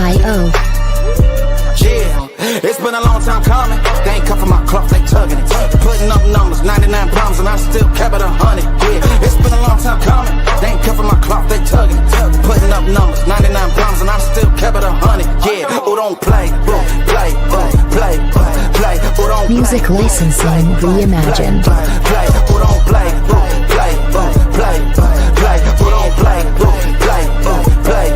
Yeah, it's been a long time coming. They ain't cuffing my cloth, they tugging it. Putting up numbers, 99 problems, and I still kept it 100. Yeah, it's been a long time coming. They ain't cuffing my cloth, they tugging it. Putting up numbers, 99 problems, and I still kept it 100. Yeah, who don't play, play, play, play. Who don't Music licensing reimagined. Play, who don't play, play, play, play. Who don't play, play, play.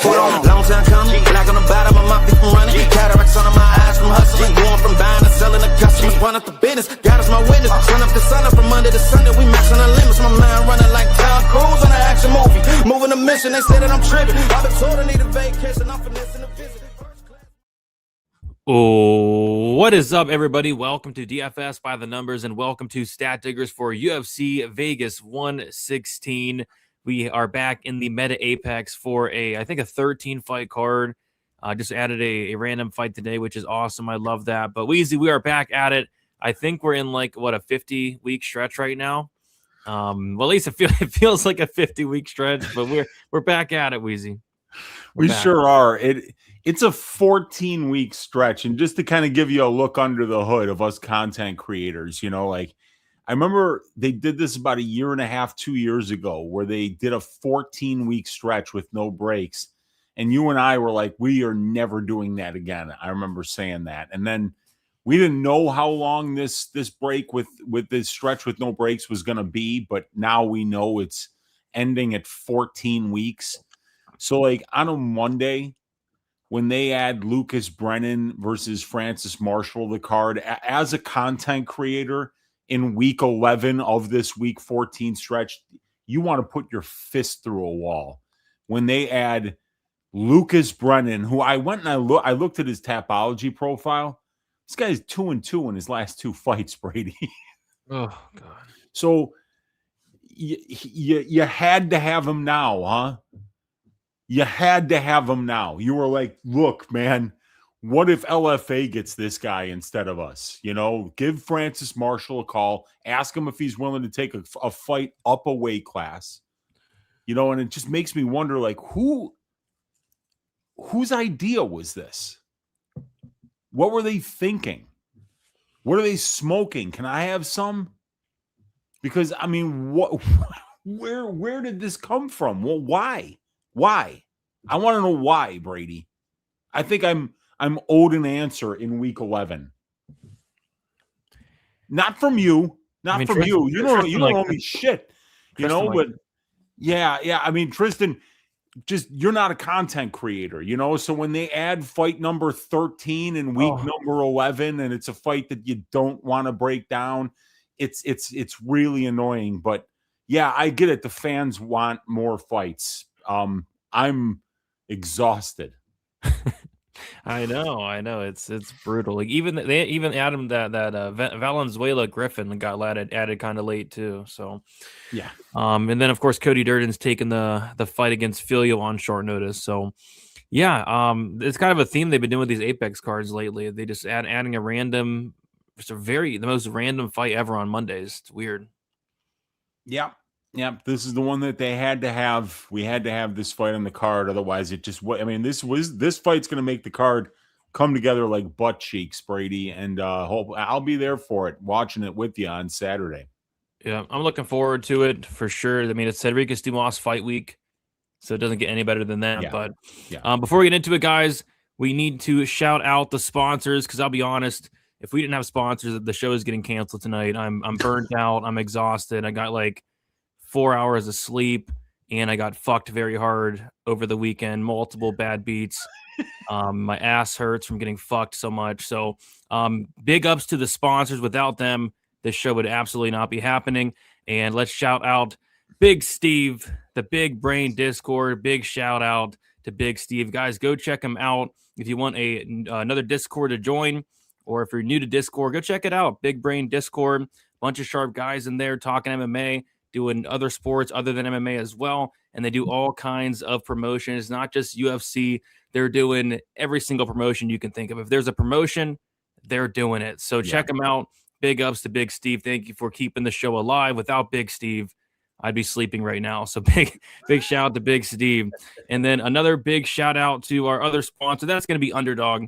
Who don't? Long time coming, black on the bottom of my feet from running. Cataracts under my eyes from hustling. Going from buying and selling to customers. Run up the business, God is my witness. Sun up the sun up from Monday to Sunday. We maxing the limits. My mind running like Tom Cruise on an action movie. Moving the mission, they say that I'm tripping. I've been told I need a vacation. I'm finessing a visit. Oh, what is up, everybody? Welcome to DFS by the Numbers, and welcome to Stat Diggers for UFC Vegas 116. We are back in the Meta Apex for I think a 13-fight card. Just added a random fight today, which is awesome. I love that. But Weezy, we are back at it. I think we're in like, what, a 50-week stretch right now? Well, at least it feels like a 50-week stretch, but we're back at it, Weezy. We sure are. It's a 14-week stretch, and just to kind of give you a look under the hood of us content creators, you know, like I remember they did this about a year and a half, 2 years ago, where they did a 14-week stretch with no breaks, and you and I were like, we are never doing that again. I remember saying that, and then we didn't know how long this break with this stretch with no breaks was going to be, but now we know it's ending at 14 weeks. So, like, on a Monday, when they add Lucas Brennan versus Francis Marshall, the card, as a content creator in week 11 of this week 14 stretch, you want to put your fist through a wall. When they add Lucas Brennan, who I went and I looked at his Tapology profile. This guy's 2-2 in his last two fights, Brady. Oh, God. So you had to have him now, huh? You had to have him now. You were like, look, man, what if LFA gets this guy instead of us? You know, give Francis Marshall a call. Ask him if he's willing to take a fight up a weight class. You know, and it just makes me wonder, like, whose idea was this? What were they thinking? What are they smoking? Can I have some? Because, I mean, where did this come from? Well, why? Why? I want to know why, Brady. I think I'm owed an answer in week 11. Not from you. Not from you. You don't owe me shit. You know, but yeah. I mean, Tristan, just you're not a content creator, you know. So when they add fight number 13 in week number 11, and it's a fight that you don't want to break down, it's really annoying. But yeah, I get it. The fans want more fights. I'm exhausted. I know. It's brutal. Like they even added that Valenzuela Griffin got added kind of late too. So yeah. And then of course Cody Durden's taking the fight against Filio on short notice. So yeah, it's kind of a theme they've been doing with these Apex cards lately. They just adding the most random fight ever on Mondays. It's weird. Yeah. Yeah, this is the one that they had to have. We had to have this fight on the card. Otherwise, this fight's going to make the card come together like butt cheeks, Brady. And I'll be there for it, watching it with you on Saturday. Yeah, I'm looking forward to it for sure. I mean, it's Cedricus Dumas fight week, so it doesn't get any better than that. Yeah. But before we get into it, guys, we need to shout out the sponsors, because I'll be honest, if we didn't have sponsors, the show is getting canceled tonight. I'm burnt out. I'm exhausted. I got like 4 hours of sleep, and I got fucked very hard over the weekend. Multiple bad beats. My ass hurts from getting fucked so much. So big ups to the sponsors. Without them, this show would absolutely not be happening. And let's shout out Big Steve, the Big Brain Discord. Big shout out to Big Steve. Guys, go check him out. If you want another Discord to join, or if you're new to Discord, go check it out. Big Brain Discord. Bunch of sharp guys in there talking MMA, doing other sports other than MMA as well. And they do all kinds of promotions, not just UFC. They're doing every single promotion you can think of. If there's a promotion, they're doing it. So check them out. Big ups to Big Steve. Thank you for keeping the show alive. Without Big Steve, I'd be sleeping right now. So big shout out to Big Steve. And then another big shout out to our other sponsor. That's going to be Underdog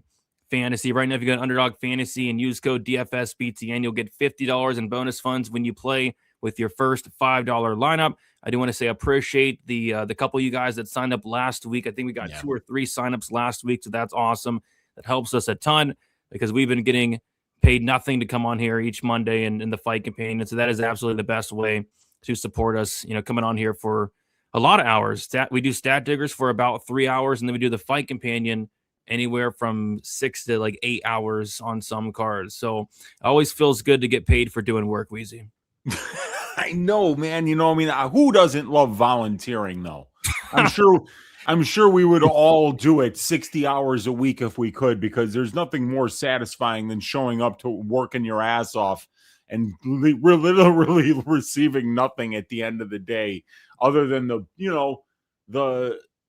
Fantasy. Right now, if you go to Underdog Fantasy and use code DFSBTN, you'll get $50 in bonus funds when you play with your first $5 lineup. I do want to say I appreciate the couple of you guys that signed up last week. I think we got 2 or 3 signups last week, so that's awesome. That helps us a ton because we've been getting paid nothing to come on here each Monday and in the fight companion. So that is absolutely the best way to support us, coming on here for a lot of hours. We do Stat Diggers for about 3 hours, and then we do the fight companion anywhere from 6 to like 8 hours on some cards. So it always feels good to get paid for doing work, Weezy. I know, man. Who doesn't love volunteering though? I'm sure we would all do it 60 hours a week if we could, because there's nothing more satisfying than showing up to working your ass off and we're literally receiving nothing at the end of the day other than the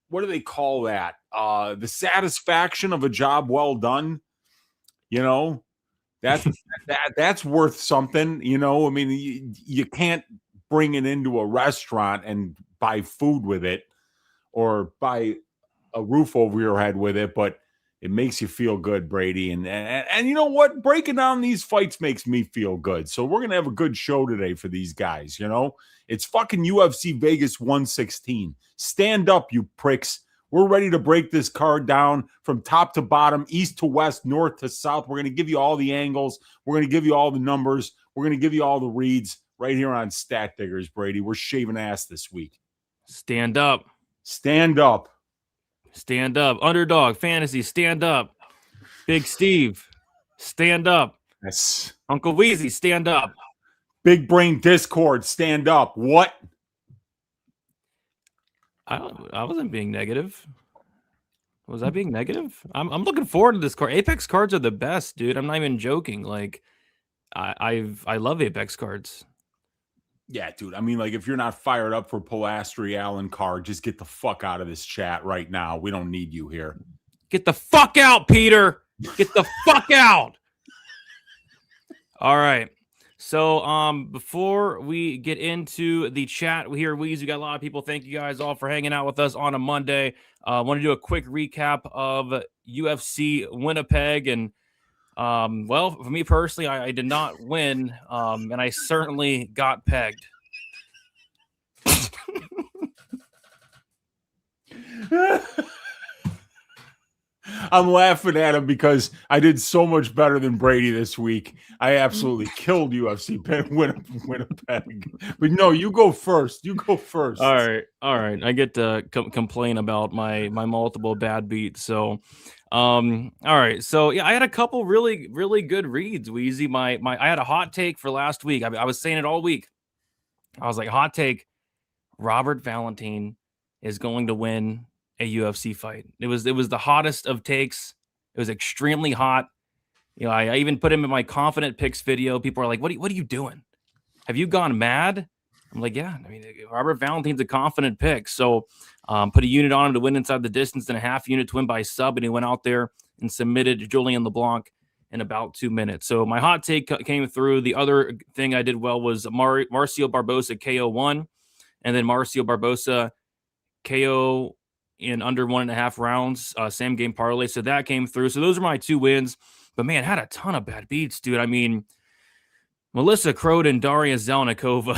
what do they call that? The satisfaction of a job well done. That's worth something. You can't bring it into a restaurant and buy food with it or buy a roof over your head with it, but it makes you feel good, Brady. And you know what? Breaking down these fights makes me feel good. So we're going to have a good show today for these guys. It's fucking UFC Vegas 116. Stand up, you pricks. We're ready to break this card down from top to bottom, east to west, north to south. We're going to give you all the angles. We're going to give you all the numbers. We're going to give you all the reads right here on Stat Diggers, Brady. We're shaving ass this week. Stand up. Stand up. Stand up. Underdog Fantasy, stand up. Big Steve, stand up. Yes. Uncle Weezy, stand up. Big Brain Discord, stand up. What? I wasn't being negative. Was I being negative? I'm looking forward to this card. Apex cards are the best, dude. I'm not even joking. Like, I love Apex cards. Yeah, dude. If you're not fired up for Palastri, Allen, Carr, just get the fuck out of this chat right now. We don't need you here. Get the fuck out, Peter. Get the fuck out. All right. So before we get into the chat here, we got a lot of people. Thank you guys all for hanging out with us on a Monday. I want to do a quick recap of UFC Winnipeg. And, well, for me personally, I did not win, and I certainly got pegged. I'm laughing at him because I did so much better than Brady this week. I absolutely killed UFC Winnipeg. But no, you go first. All right. I get to complain about my multiple bad beats. So, all right. So yeah, I had a couple really, really good reads. Weezy, I had a hot take for last week. I was saying it all week. I was like, hot take: Robert Valentin is going to win a UFC fight. It was the hottest of takes. It was extremely hot. I even put him in my confident picks video. People are like, what are you doing? Have you gone mad? I'm like, yeah. Robert Valentin's a confident pick. So put a unit on him to win inside the distance and a half unit to win by sub. And he went out there and submitted Julian LeBlanc in about 2 minutes. So my hot take came through. The other thing I did well was Marcio Barbosa KO1, and then Marcio Barbosa KO in under 1.5 rounds, same game parlay. So that came through. So those are my 2 wins. But man, had a ton of bad beats, dude. Melissa Croden, Daria Zelnikova.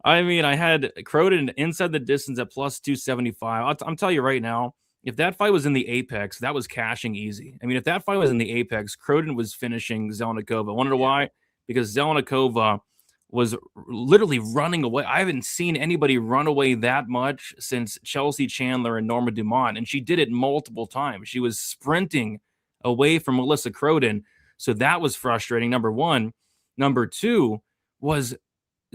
I had Croden inside the distance at plus 275. I'm telling you right now, if that fight was in the Apex, that was cashing easy. If that fight was in the Apex, Croden was finishing Zelnikova. Want to know why? Because Zelnikova was literally running away. I haven't seen anybody run away that much since Chelsea Chandler and Norma Dumont, and she did it multiple times. She was sprinting away from Melissa Croden, so that was frustrating, number one. Number two was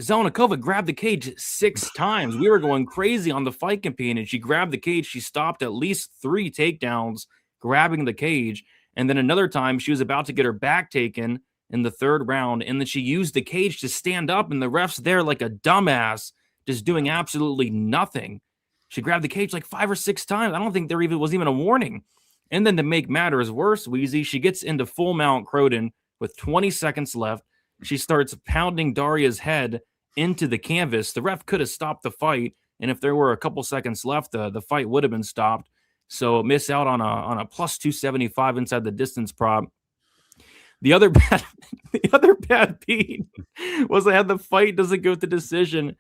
Zelnikova grabbed the cage 6 times. We were going crazy on the fight campaign, and she grabbed the cage. She stopped at least 3 takedowns grabbing the cage, and then another time she was about to get her back taken in the 3rd round, and then she used the cage to stand up, and the ref's there like a dumbass, just doing absolutely nothing. She grabbed the cage like 5 or 6 times. I don't think there was even a warning. And then to make matters worse, Weezy, she gets into full mount Croden with 20 seconds left. She starts pounding Daria's head into the canvas, the ref could have stopped the fight. And if there were a couple seconds left, the fight would have been stopped. So miss out on a plus 275 inside the distance prop. The other bad beat was I had the fight doesn't go to decision.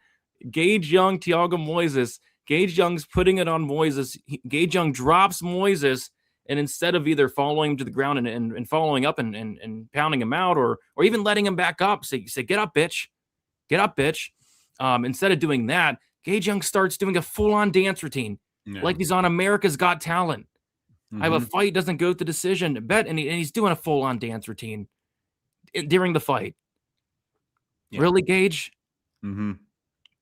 Gage Young, Thiago Moises. Gage Young's putting it on Moises. Gage Young drops Moises, and instead of either following him to the ground and following up and pounding him out, or even letting him back up, say get up, bitch, get up, bitch. Instead of doing that, Gage Young starts doing a full-on dance routine, like he's on America's Got Talent. I have a fight, doesn't go to decision, bet, and he's doing a full-on dance routine during the fight. Really, Gage?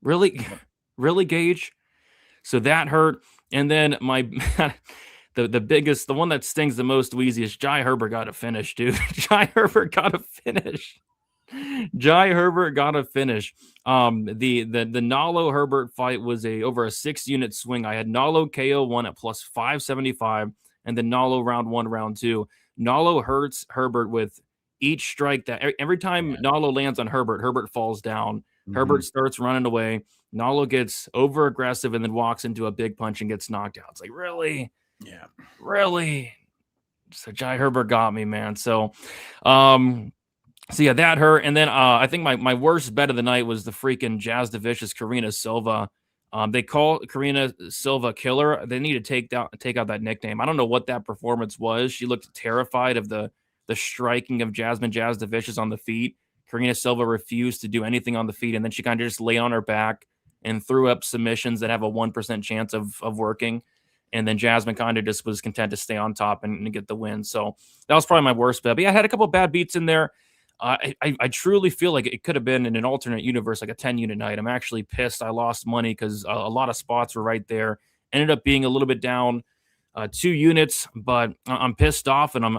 Really, Gage? So that hurt. And then the biggest, the one that stings the most, Wheezy, is Jai Herbert got a finish, dude. Jai Herbert got a finish. The Nalo Herbert fight was over a 6-unit swing. I had Nalo KO 1 at plus 575, and then Nalo round 1, round 2. Nalo hurts Herbert with each strike that every time Nalo lands on Herbert, Herbert falls down. Herbert starts running away. Nalo gets over aggressive and then walks into a big punch and gets knocked out. It's like, really? Yeah. Really? So Jai Herbert got me, man. So, that hurt. And then I think my worst bet of the night was the freaking Jazz Divicious Karina Silva. They call Karina Silva killer. They need to take out that nickname. I don't know what that performance was. She looked terrified of the striking of Jasmine Jazz Divicious on the feet. Karina Silva refused to do anything on the feet, and then she kind of just lay on her back and threw up submissions that have a 1% chance of working. And then Jasmine kind of just was content to stay on top and get the win. So that was probably my worst bet. But yeah, I had a couple of bad beats in there. I truly feel like it could have been in an alternate universe, like a 10-unit night. I'm actually pissed I lost money because a lot of spots were right there. Ended up being a little bit down 2 units, but I'm pissed off, and I'm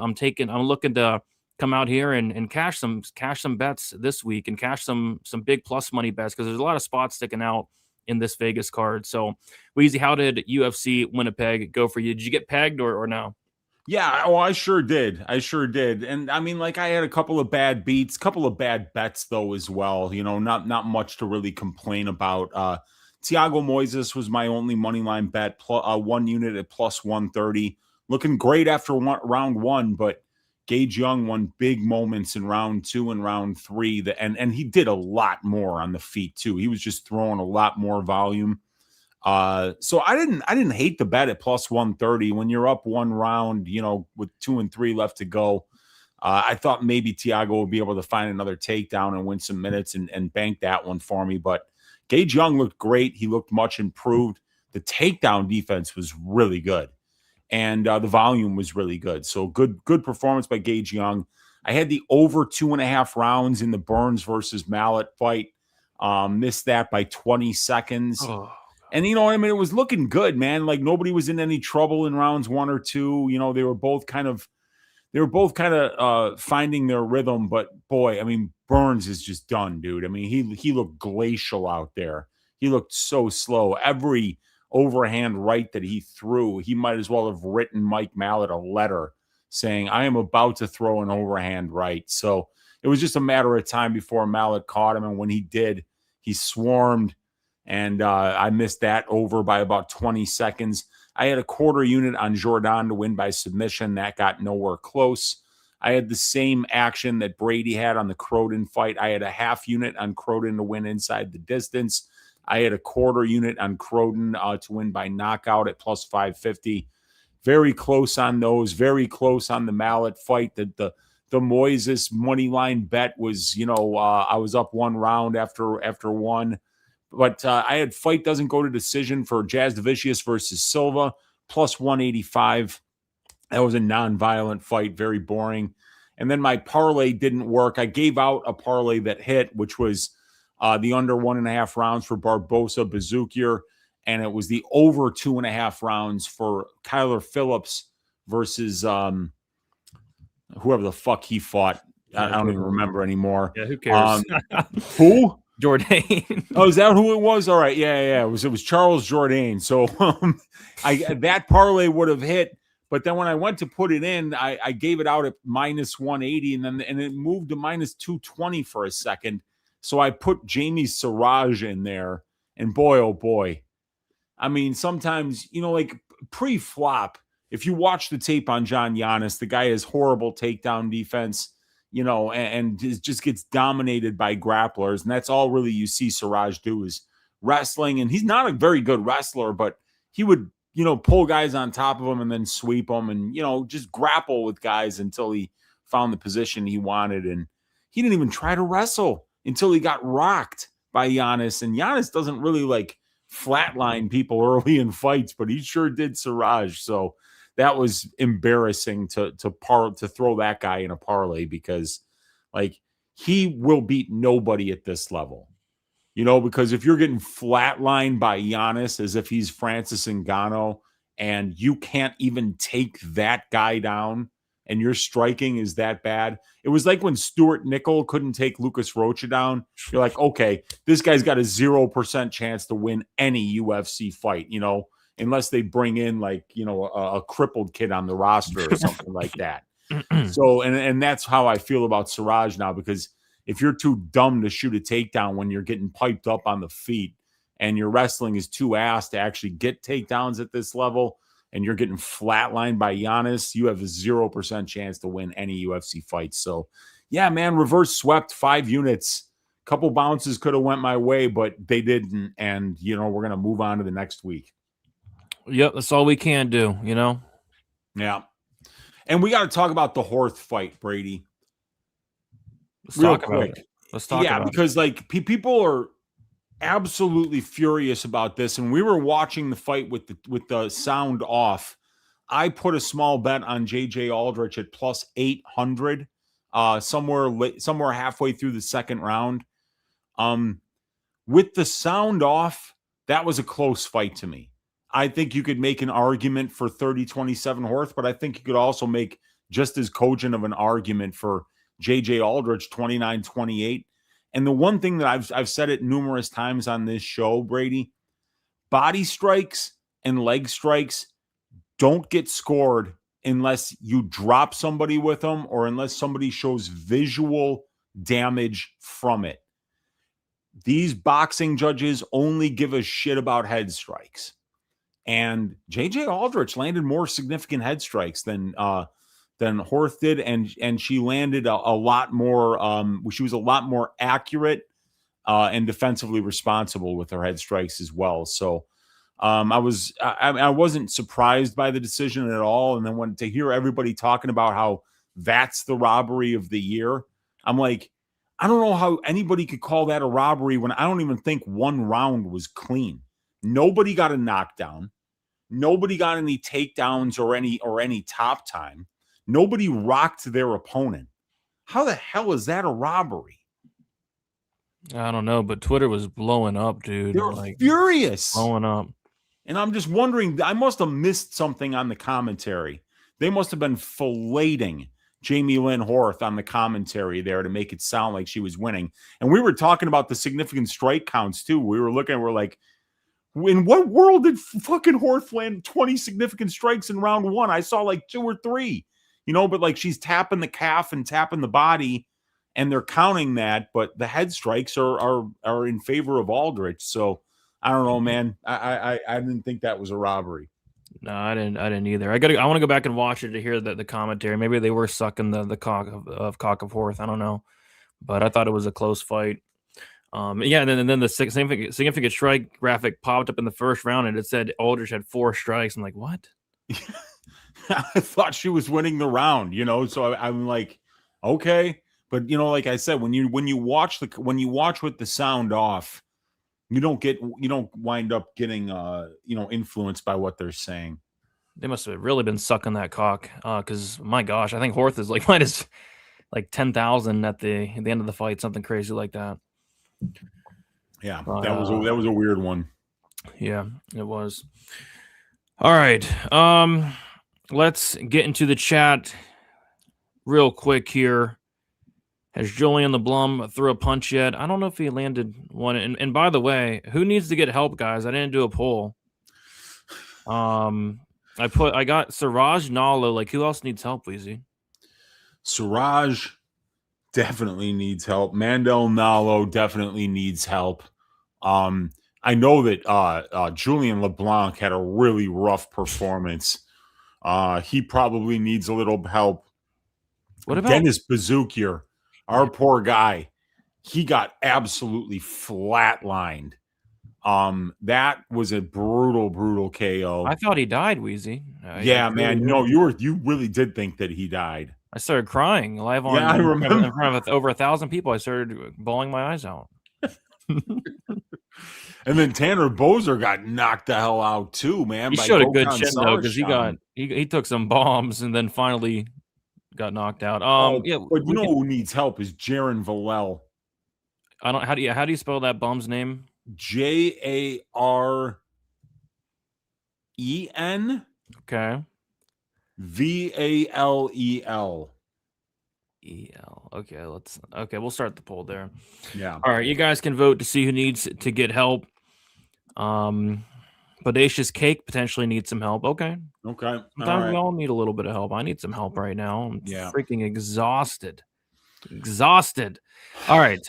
looking to come out here and cash some bets this week and cash some big plus money bets, because there's a lot of spots sticking out in this Vegas card. So, Weezy, how did UFC Winnipeg go for you? Did you get pegged or no? Yeah, I sure did. And I mean, like, I had a couple of bad beats, couple of bad bets though as well. You know, not much to really complain about. Thiago Moises was my only money line bet, 1 unit at plus 130. Looking great after round 1, but Gage Young won big moments in round 2 and round 3. And he did a lot more on the feet too. He was just throwing a lot more volume. So I didn't hate the bet at plus 130 when you're up 1 round, you know, with 2 and 3 left to go. I thought maybe Thiago would be able to find another takedown and win some minutes and bank that one for me. But Gage Young looked great. He looked much improved. The takedown defense was really good, and the volume was really good. So good performance by Gage Young. I had the over 2.5 rounds in the Burns versus Mallet fight. Missed that by 20 seconds. Oh. And, you know, I mean, it was looking good, man. Like, nobody was in any trouble in rounds 1 or 2. You know, they were both kind of finding their rhythm. But, boy, I mean, Burns is just done, dude. I mean, he looked glacial out there. He looked so slow. Every overhand right that he threw, he might as well have written Mike Mallet a letter saying, I am about to throw an overhand right. So it was just a matter of time before Mallet caught him. And when he did, he swarmed. And I missed that over by about 20 seconds. I had a 1/4 unit on Jordan to win by submission. That got nowhere close. I had the same action that Brady had on the Croden fight. I had a 1/2 unit on Croden to win inside the distance. I had a 1/4 unit on Croden to win by knockout at plus 550. Very close on those. Very close on the Mallet fight. The Moises money line bet was, you know, I was up 1 round after 1. But I had fight doesn't go to decision for Jazz Divicious versus Silva, plus 185. That was a non-violent fight, very boring. And then my parlay didn't work. I gave out a parlay that hit, which was the under 1.5 rounds for Barbosa Bazookier, and it was the over 2.5 rounds for Kyler Phillips versus whoever the fuck he fought. I don't even remember anymore. Yeah, who cares? Who? Jourdain. Oh, is that who it was? All right. Yeah. It was Charles Jourdain. So that parlay would have hit, but then when I went to put it in, I gave it out at minus 180, and it moved to minus 220 for a second. So I put Jamie Siraj in there, and boy, oh boy. I mean, sometimes, like pre-flop, if you watch the tape on John Giannis, the guy has horrible takedown defense, and just gets dominated by grapplers. And that's all really you see Siraj do is wrestling. And he's not a very good wrestler, but he would, pull guys on top of him and then sweep them and, just grapple with guys until he found the position he wanted. And he didn't even try to wrestle until he got rocked by Giannis. And Giannis doesn't really like flatline people early in fights, but he sure did Siraj. So that was embarrassing to throw that guy in a parlay because like he will beat nobody at this level. Because if you're getting flatlined by Giannis as if he's Francis Ngannou and you can't even take that guy down and your striking is that bad. It was like when Stuart Nickel couldn't take Lucas Rocha down. You're like, okay, this guy's got a 0% chance to win any UFC fight, unless they bring in like, a crippled kid on the roster or something like that. So, and that's how I feel about Siraj now, because if you're too dumb to shoot a takedown when you're getting piped up on the feet and your wrestling is too ass to actually get takedowns at this level and you're getting flatlined by Giannis, you have a 0% chance to win any UFC fight. So, yeah, man, reverse swept 5 units. Couple bounces could have went my way, but they didn't. And, we're going to move on to the next week. Yep, that's all we can do, Yeah. And we got to talk about the Horth fight, Brady. Let's talk about it. Let's talk about it. Because like people are absolutely furious about this, and we were watching the fight with the sound off. I put a small bet on JJ Aldrich at plus 800, somewhere halfway through the second round. With the sound off, that was a close fight to me. I think you could make an argument for 30-27 Horth, but I think you could also make just as cogent of an argument for JJ Aldrich 29-28. And the one thing that I've said it numerous times on this show, Brady, body strikes and leg strikes don't get scored unless you drop somebody with them or unless somebody shows visual damage from it. These boxing judges only give a shit about head strikes. And JJ Aldrich landed more significant head strikes than Horth did, and she landed a lot more. She was a lot more accurate and defensively responsible with her head strikes as well. So I wasn't surprised by the decision at all. And then to hear everybody talking about how that's the robbery of the year, I'm like, I don't know how anybody could call that a robbery when I don't even think one round was clean. Nobody got a knockdown. Nobody got any takedowns or any top time. Nobody rocked their opponent. How the hell is that a robbery? I don't know, but Twitter was blowing up, dude. They were furious. Blowing up. And I'm just wondering, I must have missed something on the commentary. They must have been filleting Jamie Lynn Horth on the commentary there to make it sound like she was winning. And we were talking about the significant strike counts too. We were looking, we're like, in what world did fucking Horth land 20 significant strikes in round one? I saw like 2 or 3, but like she's tapping the calf and tapping the body and they're counting that, but the head strikes are in favor of Aldrich. So I don't know, man. I didn't think that was a robbery. No, I didn't either. I want to go back and watch it to hear the commentary. Maybe they were sucking the cock of Horth. I don't know, but I thought it was a close fight. Yeah, and then the significant strike graphic popped up in the first round, and it said Aldrich had 4 strikes. I'm like, what? I thought she was winning the round, So I'm like, okay, but like I said, when you watch with the sound off, you don't wind up getting influenced by what they're saying. They must have really been sucking that cock, because my gosh, I think Horth is like minus like 10,000 at the end of the fight, something crazy like that. Yeah, that was a weird one. Yeah, it was. All right, let's get into the chat real quick here. Has Julian LeBlum threw a punch yet? I don't know if he landed one. And by the way, who needs to get help, guys? I didn't do a poll. I got Siraj, Nalo. Like, who else needs help, Weezy? Siraj, definitely needs help. Mandel Nalo definitely needs help. I know that Julian LeBlanc had a really rough performance. He probably needs a little help. What about Dennis Bazookier, our poor guy? He got absolutely flatlined. That was a brutal KO. I thought he died, Wheezy. Yeah, man. No, you really did think that he died. I started crying live on. Yeah, I remember. In front of over 1,000 people. I started bawling my eyes out. And then Tanner Bozer got knocked the hell out too, man. He showed a good chin though, because he took some bombs and then finally got knocked out. But you know who needs help is Jaron Vallel. I don't. How do you spell that bum's name? Jaren. Okay. Valel. Okay, we'll start the poll there. Yeah. All right, you guys can vote to see who needs to get help. Bodacious Cake potentially needs some help. Okay. Sometimes we all need a little bit of help. I need some help right now. I'm freaking exhausted. All right.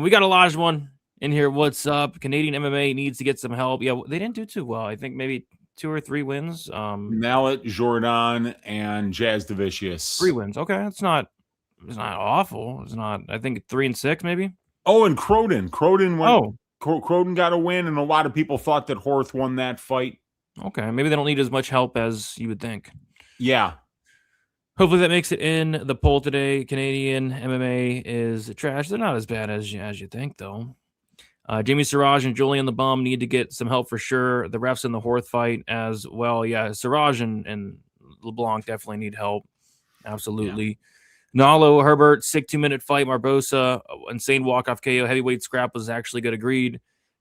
We got a large one in here. What's up? Canadian MMA needs to get some help. Yeah, they didn't do too well. I think maybe 2 or 3 wins. Mallet, Jordan, and Jazz Devicius. 3 wins. Okay, it's not awful. It's not. I think 3 and 6 maybe. Oh, and Croden. Croden got a win, and a lot of people thought that Horth won that fight. Okay, maybe they don't need as much help as you would think. Yeah. Hopefully that makes it in the poll today. Canadian MMA is trash. They're not as bad as you think, though. Jamie Siraj and Julian the Bum need to get some help for sure. The refs in the Horth fight as well. Yeah, Siraj and LeBlanc definitely need help. Absolutely. Yeah. Nalo, Herbert, sick 2-minute fight. Barbosa, insane walk-off KO. Heavyweight scrap was actually good. Agreed.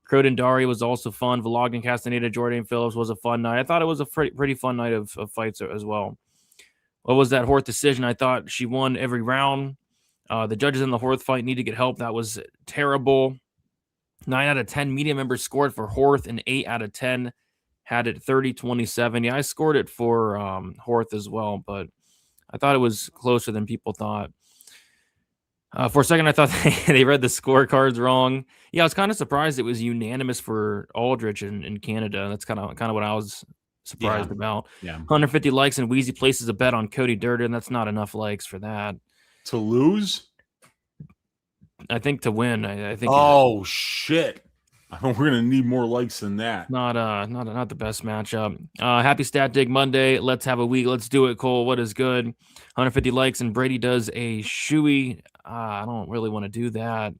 Croden Dari was also fun. Vlogin Castaneda, Jordan Phillips was a fun night. I thought it was a pretty fun night of fights as well. What was that Horth decision? I thought she won every round. The judges in the Horth fight need to get help. That was terrible. 9 out of 10 media members scored for Horth, and 8 out of 10 had it 30-27. Yeah, I scored it for Horth as well, but I thought it was closer than people thought. For a second, I thought they read the scorecards wrong. Yeah, I was kind of surprised it was unanimous for Aldrich in Canada. That's kind of what I was surprised about. Yeah. 150 likes, and Wheezy places a bet on Cody Durden. That's not enough likes for that. To lose? I think to win. I think. Oh shit! We're gonna need more likes than that. Not the best matchup. Happy Stat Dig Monday. Let's have a week. Let's do it, Cole. What is good? 150 likes, and Brady does a shoey. I don't really want to do that.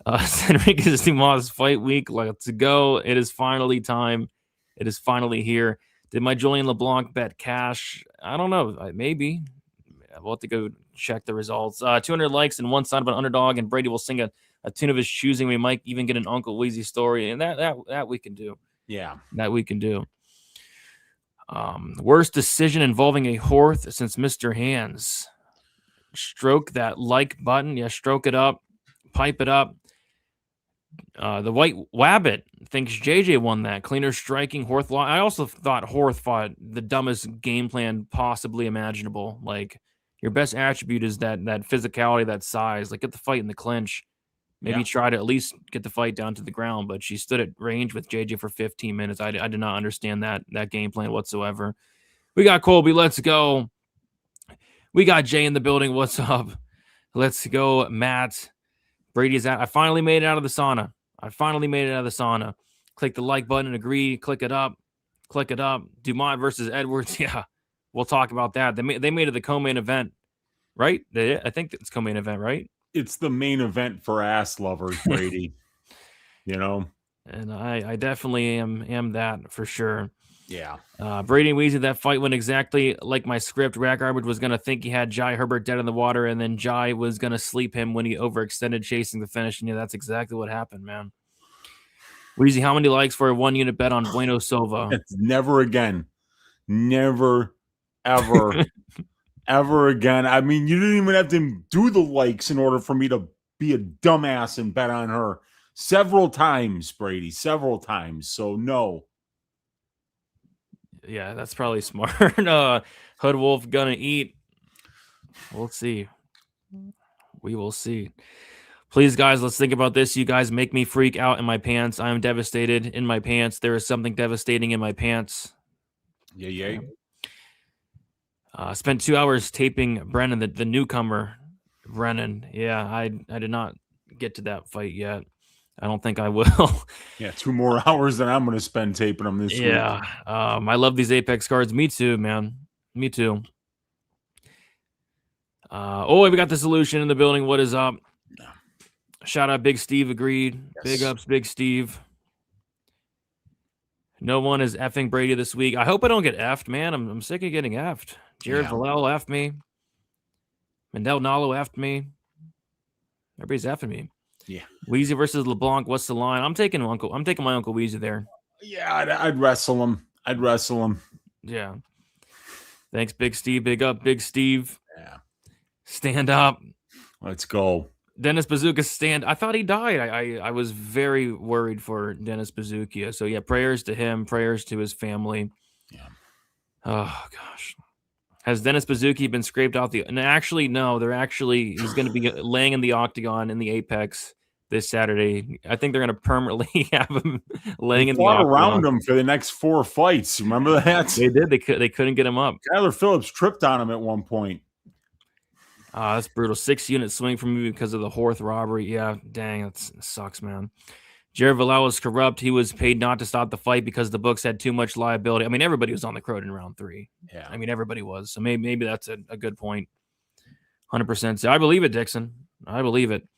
Enriquez Dumas fight week. Let's go. It is finally time. It is finally here. Did my Julian LeBlanc bet cash? I don't know. Maybe. We'll have to go check the results. 200 likes and one side of an underdog, and Brady will sing a tune of his choosing. We might even get an Uncle Weezy story, and that we can do. Yeah. That we can do. Worst decision involving a Horth since Mr. Hands. Stroke that like button. Yeah, stroke it up. Pipe it up. The White Wabbit thinks JJ won that. Cleaner striking. Horth. I also thought Horth fought the dumbest game plan possibly imaginable. Like, your best attribute is that physicality, that size. Like, get the fight in the clinch. Maybe try to at least get the fight down to the ground. But she stood at range with JJ for 15 minutes. I did not understand that game plan whatsoever. We got Colby. Let's go. We got Jay in the building. What's up? Let's go, Matt. Brady's out. I finally made it out of the sauna. Click the like button and agree. Click it up. Dumont versus Edwards. Yeah, we'll talk about that. They made it the co-main event, right? I think it's co-main event, right? It's the main event for ass lovers, Brady. You know? And I definitely am that for sure. Yeah. Brady and Weezy, that fight went exactly like my script. Rack Arbage was going to think he had Jai Herbert dead in the water, and then Jai was going to sleep him when he overextended chasing the finish. And yeah, that's exactly what happened, man. Weezy, how many likes for a 1-unit bet on Bueno Silva? It's never again. Never, ever, ever again. I mean, you didn't even have to do the likes in order for me to be a dumbass and bet on her. Several times, Brady. Several times. So, no. Yeah, that's probably smart. Hood Wolf gonna eat. We'll see. We will see. Please, guys, let's think about this. You guys make me freak out in my pants. I am devastated in my pants. There is something devastating in my pants. Yeah. Spent 2 hours taping Brennan, the newcomer, Brennan. Yeah, I did not get to that fight yet. I don't think I will. Yeah, 2 more hours than I'm going to spend taping them this week. Yeah, I love these Apex cards. Me too, man. Me too. We got the solution in the building. What is up? Shout out Big Steve agreed. Yes. Big ups, Big Steve. No one is effing Brady this week. I hope I don't get effed, man. I'm sick of getting effed. Jared Valel effed me. Mandel Nalo effed me. Everybody's effing me. Yeah. Weezy versus LeBlanc. What's the line? I'm taking my Uncle Weezy there. Yeah, I'd wrestle him. Yeah. Thanks, Big Steve. Big up, Big Steve. Yeah. Stand up. Let's go. Dennis Bazooka stand. I thought he died. I was very worried for Dennis Bazooka. So yeah, prayers to him, prayers to his family. Yeah. Oh gosh. Has Dennis Bazooka been scraped out the? And actually, no. He's going to be laying in the octagon in the Apex this Saturday. I think they're going to permanently have him laying in the octagon. Around him for the next 4 fights. Remember that? They did. They couldn't get him up. Tyler Phillips tripped on him at one point. That's brutal. 6-unit swing from me because of the Horth robbery. Yeah, dang, that sucks, man. Jared Valel was corrupt. He was paid not to stop the fight because the books had too much liability. I mean, everybody was on the crowd in round 3. Yeah. I mean, everybody was. So maybe that's a good point. 100%. So I believe it, Dixon. I believe it.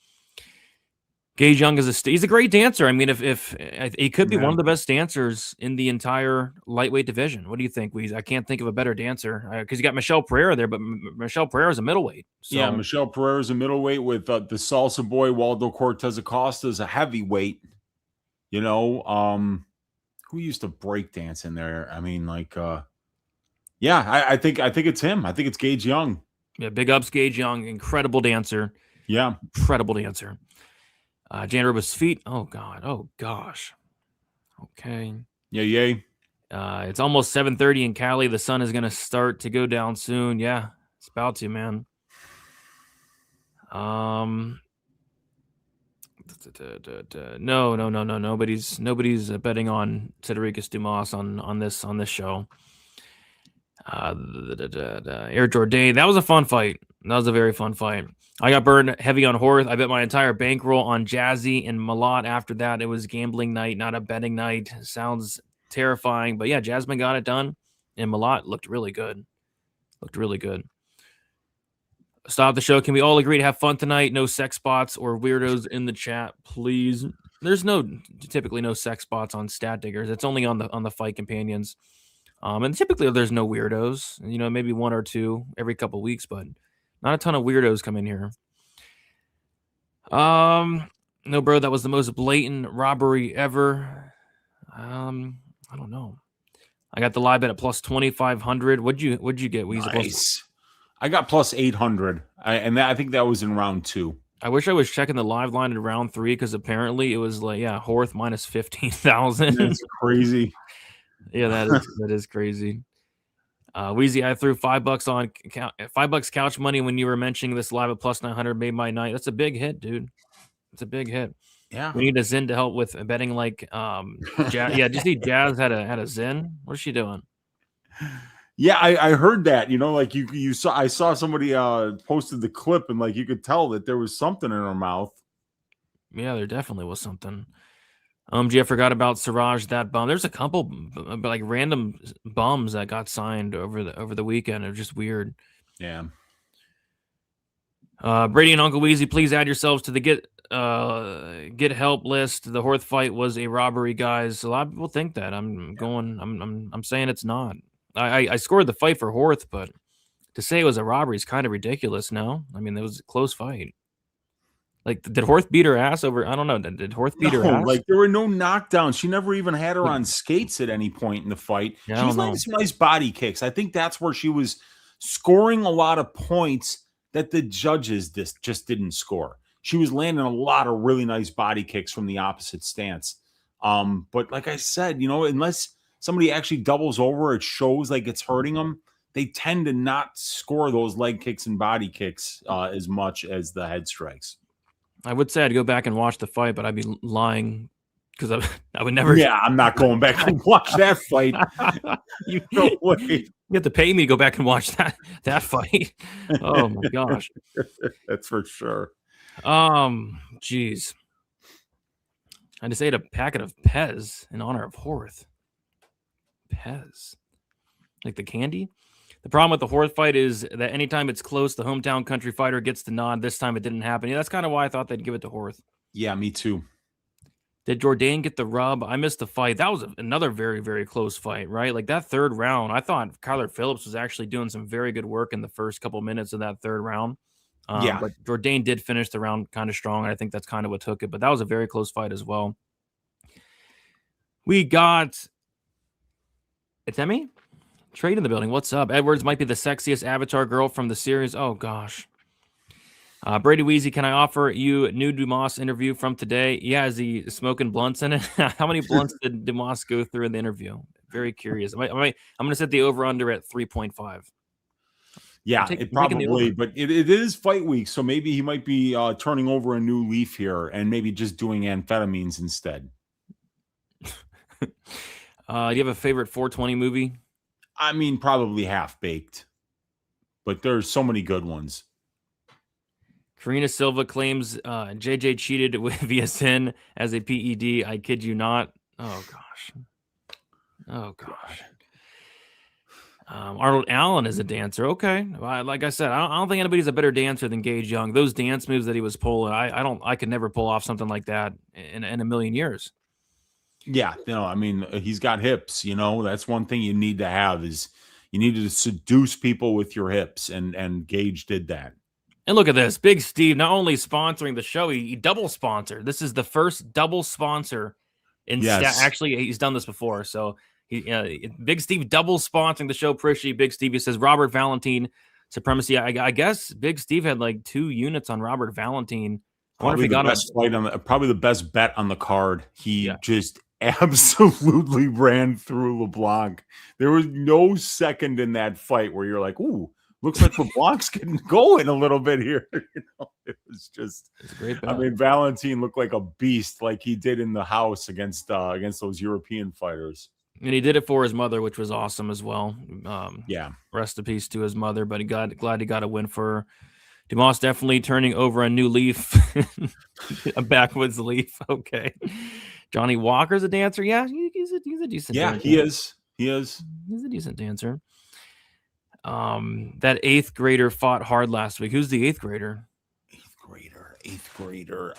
Gage Young he's a great dancer. I mean, if he could be one of the best dancers in the entire lightweight division. What do you think, Weez? I can't think of a better dancer because you got Michelle Pereira there, but Michelle Pereira is a middleweight. So. Yeah, Michelle Pereira is a middleweight with the salsa boy Waldo Cortez Acosta is a heavyweight. You know, who used to break dance in there? I mean, I think it's him. I think it's Gage Young. Yeah, big ups, Gage Young, incredible dancer. Yeah, incredible dancer. Jan Ruba's feet. Oh God. Oh gosh. Okay. Yeah. Yay. It's almost 7:30 in Cali. The sun is going to start to go down soon. Yeah, it's about to, man. No. Nobody's betting on Cedric Dumas on this show. Air Jordan. That was a fun fight. That was a very fun fight. I got burned heavy on Horth. I bet my entire bankroll on Jazzy and Malott after that. It was gambling night, not a betting night. Sounds terrifying, but yeah, Jasmine got it done, and Malott looked really good. Stop the show. Can we all agree to have fun tonight? No sex bots or weirdos in the chat, please. There's typically no sex bots on Stat Diggers. It's only on the Fight Companions. And typically there's no weirdos. You know, maybe 1 or 2 every couple weeks, but not a ton of weirdos come in here. No, bro, that was the most blatant robbery ever. I don't know. I got the live bet at plus 2,500. What'd you get, Weezy? Nice. I got plus 800, I think that was in round 2. I wish I was checking the live line in round 3 because apparently it was Horth minus 15,000. That's crazy. Yeah, that is crazy. Weezy, I threw $5 on $5 couch money when you were mentioning this live at plus 900 made my night. That's a big hit, dude. It's a big hit. Yeah, we need a Zen to help with betting. Jazz. Yeah, did you see Jazz had a Zen? What is she doing? Yeah, I heard that. You know, you saw. I saw somebody posted the clip, and you could tell that there was something in her mouth. Yeah, there definitely was something. Gee, I forgot about Siraj, that bum. There's a couple random bums that got signed over the weekend. It was just weird. Yeah. Brady and Uncle Weezy, please add yourselves to the get help list. The Horth fight was a robbery, guys. A lot of people think that. I'm saying it's not. I scored the fight for Horth, but to say it was a robbery is kind of ridiculous. No, I mean it was a close fight. Did Horth beat her ass over? I don't know. Did Horth beat her ass? There were no knockdowns. She never even had her on skates at any point in the fight. Yeah, she was landing some nice body kicks. I think that's where she was scoring a lot of points that the judges just didn't score. She was landing a lot of really nice body kicks from the opposite stance. But like I said, unless somebody actually doubles over, it shows like it's hurting them. they tend to not score those leg kicks and body kicks as much as the head strikes. I would say I'd go back and watch the fight, but I'd be lying because I would never. Yeah, I'm not going back and watch that fight. No way. You have to pay me to go back and watch that fight. Oh my gosh. That's for sure. Geez. I just ate a packet of Pez in honor of Horth. Pez. Like the candy? The problem with the Horth fight is that anytime it's close, the hometown country fighter gets the nod. This time it didn't happen. Yeah, that's kind of why I thought they'd give it to Horth. Yeah, me too. Did Jourdain get the rub? I missed the fight. That was another very, very close fight, right? Like that third round, I thought Kyler Phillips was actually doing some very good work in the first couple minutes of that third round. But Jourdain did finish the round kind of strong. And I think that's kind of what took it. But that was a very close fight as well. We got Itemi Trade in the building. What's up? Edwards might be the sexiest Avatar girl from the series. Oh, gosh. Brady Weezy, can I offer you a new Dumas interview from today? Yeah, is he smoking blunts in it? How many blunts did Dumas go through in the interview? Very curious. I'm going to set the over-under at 3.5. Yeah, it probably, but it is fight week, so maybe he might be turning over a new leaf here and maybe just doing amphetamines instead. Do you have a favorite 420 movie? I mean, probably Half-Baked, but there's so many good ones. Karina Silva claims JJ cheated with VSN as a PED. I kid you not. Oh, gosh. Arnold Allen is a dancer. Okay. Like I said, I don't think anybody's a better dancer than Gage Young. Those dance moves that he was pulling, I could never pull off something like that in a million years. Yeah, I mean, he's got hips, that's one thing you need to have is you need to seduce people with your hips, and Gage did that. And look at this. Big Steve not only sponsoring the show, he double sponsored. This is the first double sponsor in Actually, he's done this before. So Big Steve double sponsoring the show. Appreciate Big Steve. He says Robert Valentine supremacy. I guess Big Steve had like 2 units on Robert Valentine. I wonder if he got probably the best bet on the card. He just absolutely ran through LeBlanc. There was no second in that fight where you're like, ooh, looks like LeBlanc's getting going a little bit here. It was just, a great bet. I mean, Valentine looked like a beast, like he did in the house against those European fighters. And he did it for his mother, which was awesome as well. Rest in peace to his mother, but glad he got a win for her. Dumas definitely turning over a new leaf, a backwoods leaf. Okay. Johnny Walker's a dancer. Yeah, he's a decent dancer. Yeah, he is. He's a decent dancer. That 8th grader fought hard last week. Who's the 8th grader? 8th grader.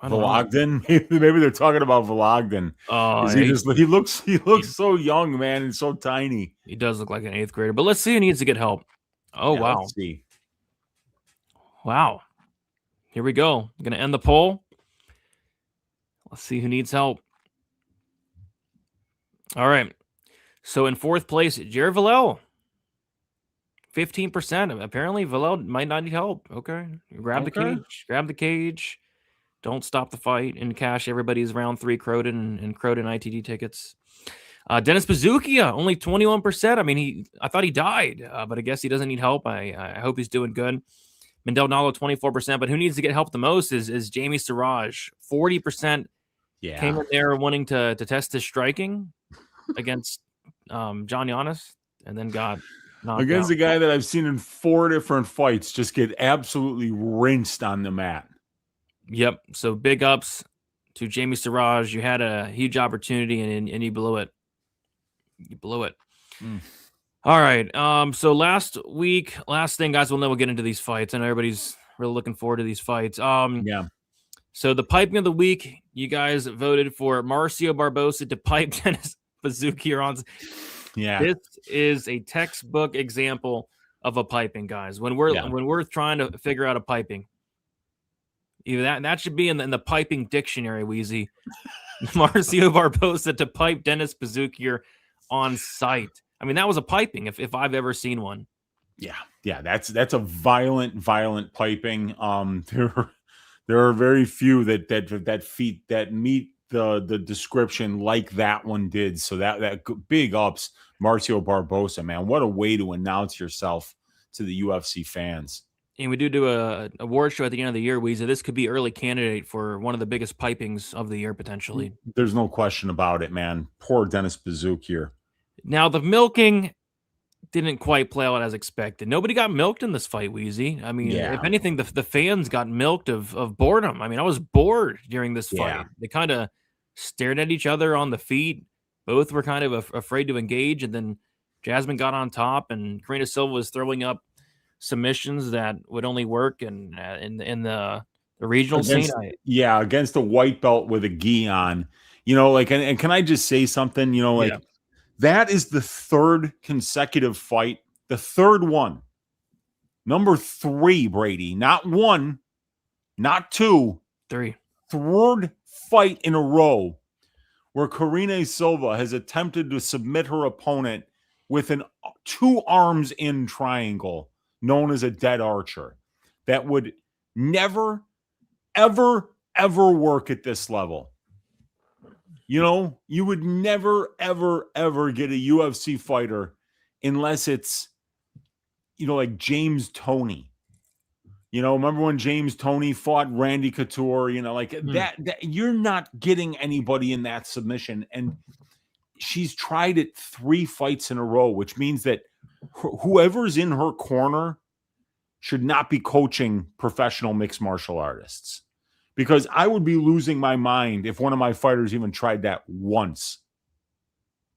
Vologden. Maybe they're talking about Vologden. He looks so young, man, and so tiny. He does look like an 8th grader. But let's see who needs to get help. Oh, wow. Let's see. Wow. Here we go. I'm going to end the poll. Let's see who needs help. All right. So in 4th place, Jared Villel. 15%. Apparently, Villel might not need help. Okay. Grab the cage. Don't stop the fight and cash everybody's round 3 Croden and Croden ITD tickets. Dennis Bazookia, only 21%. I mean, I thought he died, but I guess he doesn't need help. I hope he's doing good. Mindel Nalo, 24%. But who needs to get help the most is Jamie Siraj. 40% came in there wanting to test his striking against John Giannis, and then got knocked against out. A guy that I've seen in 4 different fights just get absolutely rinsed on the mat. Yep. So big ups to Jamie Siraj. You had a huge opportunity and you blew it. All right. So last thing, guys, we'll get into these fights, and everybody's really looking forward to these fights. So the piping of the week, you guys voted for Marcio Barbosa to pipe Dennis Bazookia. Yeah. This is a textbook example of a piping, guys. When we're trying to figure out a piping, either that should be in the piping dictionary, Wheezy. Marcio Barbosa to pipe Dennis Bazookia on site. I mean, that was a piping if I've ever seen one. Yeah, that's a violent piping. There are very few that meet the description like that one did. So that big ups Marcio Barbosa, man. What a way to announce yourself to the UFC fans. And we do a award show at the end of the year, Weezy. This could be early candidate for one of the biggest pipings of the year, potentially. There's no question about it, man. Poor Dennis Bazook here. Now, the milking didn't quite play out as expected. Nobody got milked in this fight, Weezy. I mean, if anything, the fans got milked of boredom. I mean, I was bored during this fight. They kind of stared at each other on the feet. Both were kind of afraid to engage, and then Jasmine got on top, and Karina Silva was throwing up submissions that would only work in the regional scene. Against a white belt with a gi on. You know, like, and can I just say something? You know, like that is the third consecutive fight, the third one. Number 3, Brady, not 1, not 2, 3. Third fight in a row where Karina Silva has attempted to submit her opponent with an 2 arms in triangle known as a dead archer that would never, ever, ever work at this level. You know, you would never, ever, ever get a UFC fighter unless it's, you know, like James Toney. You know, remember when James Toney fought Randy Couture? You know, like that you're not getting anybody in that submission. And she's tried it 3 fights in a row, which means that whoever's in her corner should not be coaching professional mixed martial artists, because I would be losing my mind if one of my fighters even tried that once.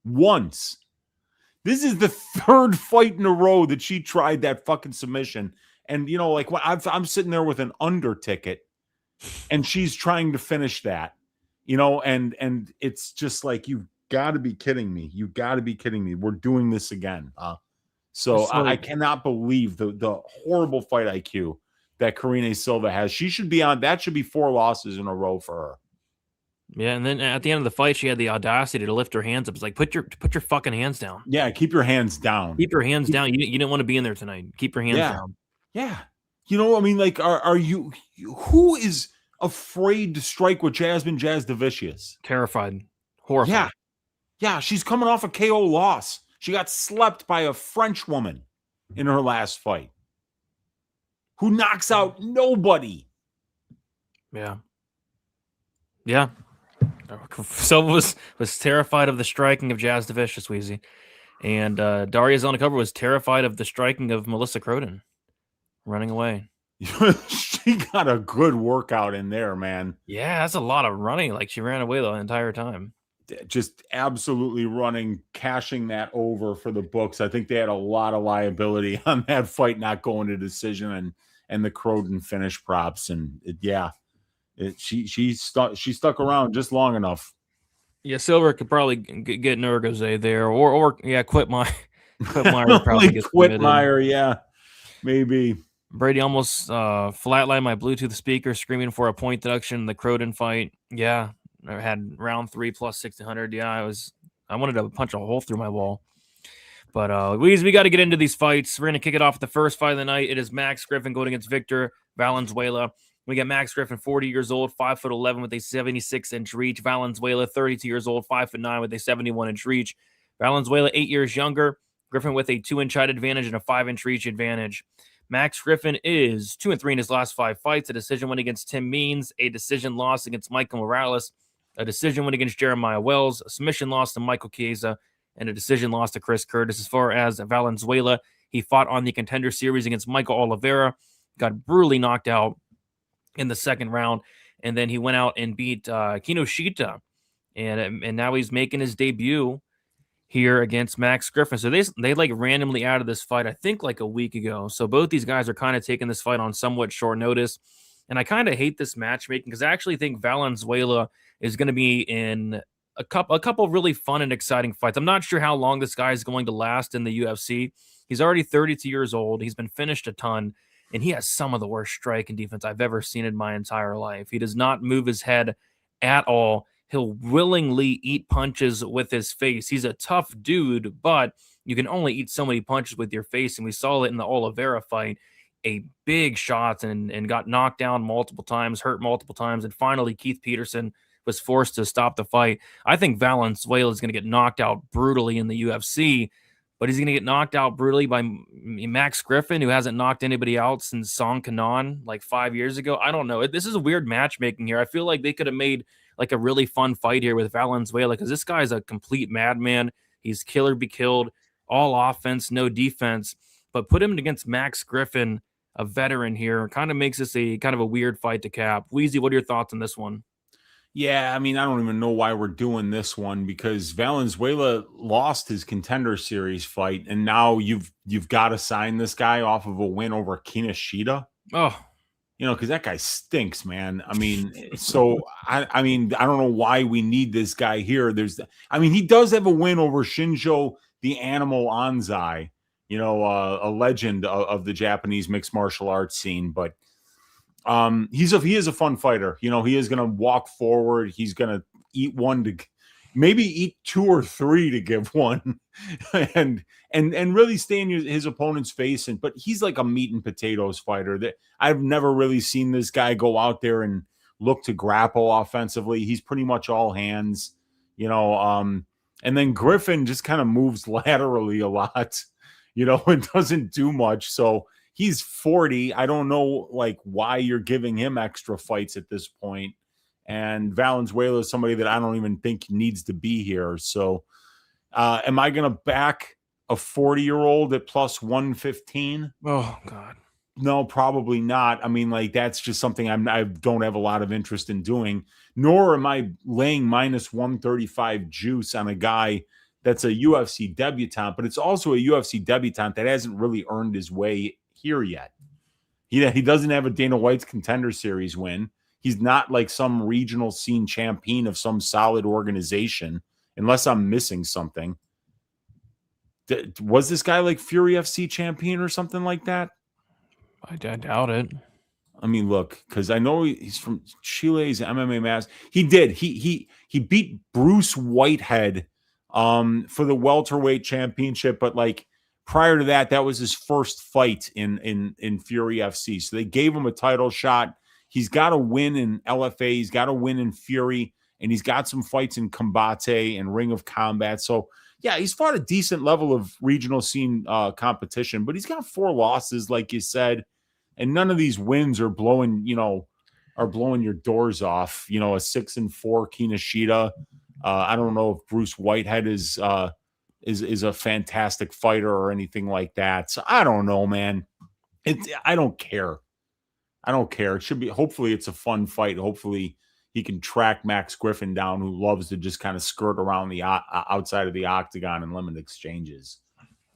This is the 3rd fight in a row that she tried that fucking submission. And, you know, like I'm sitting there with an under ticket and she's trying to finish that, you know, and it's just like, you've got to be kidding me. You've got to be kidding me. We're doing this again. So I cannot believe the horrible fight IQ that Karina Silva has. She should be on. That should be 4 losses in a row for her. Yeah, and then at the end of the fight, she had the audacity to lift her hands up. It's like, put your fucking hands down. Yeah, keep your hands down. Keep your hands down. You didn't want to be in there tonight. Keep your hands down. Yeah. You know, I mean, like, are you? Who is afraid to strike with Jasmine Jasdavicius? Terrified, horrified. Yeah. She's coming off a KO loss. She got slept by a French woman in her last fight, who knocks out nobody. Yeah. Silva was terrified of the striking of Jasdavicius, Weezy. And Daria's on the cover was terrified of the striking of Melissa Croden running away. She got a good workout in there, man. Yeah, that's a lot of running. Like, she ran away the entire time. Just absolutely running, cashing that over for the books. I think they had a lot of liability on that fight not going to decision and the Croden finish props. And she stuck around just long enough. Yeah, Silver could probably get an Urgoze there, or Quitmeyer. Quitmeyer probably gets Quitmeyer, maybe. Brady almost flatlined my Bluetooth speaker, screaming for a point deduction in the Croden fight. Yeah, I had round 3 plus 1600. Yeah, I wanted to punch a hole through my wall. But we got to get into these fights. We're gonna kick it off with the first fight of the night. It is Max Griffin going against Victor Valenzuela. We got Max Griffin, 40 years old, 5'11" with a 76-inch reach. Valenzuela, 32 years old, 5'9" with a 71-inch reach. Valenzuela, 8 years younger. Griffin with a 2-inch height advantage and a 5-inch reach advantage. Max Griffin is 2-3 in his last 5 fights. A decision win against Tim Means, a decision loss against Michael Morales, a decision win against Jeremiah Wells, a submission loss to Michael Chiesa, and a decision loss to Chris Curtis. As far as Valenzuela, he fought on the Contender Series against Michael Oliveira, got brutally knocked out in the second round, and then he went out and beat Kinoshita, and now he's making his debut here against Max Griffin. So they like randomly added this fight, I think, like a week ago. So both these guys are kind of taking this fight on somewhat short notice, and I kind of hate this matchmaking because I actually think Valenzuela is going to be in a couple of really fun and exciting fights. I'm not sure how long this guy is going to last in the UFC. He's already 32 years old. He's been finished a ton. And he has some of the worst strike and defense I've ever seen in my entire life. He does not move his head at all. He'll willingly eat punches with his face. He's a tough dude, but you can only eat so many punches with your face. And we saw it in the Oliveira fight. A big shot and got knocked down multiple times, hurt multiple times. And finally, Keith Peterson was forced to stop the fight. I think Valenzuela is going to get knocked out brutally in the UFC, but he's going to get knocked out brutally by Max Griffin, who hasn't knocked anybody out since Song Kanan like 5 years ago. I don't know. This is a weird matchmaking here. I feel like they could have made like a really fun fight here with Valenzuela, because this guy's a complete madman. He's kill or be killed, all offense, no defense. But put him against Max Griffin, a veteran here, kind of makes this a kind of a weird fight to cap. Wheezy, what are your thoughts on this one? Yeah, I mean, I don't even know why we're doing this one, because Valenzuela lost his Contender Series fight, and now you've got to sign this guy off of a win over Kinoshita. Oh, because that guy stinks, man. I mean, so I mean, I don't know why we need this guy here. He does have a win over Shinjo the Animal Anzai, a legend of the Japanese mixed martial arts scene, but he is a fun fighter. He is going to walk forward. He's going to eat one to maybe eat two or three to give one and really stay in his opponent's face. But he's like a meat and potatoes fighter. That I've never really seen this guy go out there and look to grapple offensively. He's pretty much all hands, and then Griffin just kind of moves laterally a lot, and doesn't do much. So he's 40. I don't know why you're giving him extra fights at this point. And Valenzuela is somebody that I don't even think needs to be here. So am I going to back a 40-year-old at plus 115? Oh, God. No, probably not. I mean, that's just something I don't have a lot of interest in doing, nor am I laying minus 135 juice on a guy that's a UFC debutant, but it's also a UFC debutant that hasn't really earned his way here yet. He doesn't have a Dana White's Contender Series win. He's not like some regional scene champion of some solid organization, unless I'm missing something. Was this guy like Fury FC champion or something like that? I doubt it. I mean, look, because I know he's from Chile's MMA Mass. He did. He beat Bruce Whitehead for the welterweight championship, but prior to that, that was his first fight in Fury FC. So they gave him a title shot. He's got to win in LFA. He's got to win in Fury, and he's got some fights in Combate and Ring of Combat. So yeah, he's fought a decent level of regional scene competition, but he's got 4 losses, like you said, and none of these wins are blowing your doors off. A 6-4 Kinoshita. I don't know if Bruce Whitehead is a fantastic fighter or anything like that. So I don't know, man. I don't care. It should be. Hopefully, it's a fun fight. Hopefully, he can track Max Griffin down, who loves to just kind of skirt around the outside of the octagon and limit exchanges.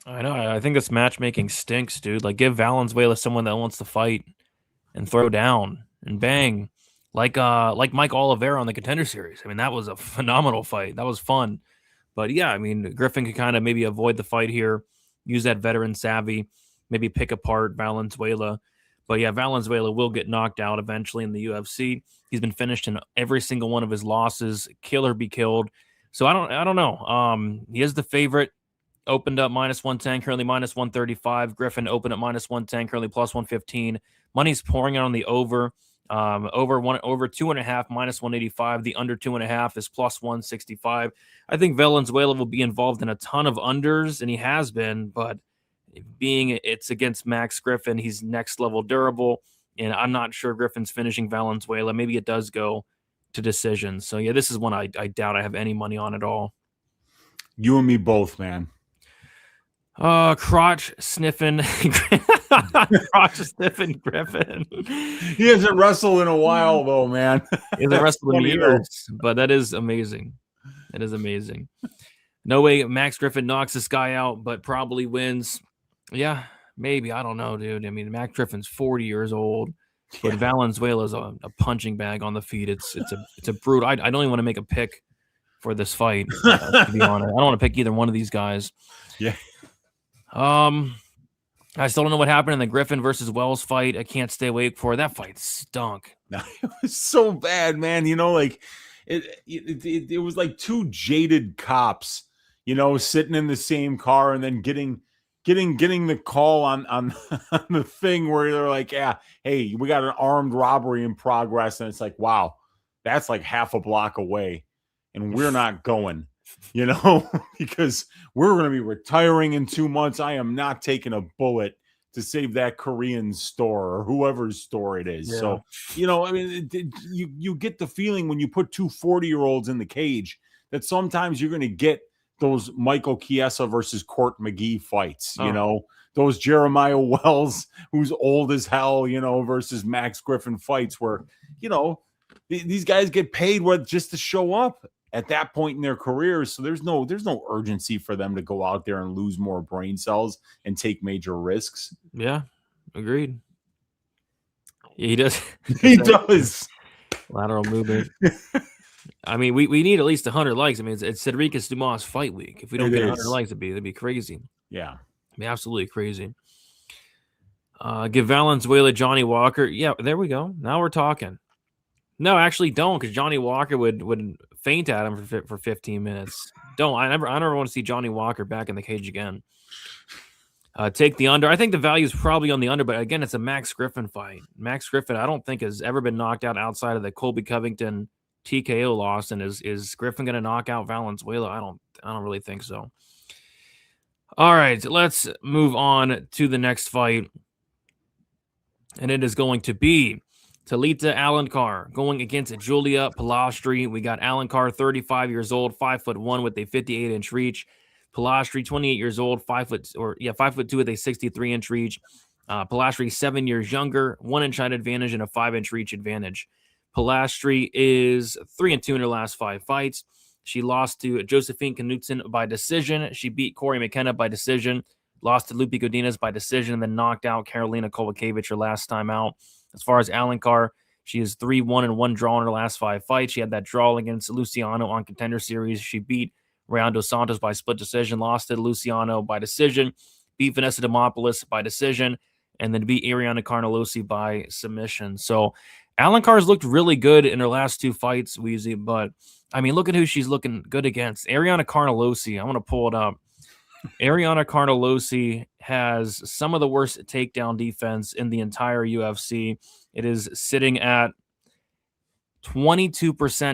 I know. I think this matchmaking stinks, dude. Give Valenzuela someone that wants to fight and throw down and bang, like Mike Oliveira on the Contender Series. I mean, that was a phenomenal fight. That was fun. But yeah, I mean, Griffin could kind of maybe avoid the fight here, use that veteran savvy, maybe pick apart Valenzuela. But yeah, Valenzuela will get knocked out eventually in the UFC. He's been finished in every single one of his losses, kill or be killed. So I don't know. He is the favorite. Opened up minus 110, currently minus 135. Griffin opened at minus 110, currently plus 115. Money's pouring out on the over. Over 2.5, minus 185. The under 2.5 is plus 165. I think Valenzuela will be involved in a ton of unders, and he has been, but being it's against Max Griffin, he's next level durable, and I'm not sure Griffin's finishing Valenzuela. Maybe it does go to decisions. So yeah, this is one I doubt I have any money on at all. You and me both, man. Crotch sniffing Griffin. He hasn't wrestled in a while though, man. He hasn't wrestled in years, but that is amazing. It is amazing. No way Max Griffin knocks this guy out, but probably wins. Yeah, maybe. I don't know, dude. I mean, Max Griffin's 40 years old, but Valenzuela's a punching bag on the feet. It's a brute. I don't even want to make a pick for this fight, to be honest. I don't want to pick either one of these guys. Yeah. I still don't know what happened in the Griffin versus Wells fight. I can't stay awake for that fight. Stunk. It was so bad, man. It was like 2 jaded cops, sitting in the same car and then getting the call on the thing where they're like, yeah, hey, we got an armed robbery in progress, and it's like, wow, that's like half a block away, and we're not going, because we're going to be retiring in 2 months. I am not taking a bullet to save that Korean store or whoever's store it is. Yeah. So, you get the feeling when you put two 40-year-olds in the cage that sometimes you're going to get those Michael Chiesa versus Court McGee fights, those Jeremiah Wells, who's old as hell, versus Max Griffin fights where, these guys get paid just to show up at that point in their careers. So there's no urgency for them to go out there and lose more brain cells and take major risks. Yeah, agreed. Yeah, he does. He does. Lateral movement. I mean, we need at least 100 likes. I mean, it's Cedricus Dumas fight week. If we don't get 100 likes, it'd be crazy. Yeah. It'd be absolutely crazy. Give Valenzuela Johnny Walker. Yeah, there we go. Now we're talking. No, actually don't, because Johnny Walker would faint at him for 15 minutes. I never want to see Johnny Walker back in the cage again. Take the under. I think the value is probably on the under, but again, it's a Max Griffin fight. Max Griffin, I don't think has ever been knocked out outside of the Colby Covington TKO loss. And is Griffin going to knock out Valenzuela? I don't really think so. All right, let's move on to the next fight, and it is going to be Talita Alencar going against Julia Palastri. We got Alencar, 35 years old, 5'1" with a 58-inch reach. Palastri, 28 years old, 5'2" with a 63-inch reach. Palastri, 7 years younger, 1-inch height advantage and a 5-inch reach advantage. Palastri is 3-2 in her last 5 fights. She lost to Josephine Knudsen by decision. She beat Corey McKenna by decision, lost to Lupi Godinez by decision, and then knocked out Karolina Kovacevic her last time out. As far as Alencar, she is 3-1 and 1 draw in her last 5 fights. She had that draw against Luciano on Contender Series. She beat Rayon dos Santos by split decision, lost to Luciano by decision, beat Vanessa Demopoulos by decision, and then beat Ariana Carnelosi by submission. So Alencar's looked really good in her last 2 fights, Weezy, but I mean, look at who she's looking good against. Ariana Carnelosi. I want to pull it up. Ariana Carnelosi has some of the worst takedown defense in the entire UFC. It is sitting at 22%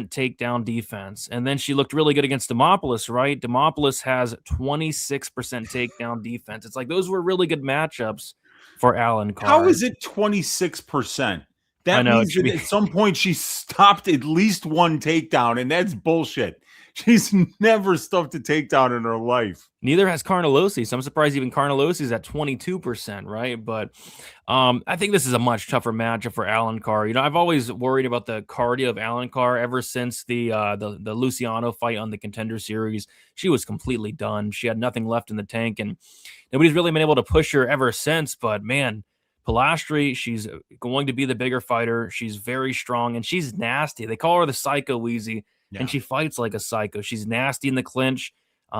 takedown defense. And then she looked really good against Demopoulos, right? Demopoulos has 26% takedown defense. It's like those were really good matchups for Alencar. How is it 26%? That means that at some point she stopped at least one takedown, and that's bullshit. She's never stuffed a takedown in her life. Neither has Carnelosi, so I'm surprised even Carnelosi is at 22%, right? But I think this is a much tougher matchup for Alencar. I've always worried about the cardio of Alencar ever since the Luciano fight on the Contender Series. She was completely done. She had nothing left in the tank, and nobody's really been able to push her ever since. But man, Palastri, she's going to be the bigger fighter. She's very strong, and she's nasty. They call her the Psycho Weezy. Yeah. And she fights like a psycho. She's nasty in the clinch.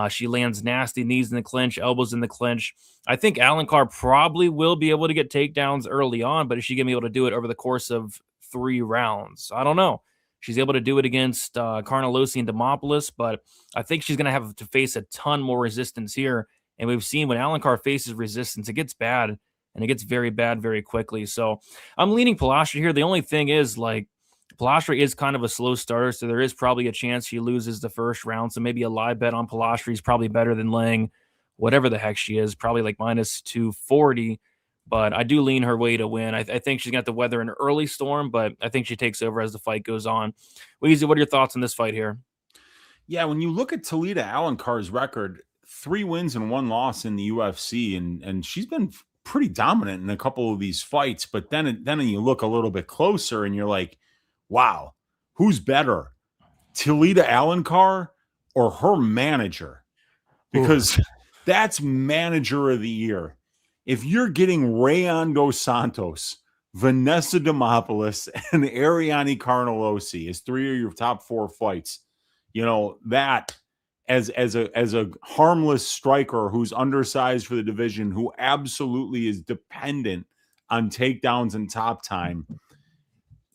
She lands nasty knees in the clinch, elbows in the clinch. I think Alencar probably will be able to get takedowns early on, but is she going to be able to do it over the course of 3 rounds? I don't know. She's able to do it against Carnelosi and Demopoulos, but I think she's going to have to face a ton more resistance here. And we've seen when Alencar faces resistance, it gets bad, and it gets very bad very quickly. So I'm leaning Palastri here. The only thing is, Palastri is kind of a slow starter, so there is probably a chance she loses the first round. So maybe a live bet on Palastri is probably better than laying whatever the heck she is, probably like minus 240. But I do lean her way to win. I think she's going to have to weather an early storm, but I think she takes over as the fight goes on. Weezy, what are your thoughts on this fight here? Yeah, when you look at Talita Alencar's record, 3 wins and 1 loss in the UFC, and she's been pretty dominant in a couple of these fights. But then you look a little bit closer, and you're like, wow, who's better, Talita Alencar or her manager? Because that's manager of the year. If you're getting Rayon dos Santos, Vanessa Demopoulos, and Ariane Carnelosi as 3 of your top 4 fights, that as a harmless striker who's undersized for the division, who absolutely is dependent on takedowns and top time,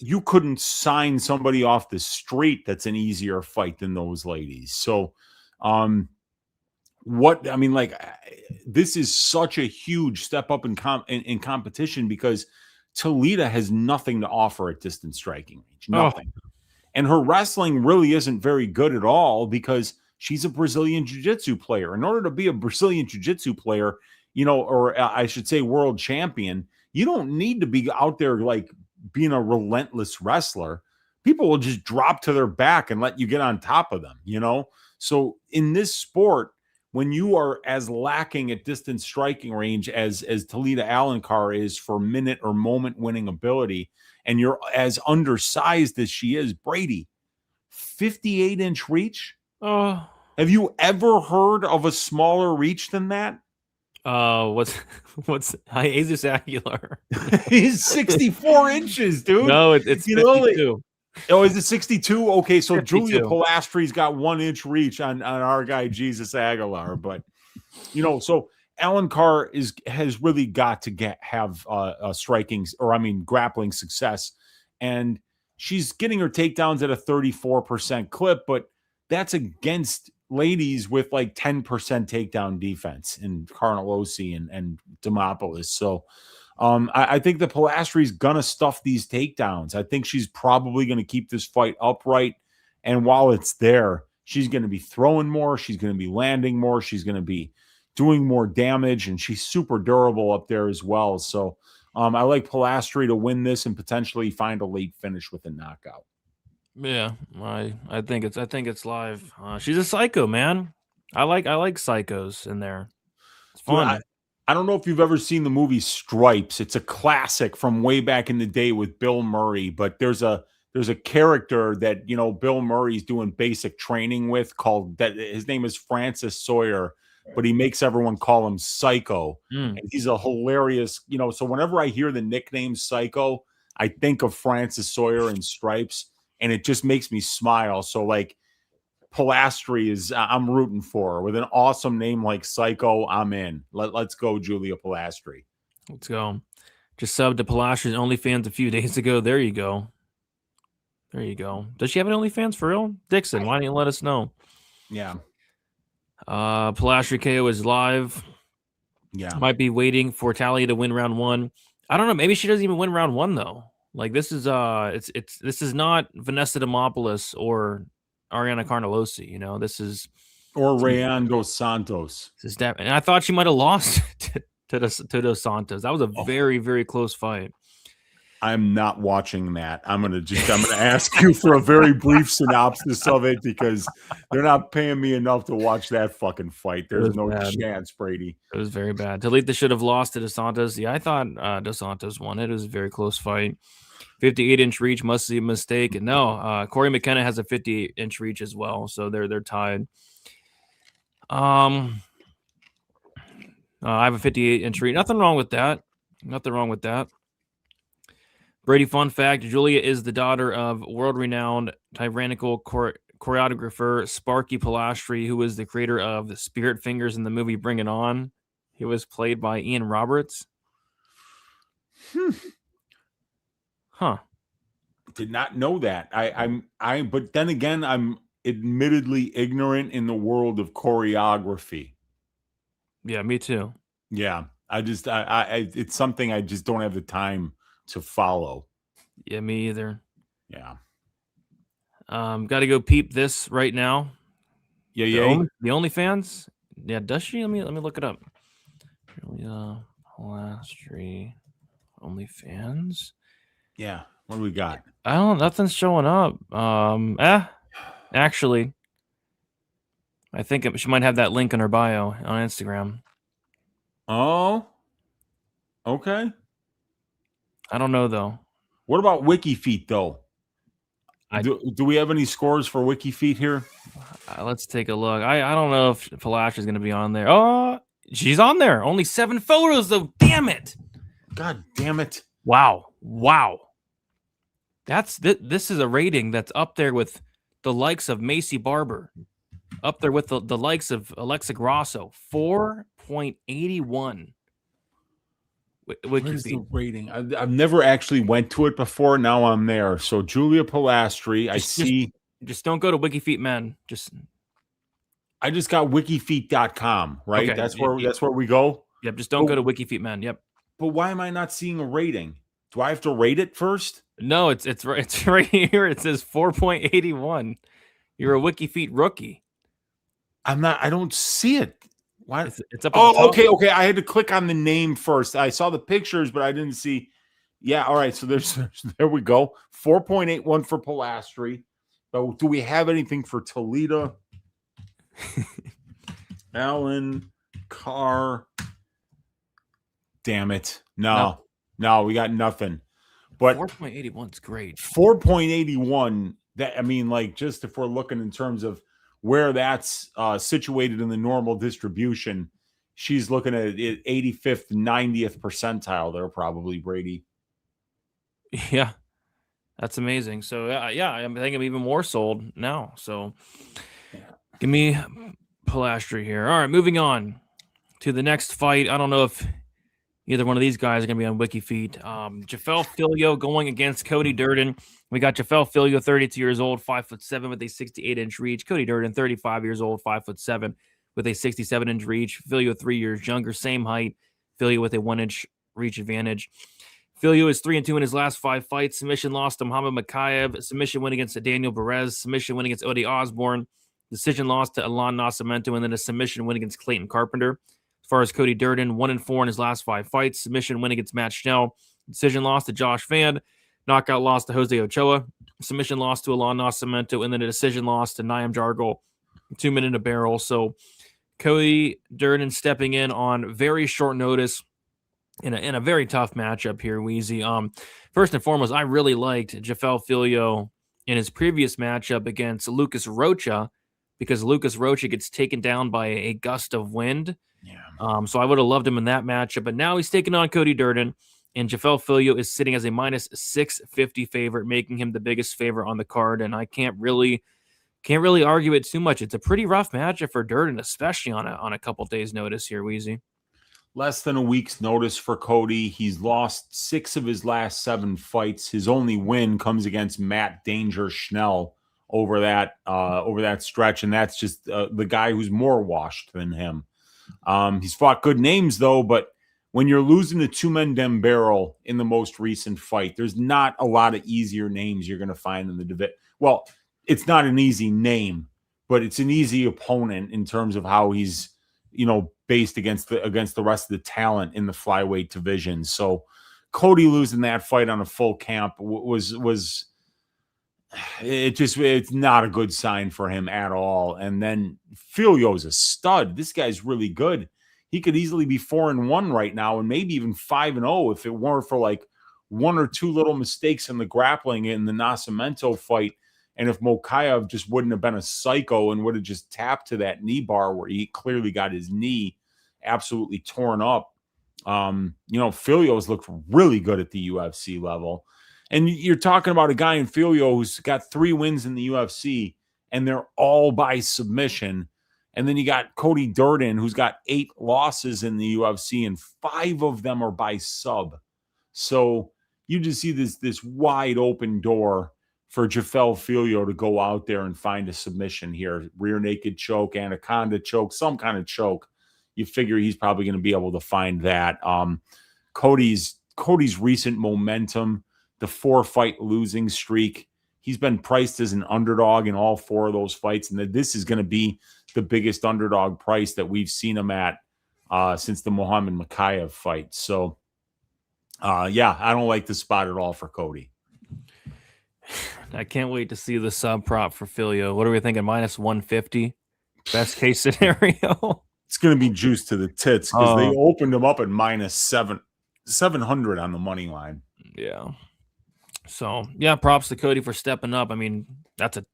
you couldn't sign somebody off the street that's an easier fight than those ladies. So, this is such a huge step up in competition because Talita has nothing to offer at distance striking range. Nothing. And her wrestling really isn't very good at all because she's a Brazilian jiu-jitsu player. In order to be a Brazilian jiu-jitsu player, or I should say world champion, you don't need to be out there like being a relentless wrestler. People will just drop to their back and let you get on top of them, So in this sport, when you are as lacking at distance striking range as Talita Alencar is for minute or moment winning ability, and you're as undersized as she is, Brady, 58-inch reach? Oh. Have you ever heard of a smaller reach than that? What's Jesus Aguilar? He's 64 inches, dude. No, it's 52. Is it 62? Okay, so 52. Julia Palastri's got 1 inch reach on our guy Jesus Aguilar, but so Alencar has really got to have grappling success, and she's getting her takedowns at a 34% clip, but that's against ladies with like 10% takedown defense in Carnelossi and Demopoulos. So I think the Palastri's gonna stuff these takedowns. I think she's probably gonna keep this fight upright, and while it's there, she's gonna be throwing more, she's gonna be landing more, she's gonna be doing more damage, and she's super durable up there as well. So I like Palastri to win this and potentially find a late finish with a knockout. Yeah, I think it's live. She's a psycho, man. I like psychos in there. It's fun. I don't know if you've ever seen the movie Stripes. It's a classic from way back in the day with Bill Murray, but there's a character that Bill Murray's doing basic training with called that. His name is Francis Sawyer, but he makes everyone call him Psycho. And he's a hilarious, so whenever I hear the nickname Psycho, I think of Francis Sawyer and Stripes, and it just makes me smile. So like Palastri I'm rooting for her. With an awesome name like Psycho, I'm in. Let's go, Julia Palastri. Let's go. Just subbed to Palastri's OnlyFans a few days ago. There you go. Does she have an OnlyFans for real? Dixon, why didn't you let us know? Yeah. Palastri KO is live. Yeah. Might be waiting for Talia to win round 1. I don't know. Maybe she doesn't even win round 1 though. Like this is this is not Vanessa Demopoulos or Ariana Carnelossi. This is or Rayan Dos Santos. This is that, and I thought she might have lost to Dos Santos. That was a very, very close fight. I'm not watching that. I'm gonna ask you for a very brief synopsis of it because they're not paying me enough to watch that fucking fight. There's no chance, Brady. It was very bad. Talita should have lost to Dos Santos. Yeah, I thought Dos Santos won it. It was a very close fight. 58-inch reach must be a mistake. And no, Corey McKenna has a 58-inch reach as well, so they're tied. I have a 58-inch reach. Nothing wrong with that. Brady, fun fact, Julia is the daughter of world-renowned tyrannical choreographer Sparky Palastri, who was the creator of the Spirit Fingers in the movie Bring It On. He was played by Ian Roberts. Huh. Did not know that. But then again, I'm admittedly ignorant in the world of choreography. Yeah, me too. Yeah. It's something I just don't have the time to follow. Yeah, me either. Yeah. Got to go peep this right now. Yeah. The OnlyFans? Yeah, does she? Let me look it up. Palastri OnlyFans. Yeah. What do we got? Nothing's showing up. Actually, I think she might have that link in her bio on Instagram. Oh. Okay. I don't know though. What about WikiFeet though? Do we have any scores for WikiFeet here? Let's take a look. I don't know if Palastri is going to be on there. Oh, she's on there. Only 7 photos though. Damn it. God damn it. Wow. This is a rating that's up there with the likes of Macy Barber, up there with the likes of Alexa Grasso. 4.81. Where's the rating? I've never actually went to it before. Now I'm there. So Julia Palastri, Just don't go to WikiFeet Men. I just got wikifeet.com, right? Okay. That's where we go. Yep. Just don't go to WikiFeet Men. Yep. But why am I not seeing a rating? Do I have to rate it first? No, it's right here. It says 4.81. You're a WikiFeet rookie. I don't see it. Why? It's up at the top. Okay. I had to click on the name first. I saw the pictures, but I didn't see. Yeah, all right. So there we go. 4.81 for Palastri. But do we have anything for Toledo? Allen, Carr. Damn it. No, we got nothing. But 4.81 is great. 4.81. That, I mean, like, just if we're looking in terms of where that's situated in the normal distribution, she's looking at it 85th, 90th percentile there, probably, Brady. Yeah, that's amazing. So, yeah, I think I'm even more sold now. So, give me Palastri here. All right, moving on to the next fight. I don't know if either one of these guys are going to be on WikiFeet. Jafel Filio going against Cody Durden. We got Jafel Filio, 32 years old, 5'7" with a 68-inch reach. Cody Durden, 35 years old, 5'7" with a 67-inch reach. Filio, 3 years younger, same height. Filio with a 1-inch reach advantage. Filio is 3-2 in his last 5 fights. Submission loss to Muhammad Makayev. Submission win against Daniel Perez. Submission win against Odi Osborne. Decision loss to Alon Nascimento, and then a submission win against Clayton Carpenter. As far as Cody Durden, 1-4 in his last 5 fights. Submission win against Matt Schnell. Decision loss to Josh Fan. Knockout loss to Jose Ochoa. Submission loss to Alon Nascimento. And then a decision loss to Niam Jargle. 2 minute a barrel. So Cody Durden stepping in on very short notice in a very tough matchup here, Weezy. First and foremost, I really liked Jafel Filio in his previous matchup against Lucas Rocha, because Lucas Rocha gets taken down by a gust of wind. Yeah. So I would have loved him in that matchup, but now he's taking on Cody Durden, and Jafel Filio is sitting as a minus 650 favorite, making him the biggest favorite on the card. And I can't really argue it too much. It's a pretty rough matchup for Durden, especially on a couple days' notice here, Weezy. Less than a week's notice for Cody. He's lost 6 of his last 7 fights. His only win comes against Matt Danger Schnell over that stretch, and that's just the guy who's more washed than him. He's fought good names, though, but when you're losing to Two-Men Dem Barrel in the most recent fight, there's not a lot of easier names you're going to find in the division. Well, it's not an easy name, but it's an easy opponent in terms of how he's, based against the rest of the talent in the flyweight division. So Cody losing that fight on a full camp it's not a good sign for him at all. And then Filio's a stud. This guy's really good. He could easily be 4-1 right now, and maybe even 5-0 if it weren't for like 1 or 2 little mistakes in the grappling in the Nascimento fight. And if Mokayev just wouldn't have been a psycho and would have just tapped to that knee bar where he clearly got his knee absolutely torn up, Filio's looked really good at the UFC level. And you're talking about a guy in Filio who's got 3 wins in the UFC, and they're all by submission. And then you got Cody Durden, who's got 8 losses in the UFC, and 5 of them are by sub. So you just see this wide open door for Jafel Filio to go out there and find a submission here. Rear naked choke, anaconda choke, some kind of choke. You figure he's probably going to be able to find that. Cody's recent momentum, the 4-fight losing streak, he's been priced as an underdog in all 4 of those fights, and that this is going to be the biggest underdog price that we've seen him at since the Muhammad Makayev fight. So, I don't like the spot at all for Cody. I can't wait to see the sub prop for Filio. What are we thinking? Minus 150? Best case scenario? It's going to be juice to the tits because they opened him up at minus 700 on the money line. Yeah. So, props to Cody for stepping up. I mean, that's a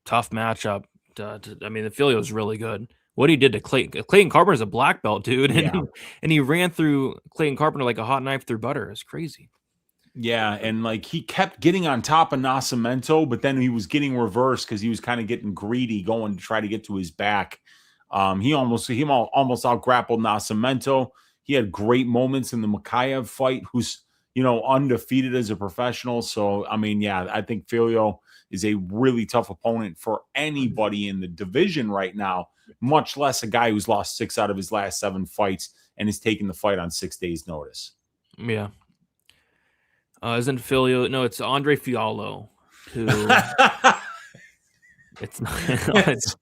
tough matchup. The Filio is really good. What he did to Clayton Carpenter is a black belt, dude. And he ran through Clayton Carpenter like a hot knife through butter. It's crazy. Yeah, and like he kept getting on top of Nascimento, but then he was getting reversed because he was kind of getting greedy, going to try to get to his back. He almost out grappled Nascimento. He had great moments in the Makayev fight, who's undefeated as a professional. So I think Filio is a really tough opponent for anybody in the division right now, much less a guy who's lost 6 out of his last 7 fights and is taking the fight on 6 days' notice. Yeah. Isn't Filio? No, it's Andre Fiallo. Who? It's not. It's,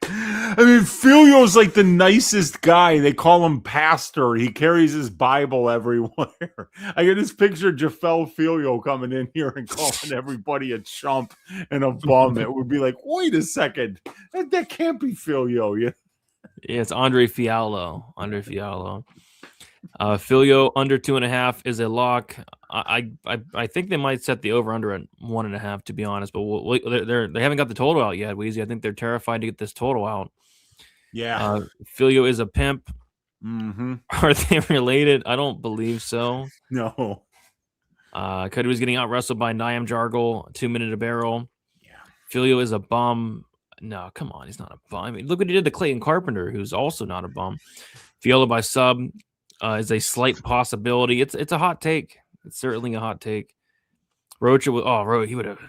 I mean, Filio's like the nicest guy. They call him pastor. He carries his Bible everywhere. I get this picture of Jafel Filio coming in here and calling everybody a chump and a bum. It would be like, wait a second, that can't be Filio. Yeah, it's Andre Fiallo. Andre Fiallo. Filio under 2.5 is a lock. I think they might set the over under at 1.5, to be honest. But they haven't got the total out yet, Weezy. I think they're terrified to get this total out. Yeah. Filio is a pimp. Mm-hmm. Are they related? I don't believe so. No. Cuddy was getting out wrestled by Niam Jargle, 2 minute a barrel. Yeah. Filio is a bum. No, come on, he's not a bum. I mean, look what he did to Clayton Carpenter, who's also not a bum. Fiallo by sub is a slight possibility. It's a hot take. It's certainly a hot take. Roach, he would have.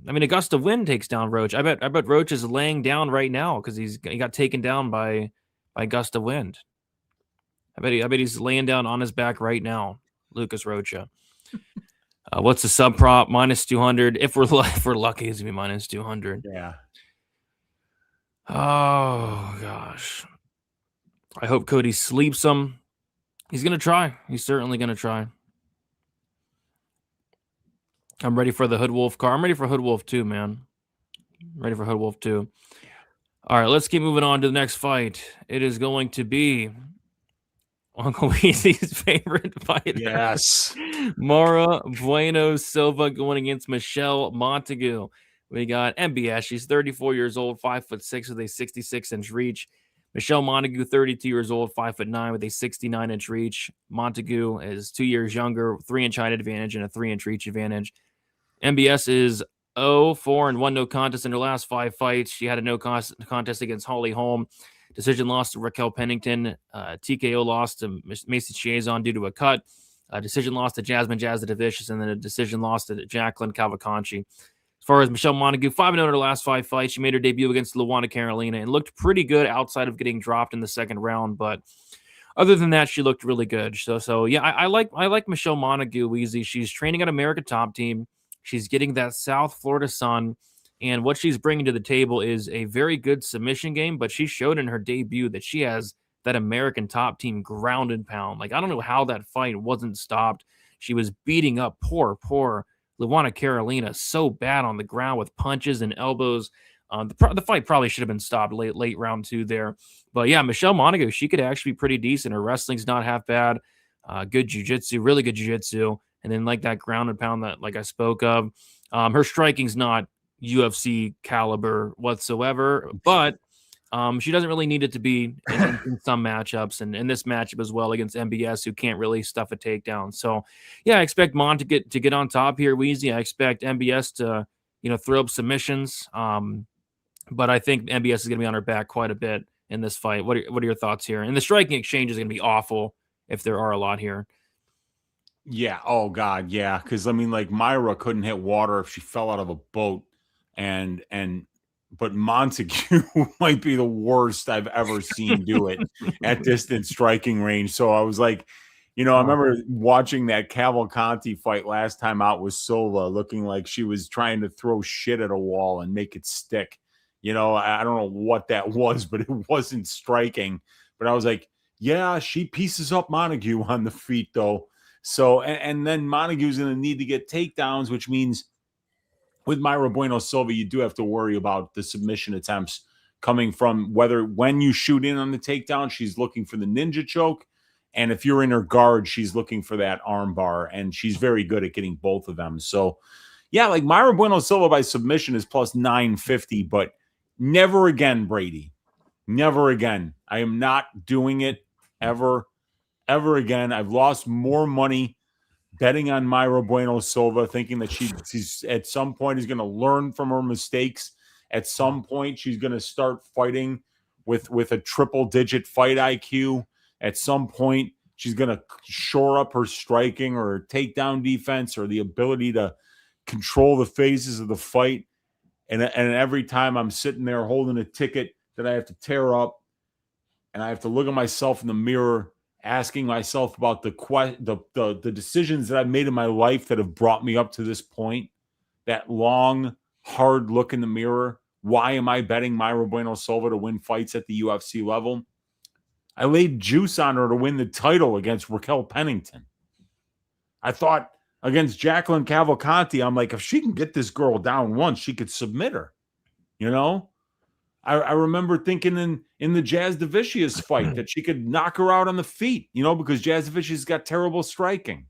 I mean, a gust of wind takes down Roach. I bet Roach is laying down right now because he got taken down by gust of wind. I bet he's laying down on his back right now, Lucas Rocha. What's the sub prop? -200. If we're lucky, it's gonna be -200. Yeah. Oh gosh. I hope Cody sleeps him. He's gonna try. He's certainly gonna try. I'm ready for the Hood Wolf car. I'm ready for Hood Wolf 2, man. I'm ready for Hood Wolf 2. All right, let's keep moving on to the next fight. It is going to be Uncle Weezy's favorite fighter. Yes. Mara Bueno Silva going against Michelle Montigu. We got MBS. She's 34 years old, 5'6" with a 66-inch reach. Michelle Montigu, 32 years old, 5'9" with a 69-inch reach. Montigu is 2 years younger, 3-inch height advantage and a 3-inch reach advantage. MBS is 0-4-1 no contest in her last 5 fights. She had a no contest against Holly Holm. Decision loss to Raquel Pennington. TKO loss to Macy Chiazon due to a cut. Decision loss to Jasmine Jazz the Delicious, and then a decision loss to Jacqueline Cavalcanti. As far as Michelle Montigu, 5-0 in her last 5 fights. She made her debut against Luana Carolina and looked pretty good outside of getting dropped in the second round. But other than that, she looked really good. So yeah, I like Michelle Montigu, Weezy. She's training at America Top Team. She's getting that South Florida sun. And what she's bringing to the table is a very good submission game, but she showed in her debut that she has that American Top Team ground and pound. Like, I don't know how that fight wasn't stopped. She was beating up poor Luana Carolina so bad on the ground with punches and elbows. The fight probably should have been stopped late round 2 there. But yeah, Michelle Montigu, she could actually be pretty decent. Her wrestling's not half bad. Good jiu-jitsu, really good jiu-jitsu. And then like that ground and pound that like I spoke of. Her striking's not UFC caliber whatsoever, but she doesn't really need it to be in some matchups, and in this matchup as well against MBS, who can't really stuff a takedown. So yeah, I expect Mon to get on top here, Weezy. I expect MBS to throw up submissions, but I think MBS is going to be on her back quite a bit in this fight. What are your thoughts here? And the striking exchange is going to be awful if there are a lot here. Yeah. Oh God. Yeah. Because I mean, like Myra couldn't hit water if she fell out of a boat, but Montigu might be the worst I've ever seen do it at distance striking range. So I was like, I remember watching that Cavalcanti fight last time out with Silva, looking like she was trying to throw shit at a wall and make it stick. I don't know what that was, but it wasn't striking. But I was like, yeah, she pieces up Montigu on the feet though. So, and then Montague's going to need to get takedowns, which means with Myra Bueno Silva, you do have to worry about the submission attempts coming from when you shoot in on the takedown, she's looking for the ninja choke. And if you're in her guard, she's looking for that arm bar. And she's very good at getting both of them. So, yeah, like Myra Bueno Silva by submission is plus 950, but never again, Brady. Never again. I am not doing it ever again. I've lost more money betting on Myra Bueno Silva, thinking that she's at some point is going to learn from her mistakes. At some point, she's going to start fighting with a triple-digit fight IQ. At some point, she's going to shore up her striking or her takedown defense or the ability to control the phases of the fight. And every time I'm sitting there holding a ticket that I have to tear up, and I have to look at myself in the mirror, asking myself about the decisions that I've made in my life that have brought me up to this point, that long, hard look in the mirror. Why am I betting Mayra Bueno Silva to win fights at the UFC level? I laid juice on her to win the title against Raquel Pennington. I thought against Jacqueline Cavalcanti, I'm like, if she can get this girl down once, she could submit her. You know? I remember thinking in the Jazz Davicius fight that she could knock her out on the feet, you know, because Jazz Davicius got terrible striking.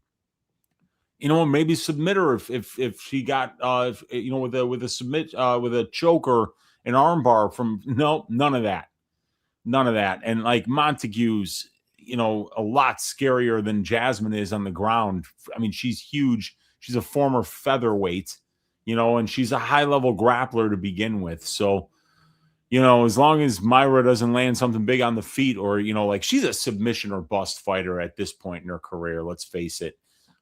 You know, maybe submit her if she got you know, with a choke or an armbar from none of that. And like Montigu's, you know, a lot scarier than Jasmine is on the ground. I mean, she's huge. She's a former featherweight, you know, and she's a high level grappler to begin with. So, you know, as long as Mayra doesn't land something big on the feet, or, you know, like, she's a submission or bust fighter at this point in her career, let's face it.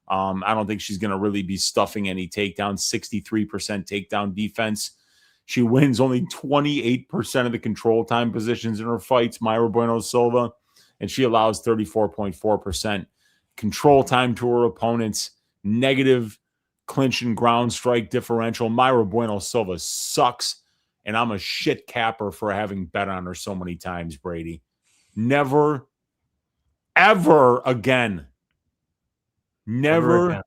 I don't think she's going to really be stuffing any takedowns. 63% takedown defense. She wins only 28% of the control time positions in her fights, Mayra Bueno Silva, and she allows 34.4% control time to her opponents. Negative clinch and ground strike differential. Mayra Bueno Silva sucks. And I'm a shit capper for having bet on her so many times, Brady. Never, ever again. Never,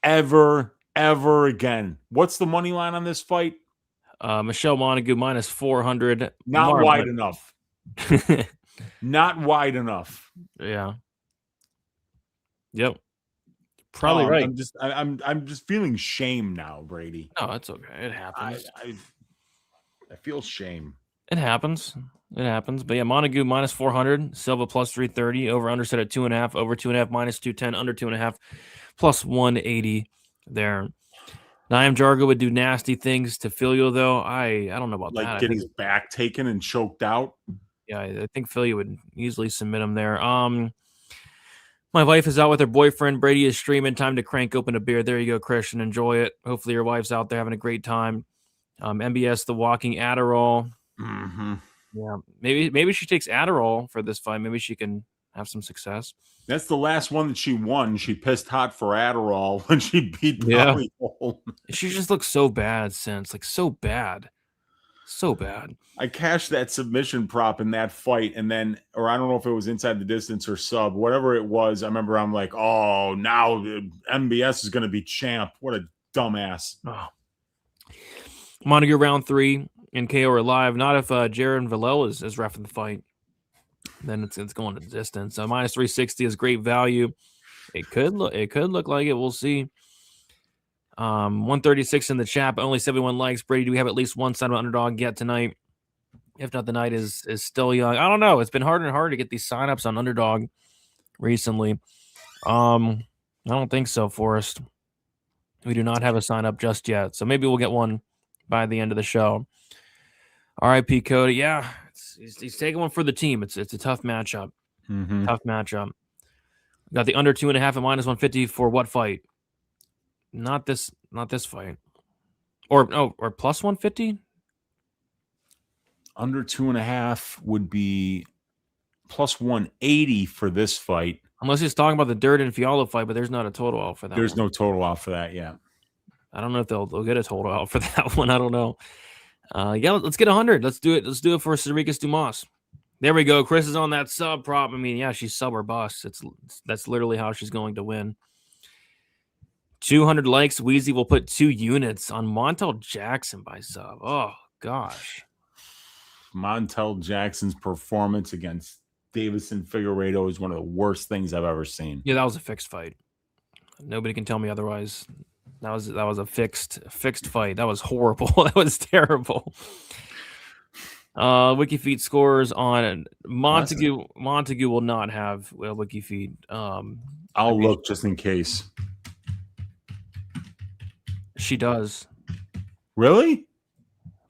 ever again. What's the money line on this fight? Michelle Montigu minus 400. Not wide enough. Not wide enough. Yeah. Yep. Probably right. I'm just feeling shame now, Brady. No, that's okay. It happens. I feel shame. It happens. But yeah, Montigu minus 400, Silva plus 330, over under set at 2.5, over 2.5 minus 210, under 2.5 plus 180 there. Naim Jargo would do nasty things to Filio, though. I don't know about that. Like get his back taken and choked out. Yeah, I think Filio would easily submit him there. My wife is out with her boyfriend. Brady is streaming. Time to crank open a beer. There you go, Christian. Enjoy it. Hopefully your wife's out there having a great time. MBS, the walking Adderall. Mm-hmm. Yeah, maybe she takes Adderall for this fight. Maybe she can have some success. That's the last one that she won. She pissed hot for Adderall when she beat Polly Holm. She just looks so bad since, like, so bad. I cashed that submission prop in that fight, and then, or I don't know if it was inside the distance or sub, whatever it was. I remember I'm like, oh, now MBS is going to be champ. What a dumbass. Oh. Montigu round 3 in KO or live. Not if Jaron Villel is reffing the fight. Then it's going to the distance. So minus 360 is great value. It could look like it. We'll see. 136 in the chat, but only 71 likes. Brady, do we have at least one side of underdog yet tonight? If not, the night is still young. I don't know. It's been harder and harder to get these signups on underdog recently. I don't think so, Forrest. We do not have a sign up just yet, so maybe we'll get one by the end of the show. R.I.P. Cody. Yeah, he's taking one for the team. It's a tough matchup. Mm-hmm. Tough matchup. Got the under 2.5 at minus 150 for what fight? Not this fight. Or plus 150? Under 2.5 would be plus 180 for this fight. Unless he's talking about the Durden Fialo fight, but there's not a total out for that. There's no total out for that, yeah. I don't know if they'll get a total out for that one. I don't know. Yeah, let's get 100. Let's do it. Let's do it for Cerricas Dumas. There we go. Chris is on that sub prop. I mean, yeah, she's sub or bust. That's literally how she's going to win. 200 likes. Wheezy will put 2 units on Montel Jackson by sub. Oh, gosh. Montel Jackson's performance against Davison Figueiredo is one of the worst things I've ever seen. Yeah, that was a fixed fight. Nobody can tell me otherwise. That was a fixed fight. That was horrible. That was terrible. WikiFeed scores on Montigu. Montigu will not have WikiFeed. I'll look just in case. She does. Really?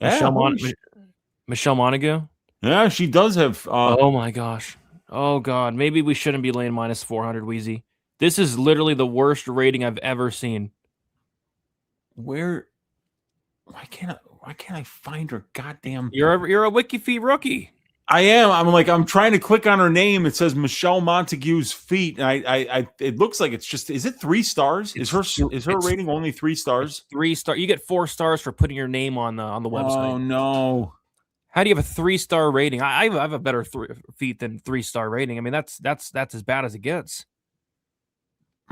Michelle Montigu? Yeah, she does have. Oh my gosh. Oh God. Maybe we shouldn't be laying minus 400, Wheezy. This is literally the worst rating I've ever seen. Why can't I find her goddamn? You're a WikiFeed rookie. I am. I'm trying to click on her name. It says Michelle Montigu's feet. And I it looks like it's just, is it 3 stars? Is her rating only 3 stars? 3 star. You get 4 stars for putting your name on the website. Oh no. How do you have a 3-star rating? I have a better feet than 3-star rating. I mean, that's as bad as it gets.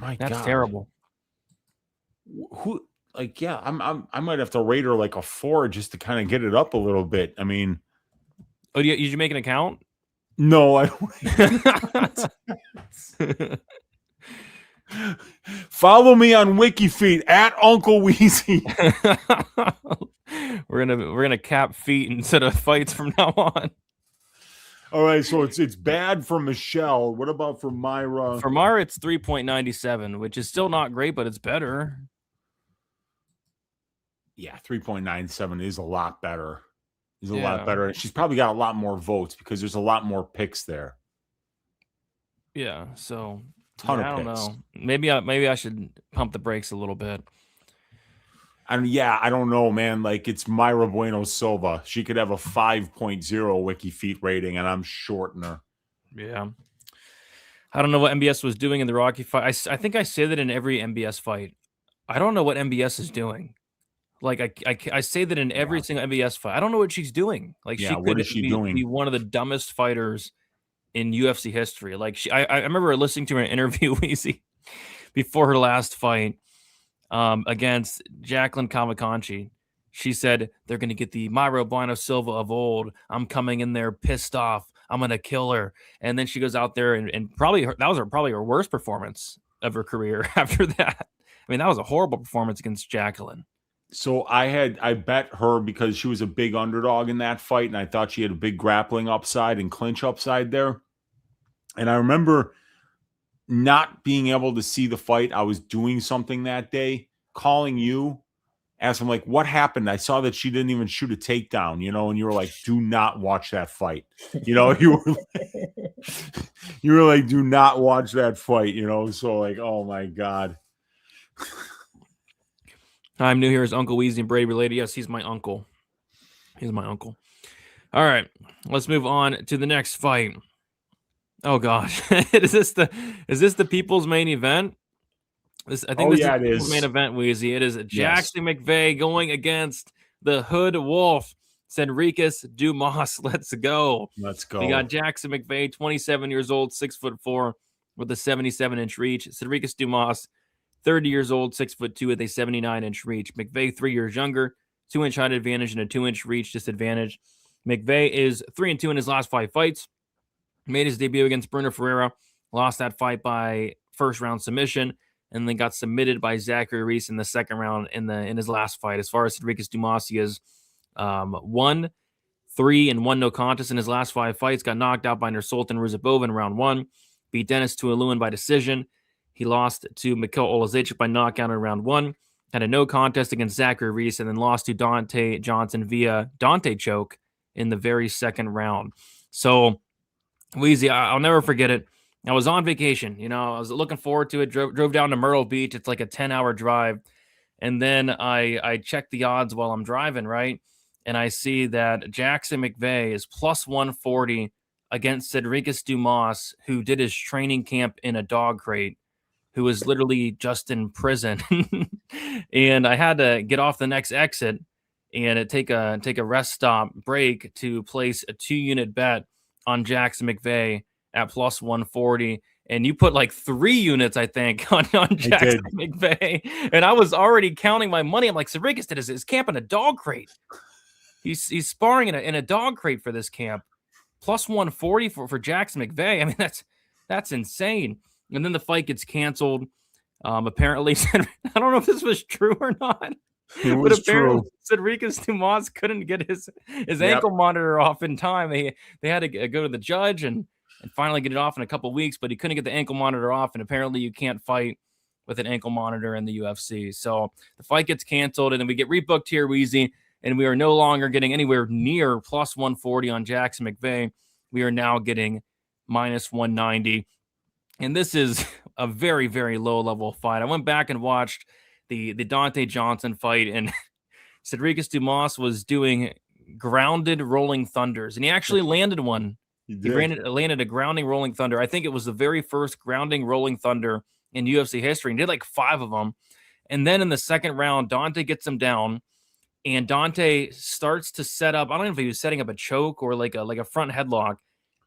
That's terrible. Who I might have to rate her like a 4 just to kind of get it up a little bit. I mean, did you make an account? No, I don't. Follow me on WikiFeet at Uncle Wheezy. We're gonna cap feet instead of fights from now on. All right, so it's bad for Michelle. What about for Myra? For Myra, it's 3.97, which is still not great, but it's better. Yeah, 3.97 is a lot better. Is a lot better. She's probably got a lot more votes because there's a lot more picks there. Yeah, so I don't know. Maybe I should pump the brakes a little bit. And I don't know, man. Like, it's Myra Bueno Silva. She could have a 5.0 WikiFeet rating, and I'm shorting her. Yeah. I don't know what MBS was doing in the Rocky fight. I think I say that in every MBS fight. I don't know what MBS is doing. Like, I say that in every single MBS fight. I don't know what she's doing. Like, she could be one of the dumbest fighters in UFC history. Like, I remember listening to her interview Weezy before her last fight against Jacqueline Cavalcanti. She said, they're going to get the Myra Bueno Silva of old. I'm coming in there pissed off. I'm going to kill her. And then she goes out there and probably that was probably her worst performance of her career after that. I mean, that was a horrible performance against Jacqueline. So I bet her because she was a big underdog in that fight, and I thought she had a big grappling upside and clinch upside there. And I remember not being able to see the fight. I was doing something that day, calling you, asking like, what happened? I saw that she didn't even shoot a takedown, and you were like, do not watch that fight. You were like, do not watch that fight, so like, oh my God. I'm new here. Is Uncle Weezy and Brady related? Yes, he's my uncle. He's my uncle. All right, let's move on to the next fight. Oh gosh, is this the people's main event? I think this is the main event, Weezy. It is Jackson McVey going against the Hood Wolf, Cedricus Dumas. Let's go. Let's go. We got Jackson McVey, 27 years old, 6'4", with a 77-inch reach. Cedricus Dumas, 30 years old, 6'2", with a 79-inch reach. McVey, 3 years younger, 2-inch height advantage and a 2-inch reach disadvantage. McVey is 3-2 in his last 5 fights. Made his debut against Bruno Ferreira, lost that fight by first-round submission, and then got submitted by Zachary Reese in the second round in his last fight. As far as Cedricus Dumas, he is 1-3 and 1 no contest in his last 5 fights. Got knocked out by Nursultan Ruzabova in round 1. Beat Dennis Tuoluen by decision. He lost to Mikhail Olazic by knockout in round 1. Had a no contest against Zachary Reese, and then lost to Dante Johnson via Dante choke in the very second round. So, Weezy, I'll never forget it. I was on vacation. I was looking forward to it. Drove down to Myrtle Beach. It's like a 10-hour drive. And then I checked the odds while I'm driving, right? And I see that Jackson McVey is plus 140 against Cedricus Dumas, who did his training camp in a dog crate, who was literally just in prison. And I had to get off the next exit and take a rest stop break to place a 2-unit bet on Jackson McVey at plus 140. And you put like 3 units, I think, on Jackson McVey. And I was already counting my money. I'm like, Cedricus did his camp in a dog crate. He's sparring in a dog crate for this camp. Plus 140 for Jackson McVey. I mean, that's insane. And then the fight gets canceled. Apparently, I don't know if this was true or not. But apparently, Cedricus Dumas couldn't get his ankle monitor off in time. They had to go to the judge and finally get it off in a couple weeks, but he couldn't get the ankle monitor off. And apparently, you can't fight with an ankle monitor in the UFC. So the fight gets canceled, and then we get rebooked here, Weezy, and we are no longer getting anywhere near plus 140 on Jackson McVey. We are now getting minus 190. And this is a very, very low-level fight. I went back and watched the Dante Johnson fight, and Cedricus Dumas was doing grounded rolling thunders, and he actually landed one. He landed a grounding rolling thunder. I think it was the very first grounding rolling thunder in UFC history, and did like 5 of them. And then in the second round, Dante gets him down, and Dante starts to set up. I don't know if he was setting up a choke or like a front headlock.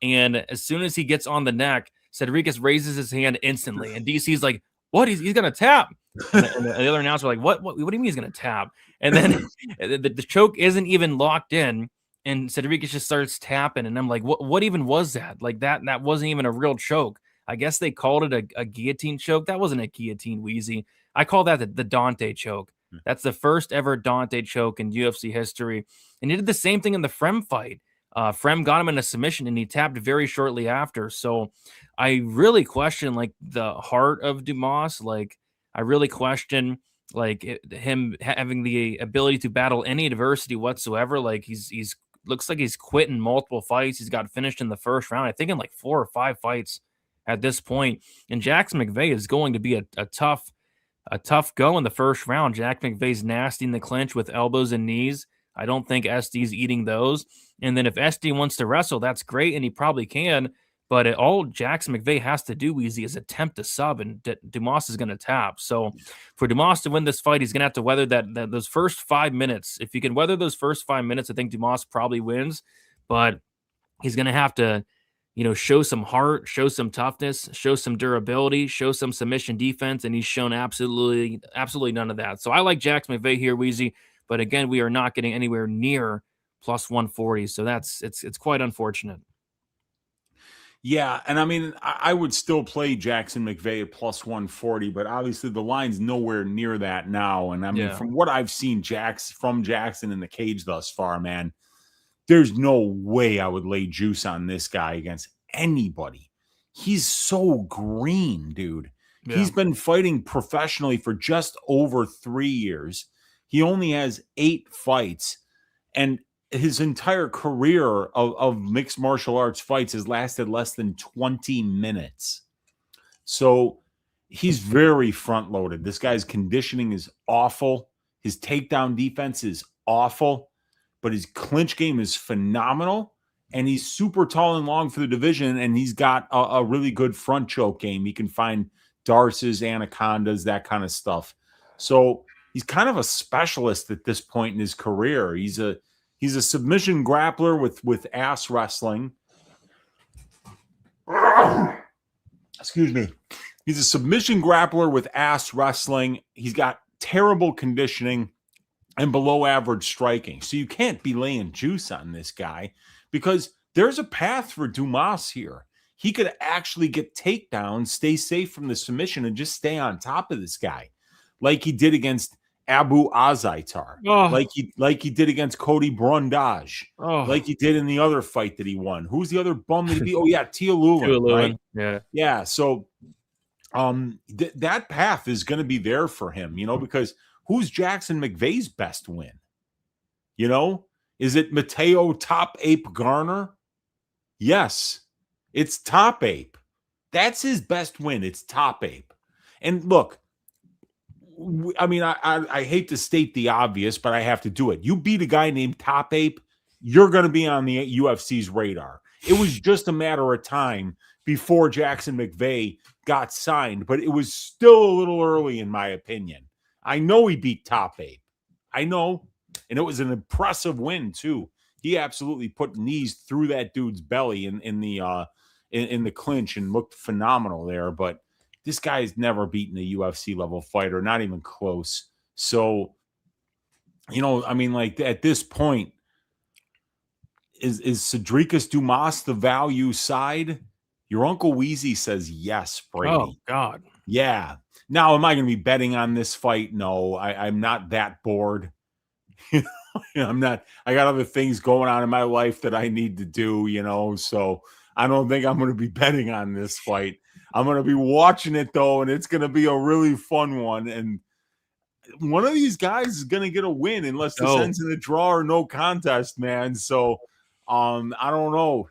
And as soon as he gets on the neck, Cedricus raises his hand instantly, and DC's like, "What? He's gonna tap." And the other announcer like, "What? What do you mean he's gonna tap?" And then the choke isn't even locked in, and Cedricus just starts tapping, and I'm like, "What even was that? Like that wasn't even a real choke. I guess they called it a guillotine choke. That wasn't a guillotine, Wheezy. I call that the Dante choke. That's the first ever Dante choke in UFC history, and he did the same thing in the Frem fight." Frem got him in a submission, and he tapped very shortly after. So I really question like the heart of Dumas. Like I really question like him having the ability to battle any adversity whatsoever. Like he's looks like he's quitting multiple fights. He's got finished in the first round, I think in like 4 or 5 fights at this point. And Jackson McVey is going to be a tough go in the first round. Jack McVey's nasty in the clinch with elbows and knees. I don't think SD's eating those. And then if SD wants to wrestle, that's great, and he probably can. But all Jackson McVey has to do, Weezy, is attempt to sub, and Dumas is going to tap. So for Dumas to win this fight, he's going to have to weather those first 5 minutes. If he can weather those first 5 minutes, I think Dumas probably wins. But he's going to have to, show some heart, show some toughness, show some durability, show some submission defense, and he's shown absolutely none of that. So I like Jackson McVey here, Weezy. But again, we are not getting anywhere near plus 140. So it's quite unfortunate. Yeah. And I mean, I would still play Jackson McVey at plus 140, but obviously the line's nowhere near that now. And I mean, from what I've seen from Jackson in the cage thus far, man, there's no way I would lay juice on this guy against anybody. He's so green, dude. Yeah. He's been fighting professionally for just over 3 years. He only has 8 fights, and his entire career of mixed martial arts fights has lasted less than 20 minutes. So he's very front-loaded. This guy's conditioning is awful. His takedown defense is awful, but his clinch game is phenomenal, and he's super tall and long for the division, and he's got a really good front choke game. He can find Darces, anacondas, that kind of stuff. So he's kind of a specialist at this point in his career. He's a submission grappler with ass wrestling. Excuse me. He's a submission grappler with ass wrestling. He's got terrible conditioning and below average striking. So you can't be laying juice on this guy because there's a path for Dumas here. He could actually get takedowns, stay safe from the submission, and just stay on top of this guy like he did against Abu Azaitar, like he did against Cody Brundage, like he did in the other fight that he won. Who's the other bum that he beat? Oh yeah, Tialulin, right? Yeah. So, that path is going to be there for him, because who's Jackson McVey's best win? Is it Mateo Top Ape Garner? Yes, it's Top Ape. That's his best win. It's Top Ape. And look, I mean, I hate to state the obvious, but I have to do it. You beat a guy named Top Ape, you're going to be on the UFC's radar. It was just a matter of time before Jackson McVey got signed, but it was still a little early, in my opinion. I know he beat Top Ape. I know. And it was an impressive win, too. He absolutely put knees through that dude's belly in the clinch and looked phenomenal there, but this guy's never beaten a UFC level fighter, not even close. So, I mean, like at this point, is Cedricus Dumas the value side? Your Uncle Wheezy says yes, Brady. Oh, God. Yeah. Now, am I going to be betting on this fight? No, I'm not that bored. I'm not. I got other things going on in my life that I need to do, so I don't think I'm going to be betting on this fight. I'm going to be watching it, though, and it's going to be a really fun one. And one of these guys is going to get a win unless the ends in a draw or no contest, man. So I don't know.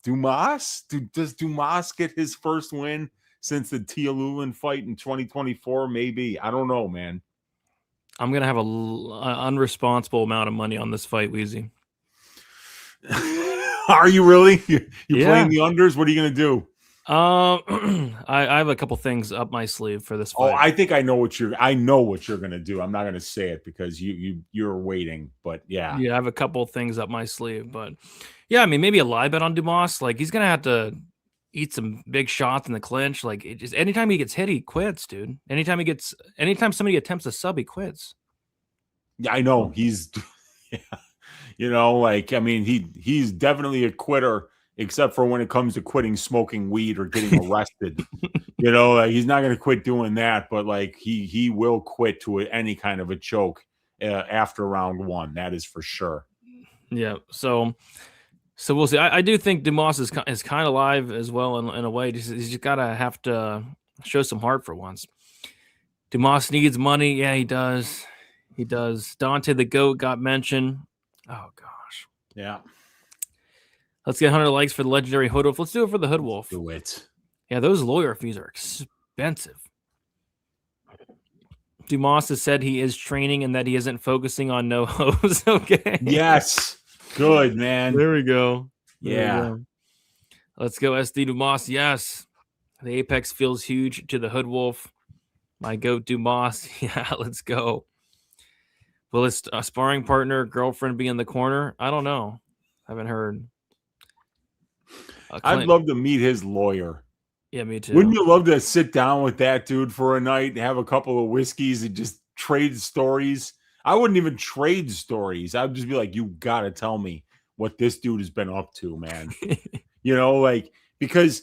Dumas? Does Dumas get his first win since the Tialulin fight in 2024? Maybe. I don't know, man. I'm gonna have a unresponsible amount of money on this fight, Weezy. Are you really? You playing the unders? What are you gonna do? I have a couple things up my sleeve for this fight. Oh, I think I know what you're gonna do. I'm not gonna say it because you're waiting, but yeah. Yeah, I have a couple things up my sleeve, but yeah, I mean maybe a live bet on Dumas. Like he's gonna have to eat some big shots in the clinch. Like it just anytime he gets hit, he quits, dude. Anytime somebody attempts a sub, he quits. Yeah, I know. He's like I mean, he's definitely a quitter. Except for when it comes to quitting smoking weed or getting arrested. He's not going to quit doing that, but like he will quit to any kind of a choke after round one. That is for sure. Yeah. So we'll see. I do think Dumas is kind of live as well in a way. He's just gotta have to show some heart for once. Dumas needs money. Yeah, he does. He does. Dante the GOAT got mentioned. Oh gosh. Yeah. Let's get 100 likes for the legendary Hood Wolf. Let's do it for the Hood Wolf. Do it. Yeah, those lawyer fees are expensive. Dumas has said he is training and that he isn't focusing on no hoes. Okay. Yes. Good, man. There we go. Yeah. Let's go, SD Dumas. Yes. The Apex feels huge to the Hood Wolf. My goat Dumas. Yeah, let's go. Will his sparring partner, girlfriend be in the corner? I don't know. Haven't heard. I'd love to meet his lawyer. Yeah, me too. Wouldn't you love to sit down with that dude for a night and have a couple of whiskeys and just trade stories? I wouldn't even trade stories. I'd just be like, you got to tell me what this dude has been up to, man. Because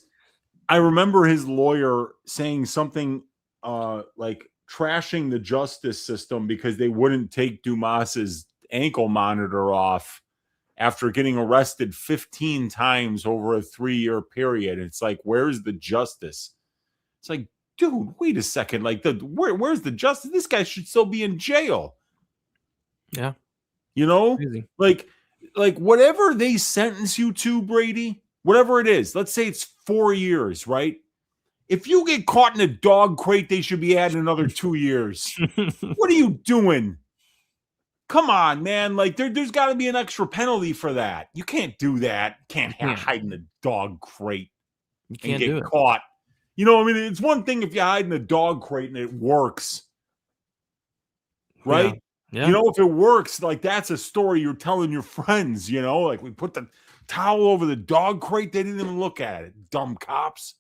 I remember his lawyer saying something like trashing the justice system because they wouldn't take Dumas's ankle monitor off after getting arrested 15 times over a 3-year period. It's like, where's the justice? It's like, dude, wait a second. Like, where's the justice? This guy should still be in jail. Yeah. Crazy. Like whatever they sentence you to, Brady, whatever it is, let's say it's 4 years, right? If you get caught in a dog crate, they should be adding another 2 years. What are you doing? Come on, man. Like, there's got to be an extra penalty for that. You can't do that. Can't hide in a dog crate and get caught. It's one thing if you hide in a dog crate and it works. Right? Yeah. If it works, like, that's a story you're telling your friends, like, we put the towel over the dog crate. They didn't even look at it. Dumb cops.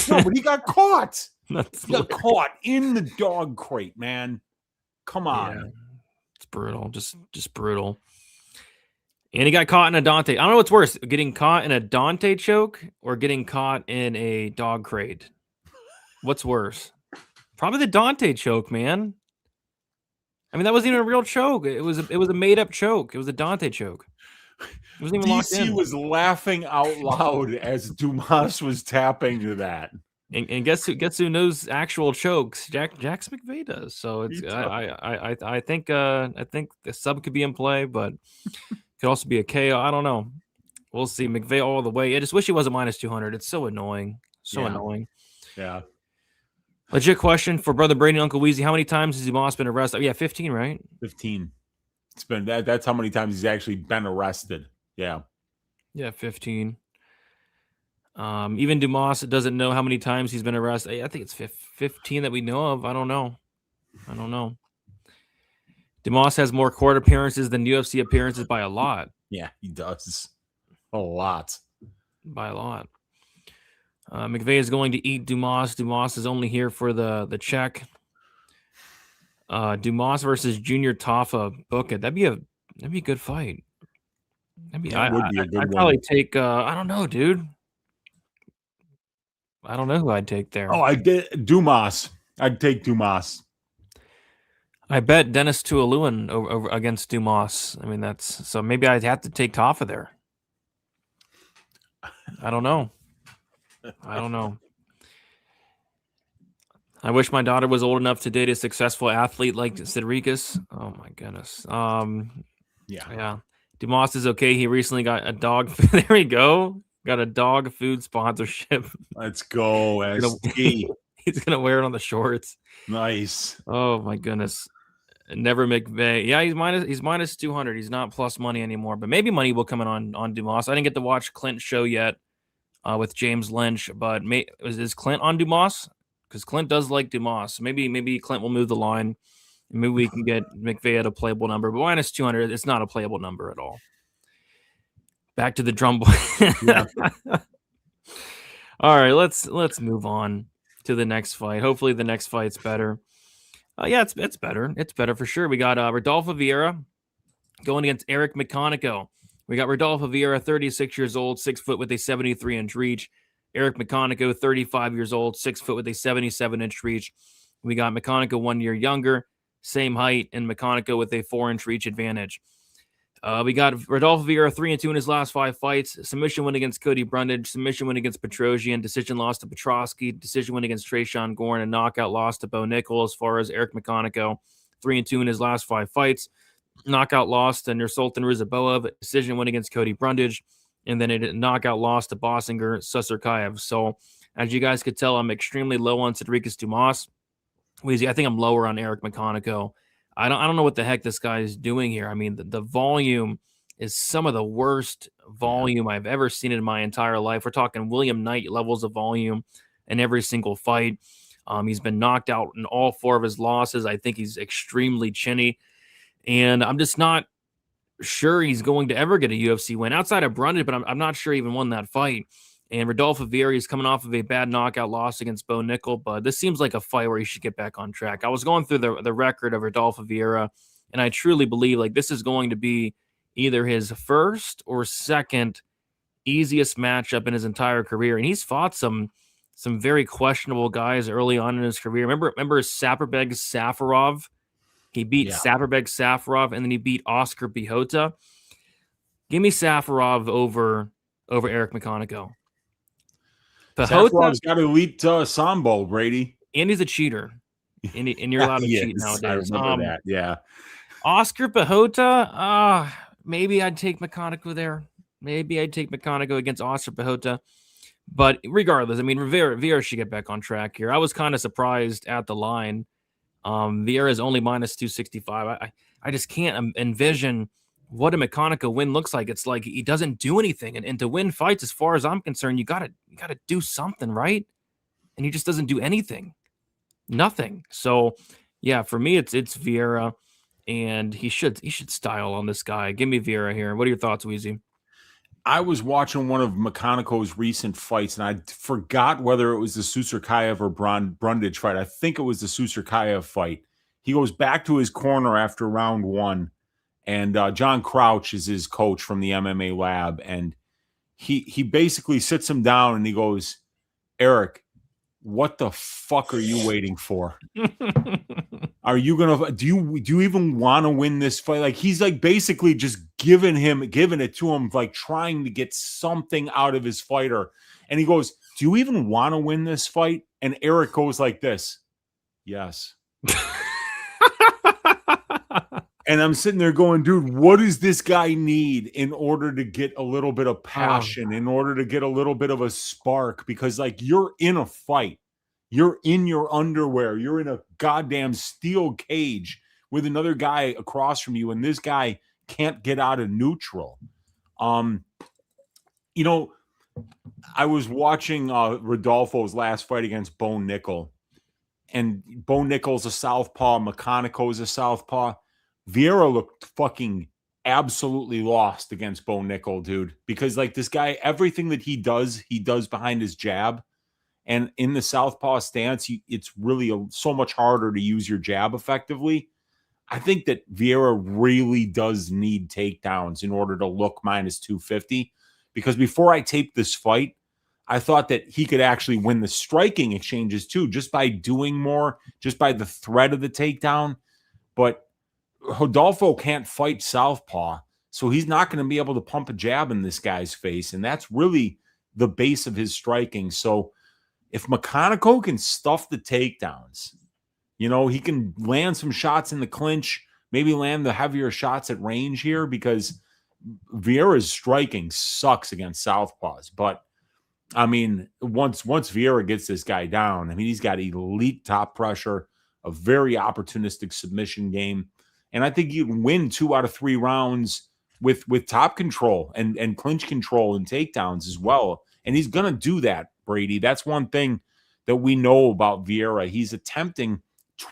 No, but he got caught. He got caught in the dog crate, man. Come on. Yeah. It's brutal, just brutal. And he got caught in a Dante. I don't know what's worse, getting caught in a Dante choke or getting caught in a dog crate. What's worse? Probably the Dante choke, man. I mean, that wasn't even a real choke. It was a made up choke. It was a Dante choke. It wasn't even locked in. DC was laughing out loud as Dumas was tapping to that. And guess who knows actual chokes? Jax McVey does. So it's I think the sub could be in play, but could also be a KO. I don't know. We'll see. McVey all the way. I just wish he wasn't minus 200. It's so annoying. Annoying. Yeah. Legit question for Brother Brady and Uncle Weezy. How many times has Dumas been arrested? Oh, yeah, 15, right? 15. It's been that's how many times he's actually been arrested. Yeah. Yeah, 15. Even Dumas doesn't know how many times he's been arrested. I think it's 15 that we know of. I don't know. Dumas has more court appearances than UFC appearances by a lot. Yeah, he does. A lot. By a lot. McVey is going to eat Dumas. Dumas is only here for the check. Dumas versus Junior Tafa. Book it. That'd be a good fight. Would be a good one. I'd probably take I don't know, dude. I don't know who I'd take there. Oh, I did Dumas. I'd take Dumas. I bet Dennis Tuolumne over against Dumas. I mean, so maybe I'd have to take Tafa there. I don't know. I wish my daughter was old enough to date a successful athlete like Cedricus. Oh my goodness. Yeah. Dumas is okay. He recently got a dog. There we go. Got a dog food sponsorship. Let's go, SD. He's gonna wear it on the shorts. Nice. Oh my goodness. Never McVey. Yeah, he's minus 200. He's not plus money anymore, but maybe money will come in on Dumas. I didn't get to watch Clint's show yet with James Lynch, but is Clint on Dumas? Because Clint does like Dumas. Maybe Clint will move the line, and maybe we can get McVey at a playable number. But minus 200, it's not a playable number at all. Back to the drum. Yeah. All right, let's move on to the next fight. Hopefully, the next fight's better. Yeah, it's better. It's better for sure. We got Rodolfo Vieira going against Eric McConico. We got Rodolfo Vieira, 36 years old, 6 foot with a 73-inch reach. Eric McConico, 35 years old, 6 foot with a 77-inch reach. We got McConico 1 year younger, same height, and McConico with a 4-inch reach advantage. We got Rodolfo Vieira 3-2 in his last 5 fights. Submission win against Cody Brundage. Submission win against Petrosian. Decision loss to Petrosky. Decision win against Trayshawn Gorn. And knockout loss to Bo Nickel. As far as Eric McConico, 3-2 in his last 5 fights. Knockout loss to Nursultan Ruzaboev. Decision win against Cody Brundage. And then a knockout loss to Bossinger Susarkayev. So as you guys could tell, I'm extremely low on Cedricus Dumas. I think I'm lower on Eric McConico. I don't know what the heck this guy is doing here. I mean, the volume is some of the worst volume I've ever seen in my entire life. We're talking William Knight levels of volume in every single fight. He's been knocked out in all 4 of his losses. I think he's extremely chinny. And I'm just not sure he's going to ever get a UFC win outside of Brundage, but I'm not sure he even won that fight. And Rodolfo Vieira is coming off of a bad knockout loss against Bo Nickel, but this seems like a fight where he should get back on track. I was going through the record of Rodolfo Vieira, and I truly believe like this is going to be either his first or second easiest matchup in his entire career. And he's fought some very questionable guys early on in his career. Remember Saperbeg Safarov? He beat Saperbeg Safarov, and then he beat Oscar Pihota. Give me Safarov over Eric McConico. Safarov's got elite sambo, Brady. And he's a cheater. And you're allowed to cheat nowadays. I remember that, yeah. Oscar Pihota, maybe I'd take McConico there. Maybe I'd take McConico against Oscar Pihota. But regardless, I mean, Vieira should get back on track here. I was kind of surprised at the line. Vieira is only minus 265. I just can't envision what a McConico win looks like. It's like he doesn't do anything. And to win fights, as far as I'm concerned, you gotta do something, right? And he just doesn't do anything. Nothing. So yeah, for me, it's Vieira, and he should style on this guy. Give me Vieira here. What are your thoughts, Weezy? I was watching one of McConico's recent fights, and I forgot whether it was the Susarkayev or Brundage fight. I think it was the Susarkayev fight. He goes back to his corner after round 1, and John Crouch is his coach from the MMA lab, and he basically sits him down and he goes, "Eric, what the fuck are you waiting for? Are you gonna do you even want to win this fight?" Like, he's like basically just giving it to him, like trying to get something out of his fighter. And he goes, "Do you even want to win this fight?" And Eric goes like this, "Yes." And I'm sitting there going, dude, what does this guy need in order to get a little bit of passion, in order to get a little bit of a spark? Because, like, you're in a fight. You're in your underwear. You're in a goddamn steel cage with another guy across from you, and this guy can't get out of neutral. You know, I was watching Rodolfo's last fight against Bo Nickel, and Bo Nickel's a southpaw. McConico's a southpaw. Vieira looked fucking absolutely lost against Bo Nickel, dude, because, like, this guy, everything that he does behind his jab. And in the southpaw stance, it's really so much harder to use your jab effectively. I think that Vieira really does need takedowns in order to look minus 250, because before I taped this fight, I thought that he could actually win the striking exchanges too, just by doing more, just by the threat of the takedown. But Rodolfo can't fight southpaw, so he's not going to be able to pump a jab in this guy's face, and that's really the base of his striking. So if McConico can stuff the takedowns, you know, he can land some shots in the clinch, maybe land the heavier shots at range here, because Vieira's striking sucks against southpaws. But I mean, once Vieira gets this guy down, I mean, he's got elite top pressure, a very opportunistic submission game. And I think you can win 2 out of 3 rounds with top control and clinch control and takedowns as well. And he's going to do that, Brady. That's one thing that we know about Vieira. He's attempting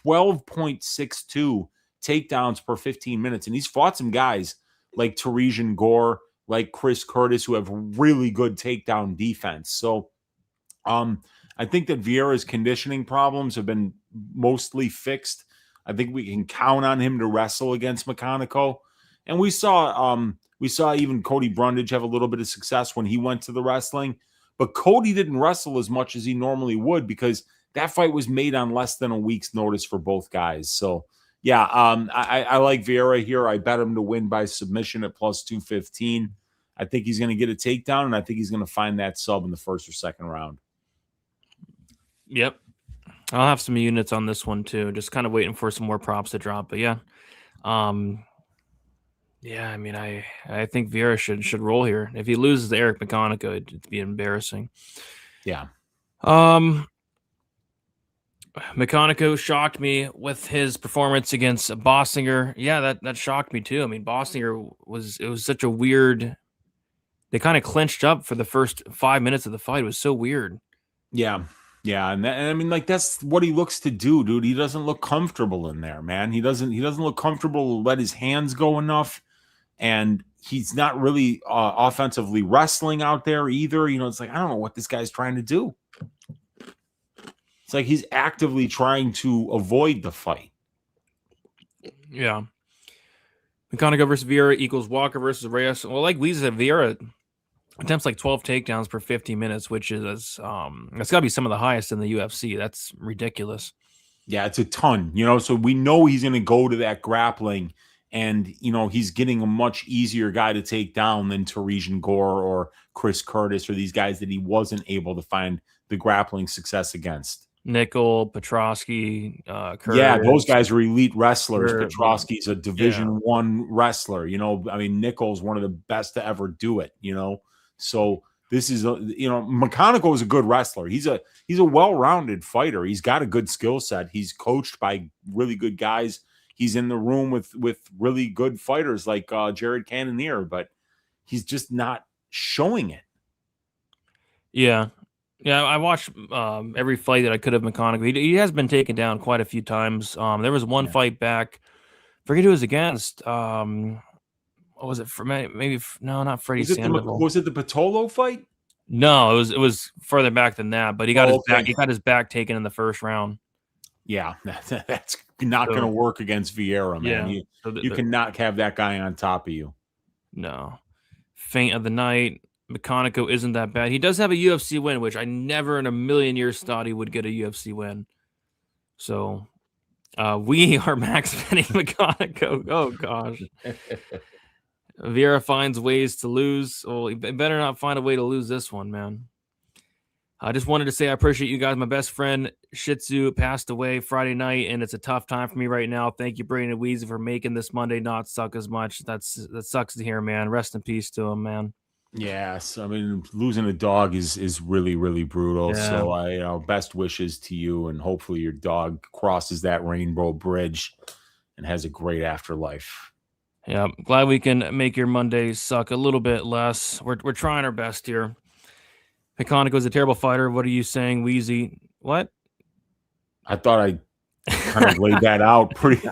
12.62 takedowns per 15 minutes. And he's fought some guys like Teresian Gore, like Chris Curtis, who have really good takedown defense. So I think that Vieira's conditioning problems have been mostly fixed. I think we can count on him to wrestle against McConico. And we saw even Cody Brundage have a little bit of success when he went to the wrestling. But Cody didn't wrestle as much as he normally would because that fight was made on less than a week's notice for both guys. So, yeah, I like Vieira here. I bet him to win by submission at plus 215. I think he's going to get a takedown, and I think he's going to find that sub in the first or second round. Yep. I'll have some units on this one, too. Just kind of waiting for some more props to drop. But, yeah. Yeah, I mean, I think Vieira should roll here. If he loses to Eric McConico, it'd be embarrassing. Yeah. McConico shocked me with his performance against Bossinger. Yeah, that shocked me too. I mean, Bossinger was such a weird. They kind of clinched up for the first 5 minutes of the fight. It was so weird. Yeah. Yeah, and I mean, like, that's what he looks to do, dude. He doesn't look comfortable in there, man. He doesn't look comfortable to let his hands go enough, and he's not really offensively wrestling out there either. You know, it's like, I don't know what this guy's trying to do. It's like he's actively trying to avoid the fight. Yeah. McConico versus Vieira equals Walker versus Reyes. Well, like we said, Vieira attempts like 12 takedowns per 50 minutes, which is that's got to be some of the highest in the UFC. That's ridiculous. Yeah, it's a ton, you know, so we know he's going to go to that grappling, and, you know, he's getting a much easier guy to take down than Teresian Gore or Chris Curtis or these guys that he wasn't able to find the grappling success against. Nickel, Petrosky, Curtis. Yeah, those guys are elite wrestlers. Petrosky's a Division I wrestler. You know, I mean, Nickel's one of the best to ever do it, you know. So this is McConico is a good wrestler. He's a well-rounded fighter. He's got a good skill set. He's coached by really good guys. He's in the room with really good fighters like Jared Cannonier, but he's just not showing it. Yeah. Yeah, I watched every fight that I could of McConico. He has been taken down quite a few times. There was one fight back. Forget who it was against. What was it for? Maybe no, not Freddie Sandoval. Was it the Patolo fight? No, it was further back than that. But he got his back taken in the first round. Yeah, that's not going to work against Vieira, man. Yeah, you cannot have that guy on top of you. No. Feint of the night. McConico isn't that bad. He does have a UFC win, which I never in a million years thought he would get a UFC win. So we are max betting McConico. Oh, gosh. Vieira finds ways to lose. Well, he better not find a way to lose this one, man. I just wanted to say I appreciate you guys. My best friend, Shih Tzu, passed away Friday night, and it's a tough time for me right now. Thank you, Brady and Weezy, for making this Monday not suck as much. That sucks to hear, man. Rest in peace to him, man. Yes, I mean, losing a dog is really, really brutal. Yeah. So best wishes to you, and hopefully your dog crosses that rainbow bridge and has a great afterlife. Yeah, glad we can make your Mondays suck a little bit less. We're trying our best here. McConico's a terrible fighter. What are you saying, Weezy? What? I thought I kind of laid that out pretty.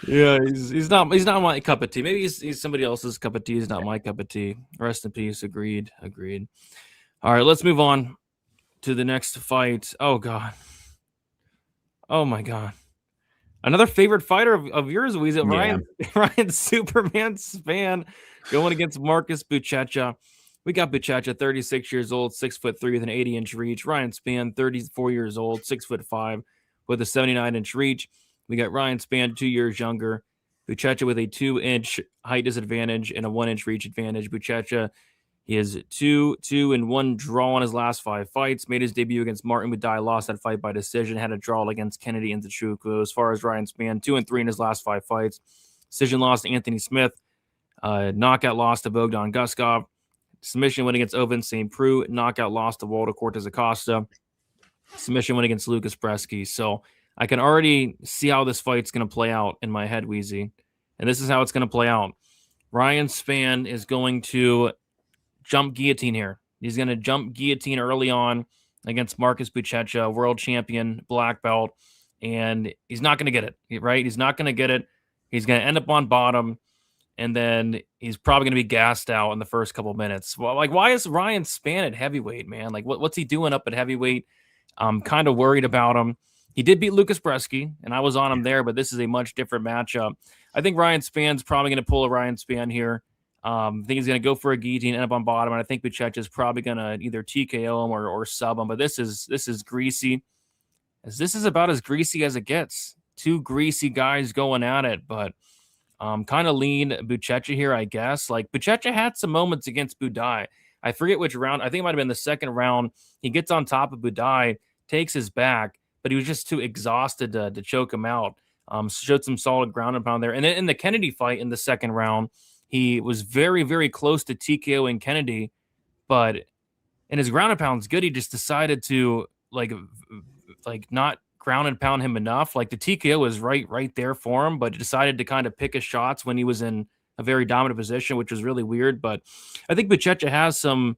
Yeah, he's not my cup of tea. Maybe he's somebody else's cup of tea. He's not my cup of tea. Rest in peace. Agreed. All right, let's move on to the next fight. Oh God. Oh my God. Another favorite fighter of yours, Weezy. Ryan Superman Span going against Marcus Buchecha. We got Buchecha, 36 years old, 6'3" with an 80-inch reach. Ryan Span, 34 years old, 6'5" with a 79-inch reach. We got Ryan Span, 2 years younger. Buchecha with a 2-inch height disadvantage and a 1-inch reach advantage. Buchecha, he has 2-1 draw on his last 5 fights. Made his debut against Martin Muday, lost that fight by decision. Had a draw against Kennedy and Nzechukwu. As far as Ryan Span, 2-3 in his last 5 fights. Decision loss to Anthony Smith. Knockout loss to Bogdan Guskov. Submission win against Oven St. Preux. Knockout loss to Walter Cortez Acosta. Submission win against Lucas Bresky. So I can already see how this fight's going to play out in my head, Wheezy. And this is how it's going to play out. Ryan Spann is going to jump guillotine here. He's going to jump guillotine early on against Marcus Buchecha, world champion, black belt. And he's not going to get it, right? He's not going to get it. He's going to end up on bottom. And then he's probably going to be gassed out in the first couple minutes. Well, like, why is Ryan Spann at heavyweight, man? Like, what's he doing up at heavyweight? I'm kind of worried about him. He did beat Lucas Bresky, and I was on him there, but this is a much different matchup. I think Ryan Spann's probably going to pull a Ryan Spann here. I think he's going to go for a guillotine, end up on bottom, and I think Buchecha is probably going to either TKO him or sub him. But this is greasy. This is about as greasy as it gets. Two greasy guys going at it, but kind of lean Buchecha here, I guess. Like, Buchecha had some moments against Budai. I forget which round. I think it might have been the second round. He gets on top of Budai, takes his back, but he was just too exhausted to choke him out. Showed some solid ground and pound there. And then in the Kennedy fight in the second round, he was very, very close to TKOing Kennedy, but in his ground and pound's good. He just decided to like not ground and pound him enough. Like, the TKO was right there for him, but he decided to kind of pick his shots when he was in a very dominant position, which was really weird. But I think Buchecha has some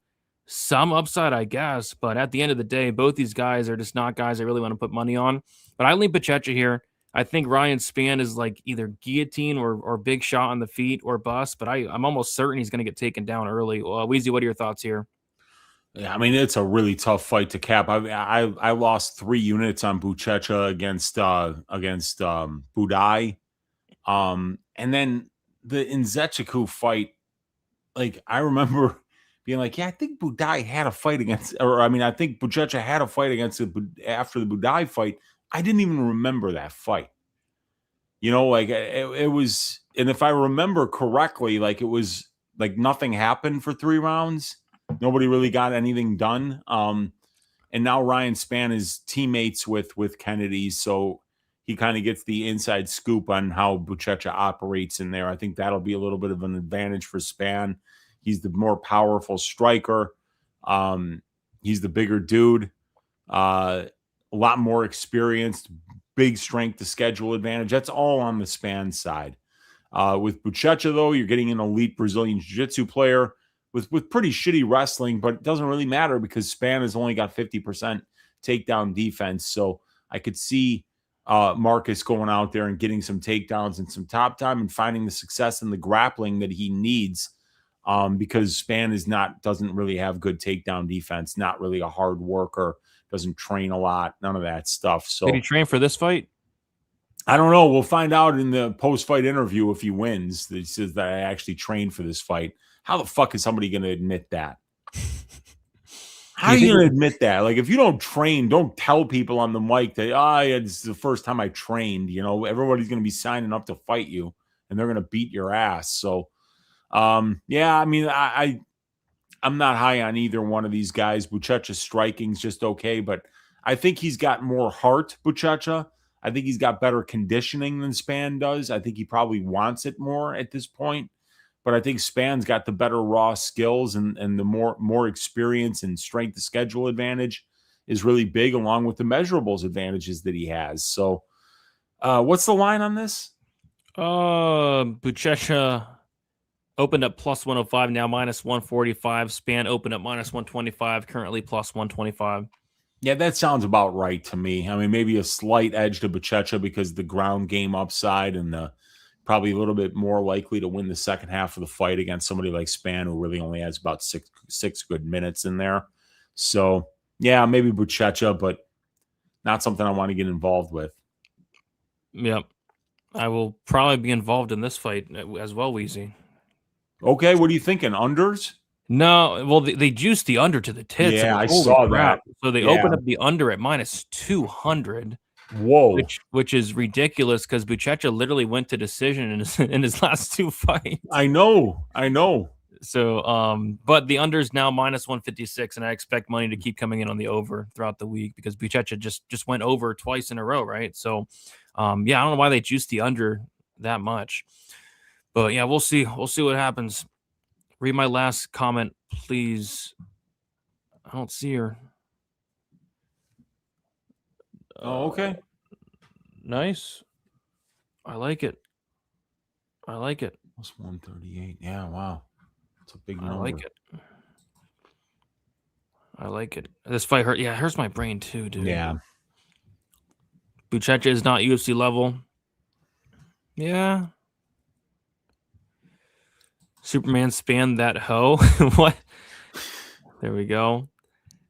upside, I guess. But at the end of the day, both these guys are just not guys I really want to put money on. But I lean Buchecha here. I think Ryan Spann is like either guillotine or big shot on the feet or bust. But I'm almost certain he's going to get taken down early. Weezy, what are your thoughts here? Yeah, I mean, it's a really tough fight to cap. I lost 3 units on Buchecha against Budai. And then the Nzechukwu fight, like, I remember being like, yeah, I think Budai had a fight against, I think Buchecha had a fight against after the Budai fight. I didn't even remember that fight. You know, like, it was, and if I remember correctly, like, it was like nothing happened for 3 rounds. Nobody really got anything done. And now Ryan Spann is teammates with Kennedy, so he kind of gets the inside scoop on how Buchecha operates in there. I think that'll be a little bit of an advantage for Spann. He's the more powerful striker. He's the bigger dude. A lot more experienced, big strength to schedule advantage. That's all on the Spann side. With Buchecha, though, you're getting an elite Brazilian Jiu-Jitsu player with pretty shitty wrestling, but it doesn't really matter because Spann has only got 50% takedown defense. So I could see Marcus going out there and getting some takedowns and some top time and finding the success in the grappling that he needs, because Spann doesn't really have good takedown defense, not really a hard worker, doesn't train a lot, none of that stuff. So did he train for this fight? I don't know. We'll find out in the post-fight interview if he wins. He says that I actually trained for this fight. How the fuck is somebody going to admit that? How are you going to admit that? Like, if you don't train, don't tell people on the mic that, yeah, this is the first time I trained. You know, everybody's going to be signing up to fight you, and they're going to beat your ass. So, yeah, I mean, I'm not high on either one of these guys. Buchecha's striking's just okay, but I think he's got more heart, Buchecha. I think he's got better conditioning than Spann does. I think he probably wants it more at this point. But I think Spann's got the better raw skills and the more experience and strength to schedule advantage is really big, along with the measurables advantages that he has. So what's the line on this? Buchecha opened up plus 105, now minus 145. Spann opened up minus 125, currently plus 125. Yeah, that sounds about right to me. I mean, maybe a slight edge to Buchecha because the ground game upside and the probably a little bit more likely to win the second half of the fight against somebody like Spann, who really only has about six good minutes in there. So, yeah, maybe Buchecha, but not something I want to get involved with. Yep. I will probably be involved in this fight as well, Weezy. Okay, what are you thinking? Unders? No, well, they juiced the under to the tits. Yeah, I saw that. So they opened up the under at minus 200. Whoa, which is ridiculous because Buchecha literally went to decision in his last 2 fights. I know. So, but the under is now minus 156, and I expect money to keep coming in on the over throughout the week because Buchecha just went over twice in a row, right? So, yeah, I don't know why they juiced the under that much, but yeah, we'll see. We'll see what happens. Read my last comment, please. I don't see her. Oh, okay. Nice. I like it. Plus 138. Yeah, wow. It's a big number. I like it. This fight hurt. Yeah, it hurts my brain too, dude. Yeah. Bucha is not UFC level. Yeah. Superman spanned that hoe. What? There we go.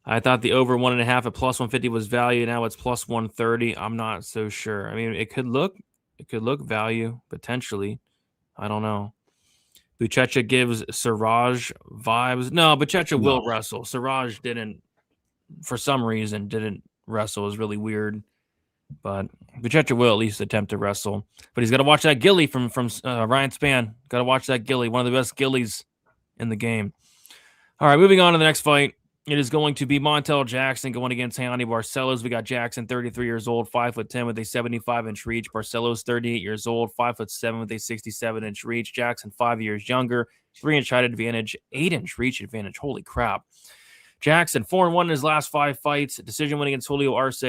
I thought the over 1.5 at plus 150 was value. Now it's plus 130. I'm not so sure. I mean, it could look value potentially. I don't know. Buchecha gives Siraj vibes. No, Buchecha will wrestle. Siraj for some reason, didn't wrestle. It was really weird. But Buchecha will at least attempt to wrestle. But he's got to watch that Gilly from Ryan Spann. Got to watch that Gilly. One of the best Gillies in the game. All right, moving on to the next fight. It is going to be Montel Jackson going against Hernandez Barcelos. We got Jackson, 33 years old, 5'10" with a 75-inch reach. Barcelos, 38 years old, 5'7" with a 67-inch reach. Jackson, 5 years younger, 3-inch height advantage, 8-inch reach advantage. Holy crap. Jackson, 4-1 in his last 5 fights. Decision win against Filio Arce.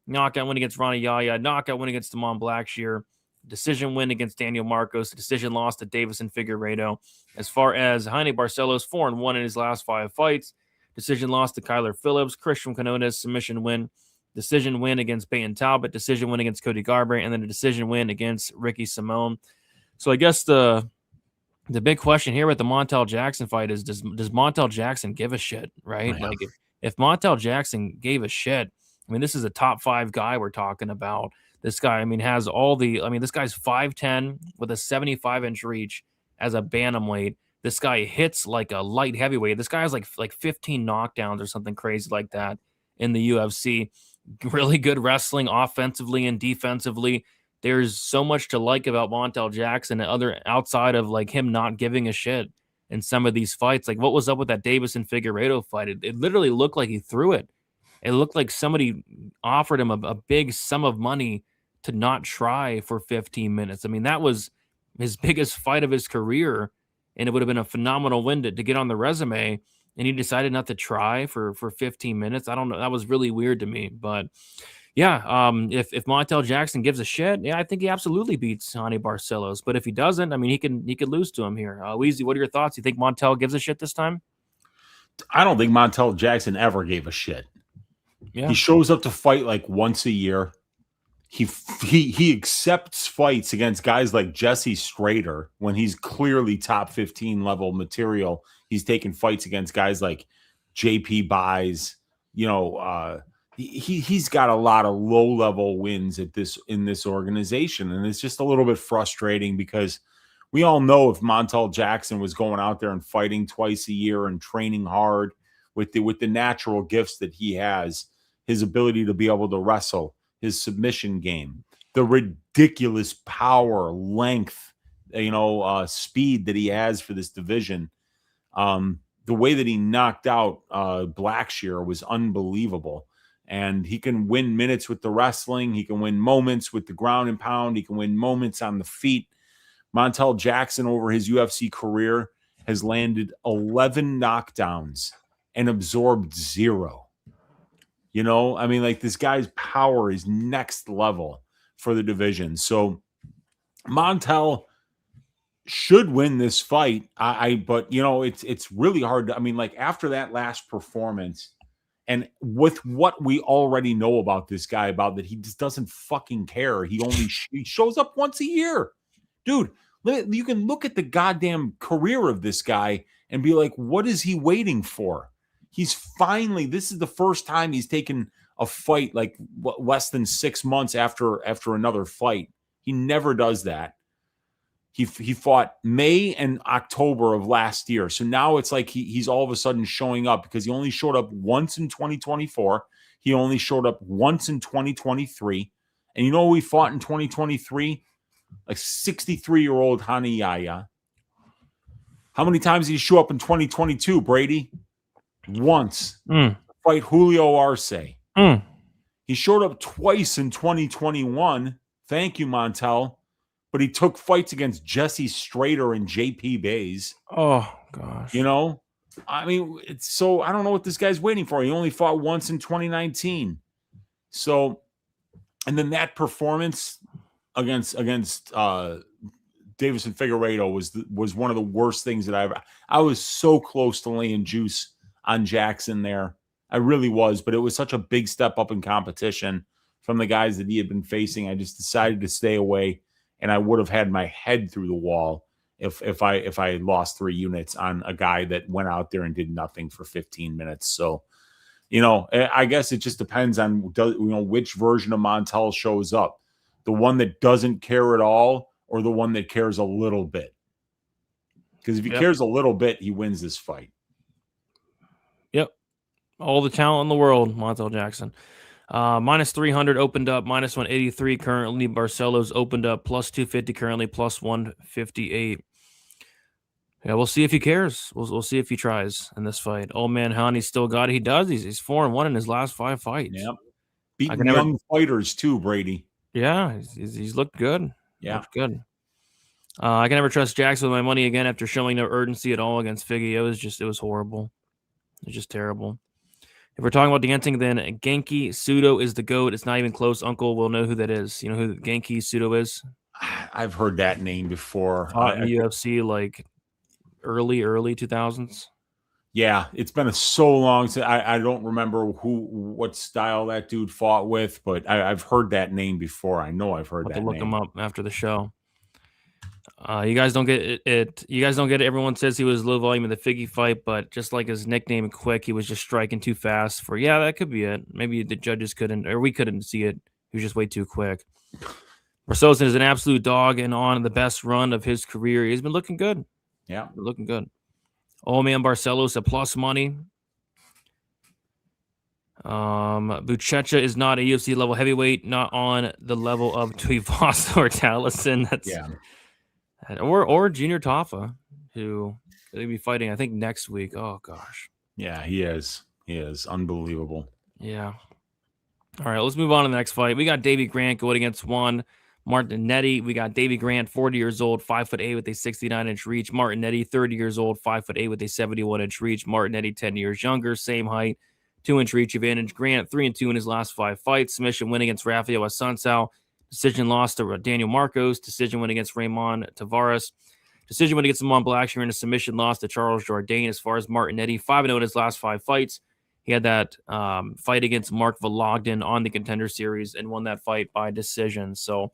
Knockout win against Ronnie Yaya. Knockout win against Damon Blackshear. Decision win against Daniel Marcos. Decision loss to Davison Figueiredo. As far as Hernandez Barcelos, 4-1 in his last 5 fights. Decision loss to Kyler Phillips. Christian Canones, submission win. Decision win against Peyton Talbot. Decision win against Cody Garbrandt. And then a decision win against Ricky Simone. So I guess the big question here with the Montel Jackson fight is, does Montel Jackson give a shit, right? Like if Montel Jackson gave a shit, I mean, this is a top 5 guy we're talking about. This guy, I mean, has all the, I mean, this guy's 5'10" with a 75-inch reach as a bantamweight. This guy hits like a light heavyweight. This guy has like 15 knockdowns or something crazy like that in the UFC. Really good wrestling offensively and defensively. There's so much to like about Montel Jackson and outside of like him not giving a shit in some of these fights. Like what was up with that Davison Figueiredo fight? It literally looked like he threw it. It looked like somebody offered him a big sum of money to not try for 15 minutes. I mean, that was his biggest fight of his career. And it would have been a phenomenal win to get on the resume, and he decided not to try for 15 minutes. I don't know. That was really weird to me. But, yeah, if Montel Jackson gives a shit, yeah, I think he absolutely beats Hernandez Barcelos. But if he doesn't, I mean, he could lose to him here. Weezy, what are your thoughts? You think Montel gives a shit this time? I don't think Montel Jackson ever gave a shit. Yeah. He shows up to fight like once a year. He accepts fights against guys like Jesse Strader when he's clearly top 15 level material. He's taking fights against guys like JP Buys. You know, he's got a lot of low level wins in this organization, and it's just a little bit frustrating because we all know if Montel Jackson was going out there and fighting twice a year and training hard with the natural gifts that he has, his ability to be able to wrestle, his submission game, the ridiculous power, length, speed that he has for this division. The way that he knocked out Blackshear was unbelievable. And he can win minutes with the wrestling. He can win moments with the ground and pound. He can win moments on the feet. Montel Jackson over his UFC career has landed 11 knockdowns and absorbed 0. You know, I mean, like this guy's power is next level for the division. So Montel should win this fight. But you know, it's really hard to, I mean, like after that last performance and with what we already know about this guy, about that he just doesn't fucking care. He shows up once a year. Dude, you can look at the goddamn career of this guy and be like, what is he waiting for? This is the first time he's taken a fight like less than 6 months after another fight. He never does that. He fought May and October of last year. So now it's like he's all of a sudden showing up because he only showed up once in 2024. He only showed up once in 2023. And you know who he fought in 2023? Like 63-year-old Hani Yaya. How many times did he show up in 2022, Brady? Once. Fight Julio Arce. He showed up twice in 2021. Thank you, Montel. But he took fights against Jesse Strader and JP Bays. Oh, gosh. You know? I mean, I don't know what this guy's waiting for. He only fought once in 2019. So And then that performance against Davis and Figueiredo was one of the worst things that I was so close to laying juice on Jackson there. I really was, but it was such a big step up in competition from the guys that he had been facing. I just decided to stay away, and I would have had my head through the wall if I lost 3 units on a guy that went out there and did nothing for 15 minutes. So, I guess it just depends on which version of Montel shows up. The one that doesn't care at all, or the one that cares a little bit. Because if he cares a little bit, he wins this fight. Yep. All the talent in the world, Montel Jackson. Minus 300 opened up, minus 183 currently. Barcelos opened up, plus 250 currently, plus 158. Yeah, we'll see if he cares. We'll see if he tries in this fight. Old man Hani still got it. He does. He's 4-1 in his last 5 fights. Yep. Beating young fighters too, Brady. Yeah, he's looked good. Yeah. Looked good. I can never trust Jackson with my money again after showing no urgency at all against Figgy. It was horrible. It was just terrible. If we're talking about dancing, then Genki Sudo is the GOAT. It's not even close. Uncle will know who that is. You know who Genki Sudo is? I've heard that name before. Fought in the UFC like early 2000s. Yeah, it's been so long since I don't remember what style that dude fought with, but I've heard that name before. I know I've heard that name. Look him up after the show. You guys don't get it. You guys don't get it. Everyone says he was low volume in the Figgy fight, but just like his nickname, Quick, he was just striking too fast. That could be it. Maybe the judges couldn't, or we couldn't see it. He was just way too quick. Barcelos is an absolute dog and on the best run of his career. He's been looking good. Yeah, looking good. Old man Barcelos at plus money. Bucha is not a UFC level heavyweight, not on the level of Tuivasa or Taliesin. Or Junior Tafa, who they'll be fighting, I think, next week. Oh gosh. Yeah, he is. He is unbelievable. Yeah. All right, let's move on to the next fight. We got Davey Grant going against Juan Martinetti. We got Davey Grant, 40 years old, 5'8" with a 69-inch reach. Martinetti, 30 years old, 5'8" with a 71-inch reach. Martinetti, 10 years younger, same height, 2-inch reach advantage. Grant, 3-2 in his last 5 fights. Submission win against Rafael Assunção. Decision loss to Daniel Marcos. Decision win against Raymond Tavares. Decision win against Simon Blackshear, and a submission loss to Charles Jourdain. As far as Martinetti, 5-0 in his last 5 fights. He had that fight against Mark Vologden on the Contender Series and won that fight by decision. So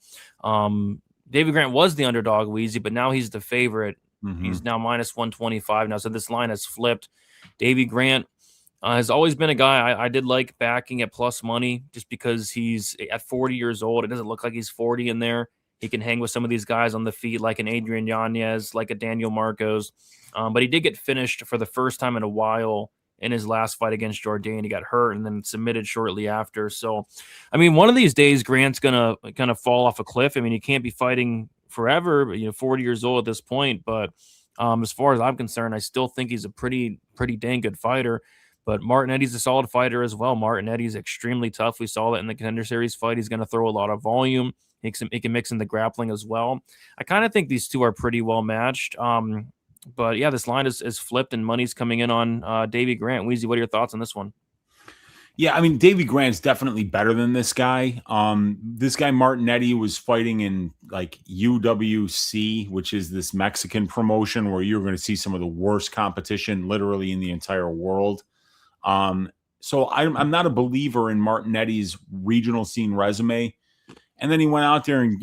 David Grant was the underdog, Weezy, but now he's the favorite. Mm-hmm. He's now minus 125 now. So this line has flipped. Davey Grant has always been a guy I did like backing at plus money just because he's at 40 years old. It doesn't look like he's 40 in there. He can hang with some of these guys on the feet like an Adrian Yanez, like a Daniel Marcos. But he did get finished for the first time in a while in his last fight against Jourdain. He got hurt and then submitted shortly after. So, I mean, one of these days, Grant's going to kind of fall off a cliff. I mean, he can't be fighting forever, but, 40 years old at this point. But as far as I'm concerned, I still think he's a pretty dang good fighter. But Martinetti's a solid fighter as well. Martinetti's extremely tough. We saw that in the Contender Series fight. He's going to throw a lot of volume. He can mix in the grappling as well. I kind of think these two are pretty well matched. But yeah, this line is flipped and money's coming in on Davey Grant. Weezy, what are your thoughts on this one? Yeah, I mean, Davey Grant's definitely better than this guy. This guy Martinetti was fighting in like UWC, which is this Mexican promotion where you're going to see some of the worst competition literally in the entire world. So I'm not a believer in Martinetti's regional scene resume. And then he went out there and,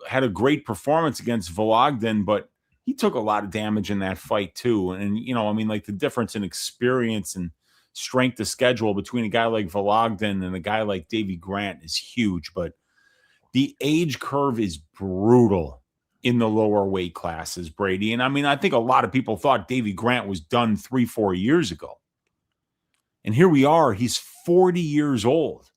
had a great performance against Vologden, but he took a lot of damage in that fight too. And, the difference in experience and strength of schedule between a guy like Vologden and a guy like Davey Grant is huge. But the age curve is brutal in the lower weight classes, Brady. And I think a lot of people thought Davey Grant was done 3-4 years ago. And here we are. He's 40 years old.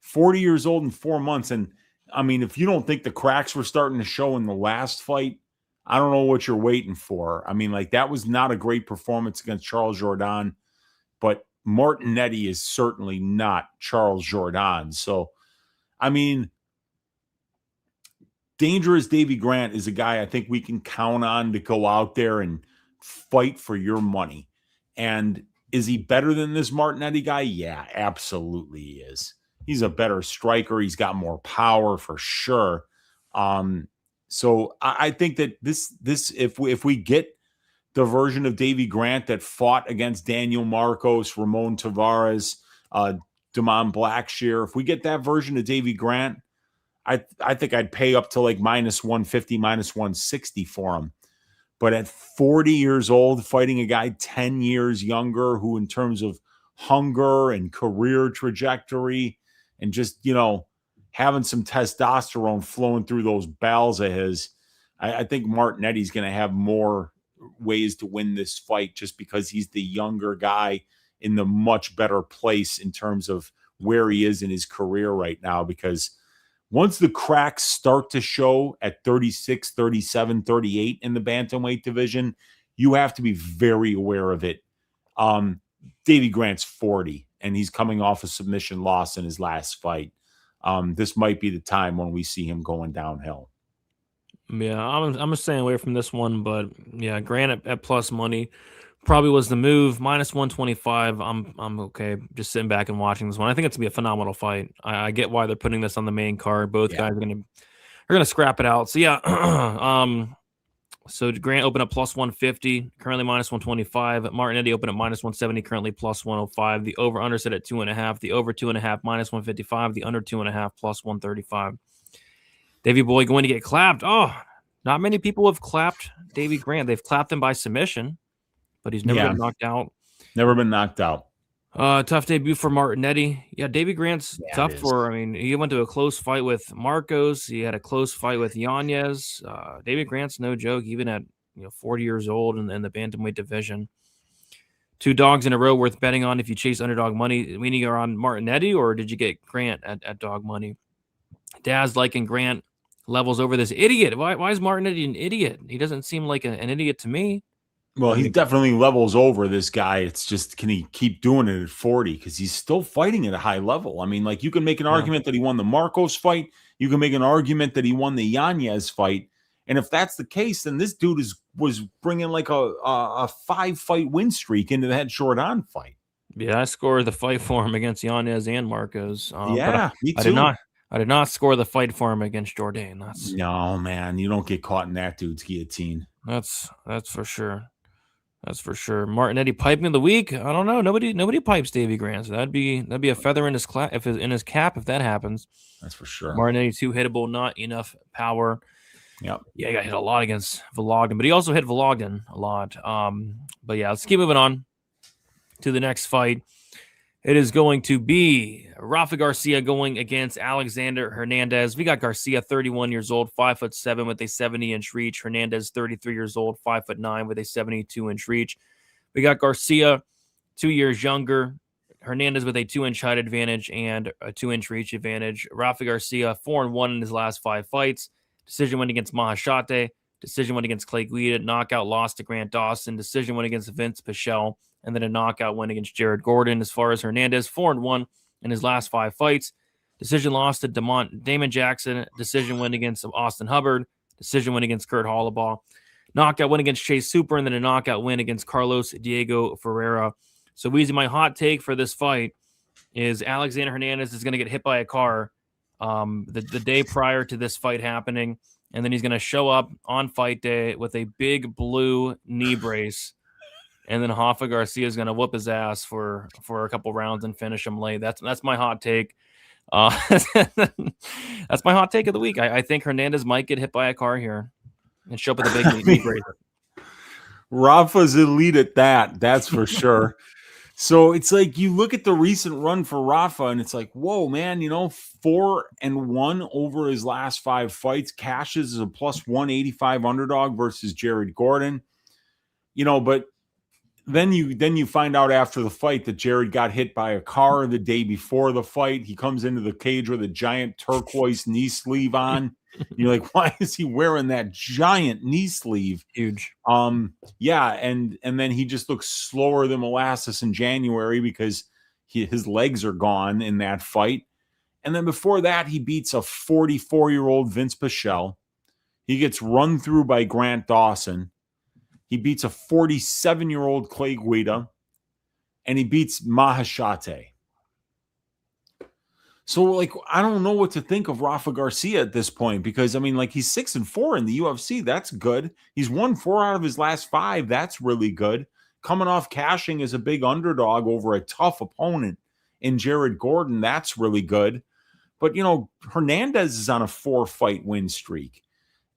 40 years old in 4 months. And, if you don't think the cracks were starting to show in the last fight, I don't know what you're waiting for. That was not a great performance against Charles Jourdain, but Martinetti is certainly not Charles Jourdain. So, dangerous Davey Grant is a guy I think we can count on to go out there and fight for your money. And is he better than this Martinetti guy? Yeah, absolutely he is. He's a better striker. He's got more power for sure. So I think that this if we get the version of Davy Grant that fought against Daniel Marcos, Ramon Tavares, Damon Blackshear, if we get that version of Davy Grant, I think I'd pay up to like minus 150, minus 160 for him. But at 40 years old, fighting a guy 10 years younger who in terms of hunger and career trajectory and just, having some testosterone flowing through those bowels of his, I think Martinetti's going to have more ways to win this fight just because he's the younger guy in the much better place in terms of where he is in his career right now. Because once the cracks start to show at 36, 37, 38 in the bantamweight division, you have to be very aware of it. Davy Grant's 40, and he's coming off a submission loss in his last fight. This might be the time when we see him going downhill. Yeah, I'm staying away from this one, but yeah, Grant at plus money probably was the move. Minus 125. I'm okay just sitting back and watching this one. I think it's gonna be a phenomenal fight. I get why they're putting this on the main card. Both guys are gonna scrap it out. So yeah, so Grant opened up plus 150, currently minus 125. Martinetti opened up minus 170, currently plus 105. The over under set at 2.5. The over 2.5 minus 155. The under 2.5 plus 135. Davey Boy going to get clapped. Oh, not many people have clapped Davey Grant. They've clapped him by submission, but he's never been knocked out. Never been knocked out. Tough debut for Martinetti. Yeah, Davey Grant's tough for. I mean, he went to a close fight with Marcos. He had a close fight with Yanez. Davey Grant's no joke, even at 40 years old in the bantamweight division. 2 dogs in a row worth betting on if you chase underdog money. Meaning you're on Martinetti, or did you get Grant at dog money? Daz liking Grant levels over this idiot. Why is Martinetti an idiot? He doesn't seem like an idiot to me. Well, he definitely levels over this guy. It's just, can he keep doing it at 40? Because he's still fighting at a high level. I mean, like, you can make an argument that he won the Marcos fight. You can make an argument that he won the Yanez fight. And if that's the case, then this dude was bringing like a 5-fight win streak into that Jordan fight. Yeah, I scored the fight for him against Yanez and Marcos. Me too. I did not score the fight for him against Jordan. No, man, you don't get caught in that dude's guillotine. That's for sure. That's for sure. Martinetti piping of the week. I don't know. Nobody pipes Davey Grant. So that'd be a feather in his cap if that happens. That's for sure. Martinetti too hittable, not enough power. Yep. Yeah, he got hit a lot against Vologden, but he also hit Vologden a lot. But yeah, let's keep moving on to the next fight. It is going to be Rafa Garcia going against Alexander Hernandez. We got Garcia, 31 years old, 5'7" with a 70-inch reach. Hernandez, 33 years old, 5'9" with a 72-inch reach. We got Garcia, 2 years younger. Hernandez with a 2-inch height advantage and a 2-inch reach advantage. Rafa Garcia, 4-1 in his last 5 fights. Decision win against Mahashate. Decision win against Clay Guida. Knockout loss to Grant Dawson. Decision win against Vince Pichel. And then a knockout win against Jared Gordon. As far as Hernandez, 4-1 in his last 5 fights. Decision loss to Damon Jackson. Decision win against Austin Hubbard. Decision win against Kurt Hollabaugh. Knockout win against Chase Super. And then a knockout win against Carlos Diego Ferreira. So, Weezy, my hot take for this fight is Alexander Hernandez is going to get hit by a car the day prior to this fight happening. And then he's going to show up on fight day with a big blue knee brace. And then Rafa Garcia is going to whoop his ass for a couple rounds and finish him late. That's my hot take. That's my hot take of the week. I think Hernandez might get hit by a car here and show up with a big knee brace. Rafa's elite at that. That's for sure. So it's like you look at the recent run for Rafa and it's like, whoa, man, 4-1 over his last 5 fights. Cashes is a plus 185 underdog versus Jared Gordon. But then you find out after the fight that Jared got hit by a car the day before the fight. He comes into the cage with a giant turquoise knee sleeve on. You're like, why is he wearing that giant knee sleeve? Huge. Yeah, and then he just looks slower than molasses in January because his legs are gone in that fight. And then before that, he beats a 44-year-old Vince Pichel. He gets run through by Grant Dawson. He beats a 47-year-old Clay Guida, and he beats Mahashate. So, like, I don't know what to think of Rafa Garcia at this point because, I mean, like, he's 6-4 in the UFC. That's good. He's won 4 out of his last 5. That's really good. Coming off cashing as a big underdog over a tough opponent in Jared Gordon. That's really good. But, Hernandez is on a 4-fight win streak.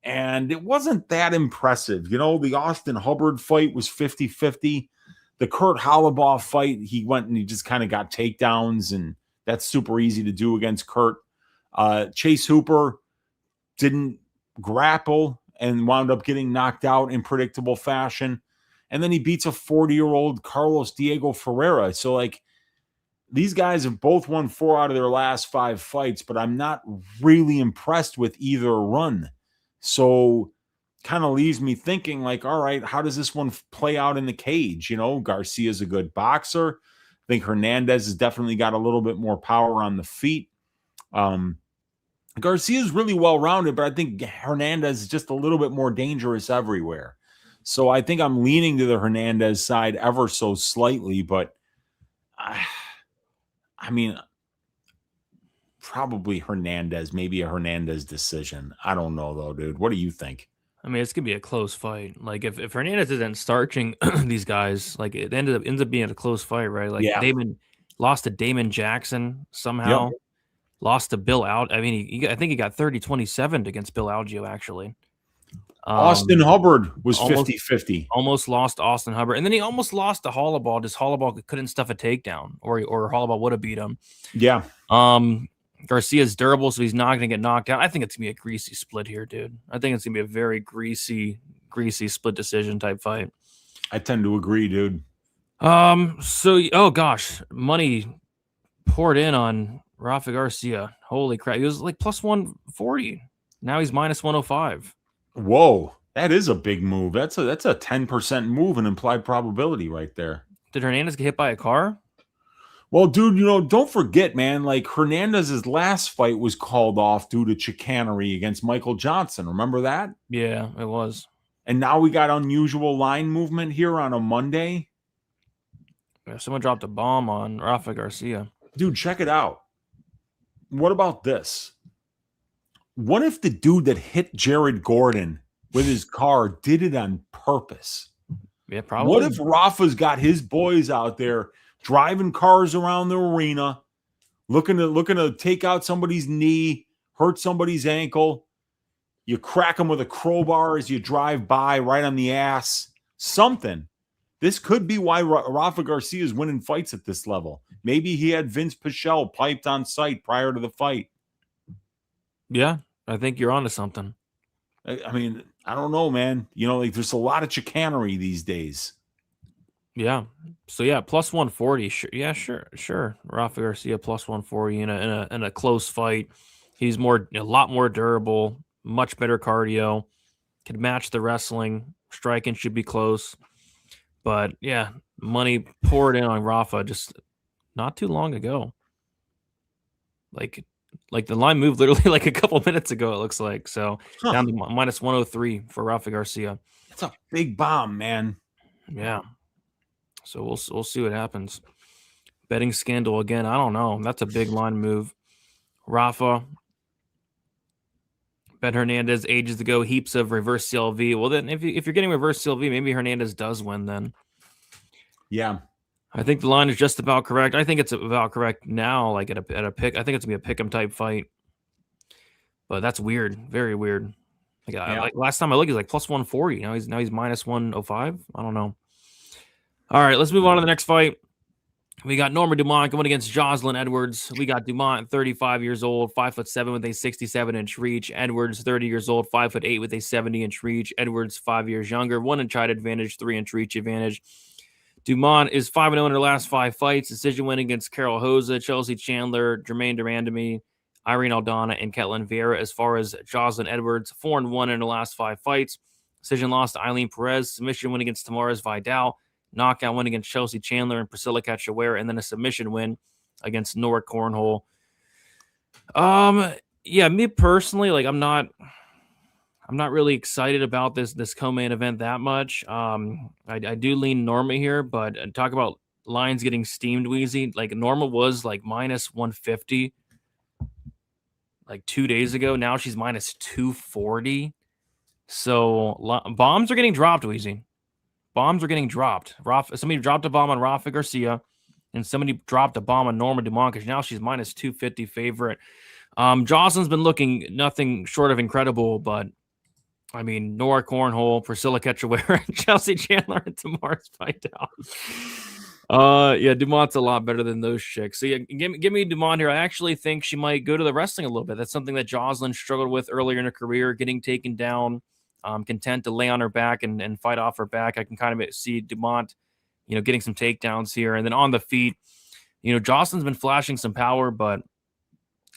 And it wasn't that impressive. The Austin Hubbard fight was 50-50. The Kurt Hollabaugh fight, he went and he just kind of got takedowns, and that's super easy to do against Kurt. Chase Hooper didn't grapple and wound up getting knocked out in predictable fashion. And then he beats a 40-year-old Carlos Diego Ferreira. So, like, these guys have both won 4 out of their last 5 fights, but I'm not really impressed with either run. So kind of leaves me thinking, like, all right, how does this one play out in the cage? Garcia's a good boxer. I think Hernandez has definitely got a little bit more power on the feet. Garcia's really well-rounded, but I think Hernandez is just a little bit more dangerous everywhere. So I think I'm leaning to the Hernandez side ever so slightly, but I mean, probably Hernandez, maybe a Hernandez decision. I don't know, though, dude. What do you think? I mean, it's going to be a close fight. Like, if Hernandez isn't starching these guys, like, it ends up being a close fight, right? Like, Yeah. Damon lost to Damon Jackson somehow. Yep. Lost to Bill Out. I mean, I think he got 30-27 against Bill Algeo, actually. Austin Hubbard was 50-50. Almost lost Austin Hubbard. And then he almost lost to Hollabaugh. Just Hollabaugh couldn't stuff a takedown, or Hollabaugh would have beat him. Yeah. Garcia's durable, so he's not going to get knocked out. I think it's going to be a greasy split here, dude. I think it's going to be a very greasy split decision type fight. I tend to agree, dude. Oh gosh, money poured in on Rafa Garcia. Holy crap. He was like plus 140. Now he's minus 105. Whoa. That is a big move. That's a 10% move in implied probability right there. Did Hernandez get hit by a car? Well, dude, don't forget, man, like Hernandez's last fight was called off due to chicanery against Michael Johnson. Remember that? Yeah, it was. And now we got unusual line movement here on a Monday. Yeah, someone dropped a bomb on Rafa Garcia. Dude, check it out. What about this? What if the dude that hit Jared Gordon with his car did it on purpose? Yeah, probably. What if Rafa's got his boys out there driving cars around the arena, looking to take out somebody's knee, hurt somebody's ankle? You crack them with a crowbar as you drive by, right on the ass. Something. This could be why Rafa Garcia is winning fights at this level. Maybe he had Vince Pichel piped on site prior to the fight. Yeah, I think you're onto something. I mean, I don't know, man. Like there's a lot of chicanery these days. Yeah. So yeah, plus 140. Sure. Yeah, sure. Rafa Garcia plus 140 in a close fight. He's a lot more durable, much better cardio, could match the wrestling. Striking should be close. But yeah, money poured in on Rafa just not too long ago. Like the line moved literally like a couple minutes ago, it looks like. So down to minus 103 for Rafa Garcia. That's a big bomb, man. Yeah. So we'll see what happens. Betting scandal again. I don't know. That's a big line move. Rafa. Bet Hernandez ages ago. Heaps of reverse CLV. Well, then if you're getting reverse CLV, maybe Hernandez does win then. Yeah. I think the line is just about correct. I think it's about correct now, like at a pick. I think it's going to be a pick'em type fight. But that's weird. Very weird. Like last time I looked, he's like plus 140. Now he's minus 105. I don't know. All right, let's move on to the next fight. We got Norma Dumont going against Jocelyn Edwards. We got Dumont, 35 years old, 5'7" with a 67-inch reach. Edwards, 30 years old, 5'8" with a 70-inch reach. Edwards, 5 years younger, 1-inch height advantage, 3-inch reach advantage. Dumont is 5-0 in her last 5 fights. Decision win against Carol Hoza, Chelsea Chandler, Jermaine Durandamy, Irene Aldana, and Ketlin Vieira. As far as Jocelyn Edwards, 4-1 in her last 5 fights. Decision loss to Eileen Perez. Submission win against Tamaris Vidal. Knockout win against Chelsea Chandler and Priscilla Cachoeira, and then a submission win against Nora Cornhole. Yeah, me personally, like I'm not really excited about this co-main event that much. I do lean Norma here, but talk about lines getting steamed, Wheezy. Like Norma was like minus 150 like 2 days ago. Now she's minus 240. So bombs are getting dropped, Weezy. Bombs are getting dropped. Somebody dropped a bomb on Rafa Garcia, and somebody dropped a bomb on Norma Dumont because now she's minus 250 favorite. Jocelyn's been looking nothing short of incredible, but I mean, Nora Cornhole, Priscilla Cachoeira, Chelsea Chandler, and Tamar's fight down. Yeah, Dumont's a lot better than those chicks. So yeah, give me Dumont here. I actually think she might go to the wrestling a little bit. That's something that Jocelyn struggled with earlier in her career, getting taken down, content to lay on her back and fight off her back. I can kind of see Dumont, getting some takedowns here. And then on the feet, Jocelyn's been flashing some power, but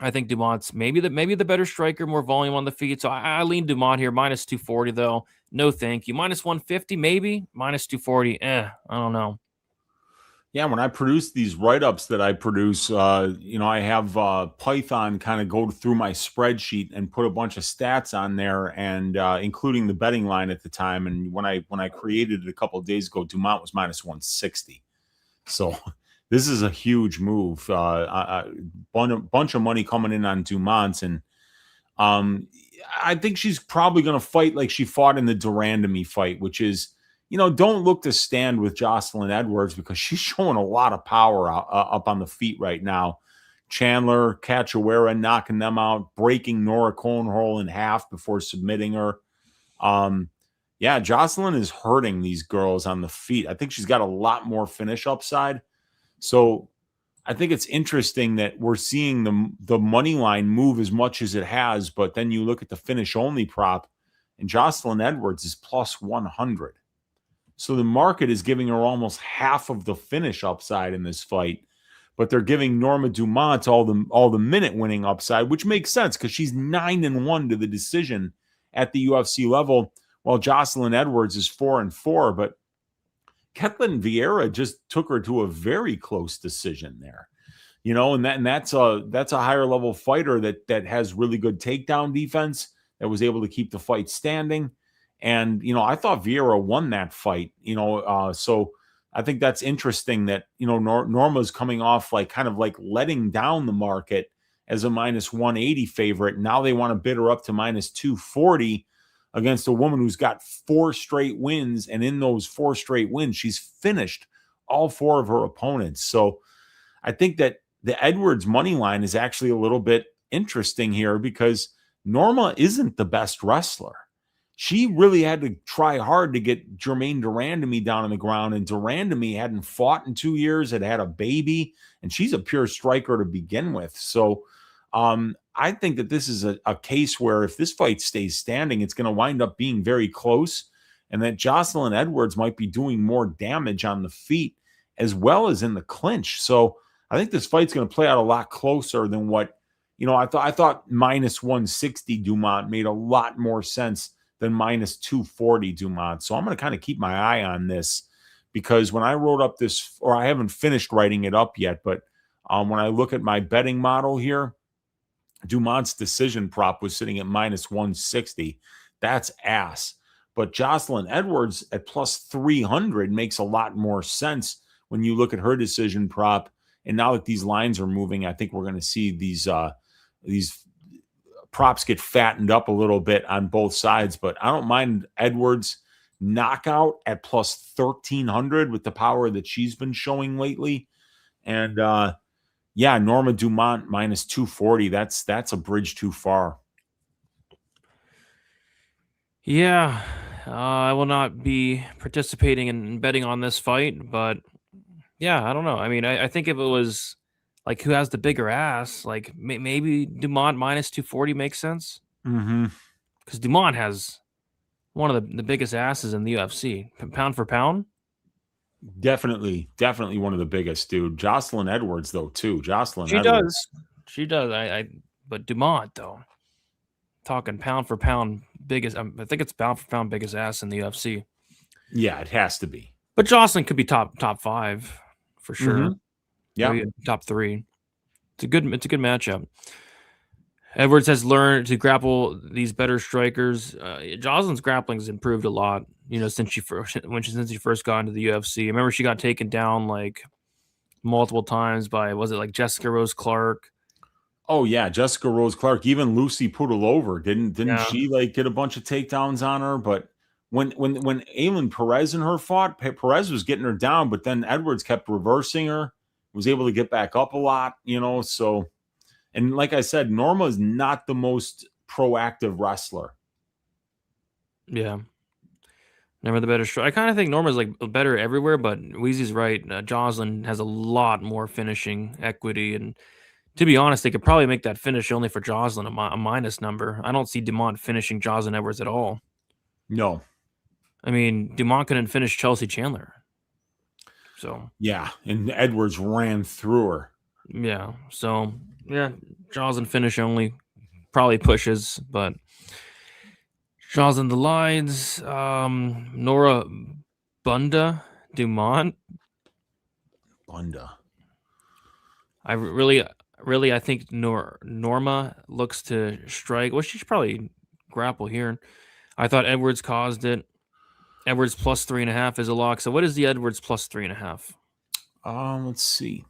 I think Dumont's maybe the better striker, more volume on the feet. So I lean Dumont here, minus 240 though. No thank you. Minus 150 maybe, minus 240. I don't know. Yeah, when I produce these write-ups that I produce, I have Python kind of go through my spreadsheet and put a bunch of stats on there, and including the betting line at the time. And when I created it a couple of days ago, Dumont was minus 160. So this is a huge move. A bunch of money coming in on Dumont, and I think she's probably going to fight like she fought in the Durden fight, which is, don't look to stand with Jocelyn Edwards because she's showing a lot of power up on the feet right now. Chandler, Cachoeira knocking them out, breaking Nora Cornhole in half before submitting her. Yeah, Jocelyn is hurting these girls on the feet. I think she's got a lot more finish upside. So I think it's interesting that we're seeing the money line move as much as it has, but then you look at the finish only prop, and Jocelyn Edwards is plus 100. So the market is giving her almost half of the finish upside in this fight, but they're giving Norma Dumont all the minute winning upside, which makes sense because she's 9-1 to the decision at the UFC level, while Jocelyn Edwards is 4-4. But Ketlin Vieira just took her to a very close decision there, and that's a higher level fighter that has really good takedown defense, that was able to keep the fight standing. And, I thought Vieira won that fight, so I think that's interesting that, Norma's coming off kind of letting down the market as a minus 180 favorite. Now they want to bid her up to minus 240 against a woman who's got 4 straight wins. And in those 4 straight wins, she's finished all 4 of her opponents. So I think that the Edwards money line is actually a little bit interesting here because Norma isn't the best wrestler. She really had to try hard to get Germaine Durandamy down on the ground, and Durandamy hadn't fought in 2 years, had a baby, and she's a pure striker to begin with. So I think that this is a case where if this fight stays standing, it's going to wind up being very close, and that Jocelyn Edwards might be doing more damage on the feet as well as in the clinch. So I think this fight's going to play out a lot closer than what, I thought minus 160 Dumont made a lot more sense than minus 240 Dumont. So I'm going to kind of keep my eye on this because when I wrote up this, or I haven't finished writing it up yet, but when I look at my betting model here, Dumont's decision prop was sitting at minus 160. That's ass. But Jocelyn Edwards at plus 300 makes a lot more sense when you look at her decision prop. And now that these lines are moving, I think we're going to see these props get fattened up a little bit on both sides. But I don't mind Edwards knockout at plus 1,300 with the power that she's been showing lately. And Norma Dumont minus 240. That's a bridge too far. Yeah, I will not be participating in betting on this fight, but yeah, I don't know. I mean, I think if it was like who has the bigger ass, like maybe Dumont minus 240 makes sense. Because Dumont has one of the biggest asses in the UFC, pound for pound. Definitely one of the biggest, dude. Jocelyn Edwards, though, too. She does. But Dumont, though, talking pound for pound biggest. I think it's pound for pound biggest ass in the UFC. Yeah, it has to be. But Jocelyn could be top 5 for sure. Yeah, maybe top 3. It's a good matchup. Edwards has learned to grapple these better strikers. Jocelyn's grappling has improved a lot, since she first got into the UFC. I remember she got taken down like multiple times by, was it like Jessica Rose Clark? Oh yeah, Jessica Rose Clark, even Lucy Pudilova, didn't she like get a bunch of takedowns on her? But when Aylin Perez and her fought, Perez was getting her down, but then Edwards kept reversing her, was able to get back up a lot, so, and like I said, Norma is not the most proactive wrestler. Yeah. Never the better strike. I kind of think Norma's like better everywhere, but Weezy's right. Jocelyn has a lot more finishing equity, and to be honest, they could probably make that finish only for Jocelyn a minus number. I don't see Deont finishing Jocelyn Edwards at all. No. I mean, Deont couldn't finish Chelsea Chandler. So yeah, and Edwards ran through her. Yeah. So yeah, Jocelyn finish only probably pushes, but Jocelyn the lines. Nora Bunda Dumont. I really, I think Norma looks to strike. Well, she should probably grapple here. I thought Edwards caused it. Edwards plus 3.5 is a lock. So what is the Edwards plus 3.5? Let's see.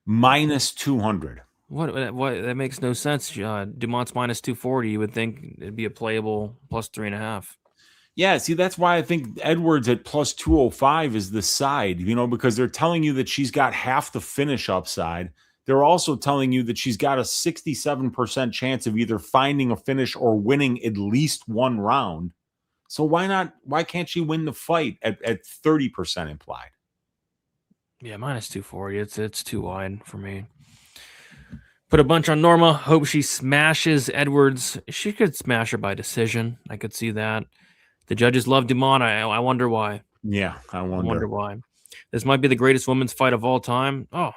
Minus 200. What? That makes no sense. Dumont's minus 240. You would think it'd be a playable plus 3.5. Yeah, see, that's why I think Edwards at plus 205 is the side, because they're telling you that she's got half the finish upside. They're also telling you that she's got a 67% chance of either finding a finish or winning at least one round. So why can't she win the fight at 30% implied? Yeah, minus 240. It's too wide for me. Put a bunch on Norma. Hope she smashes Edwards. She could smash her by decision. I could see that. The judges love Deont. I wonder why. Yeah, I wonder why. This might be the greatest women's fight of all time. Oh,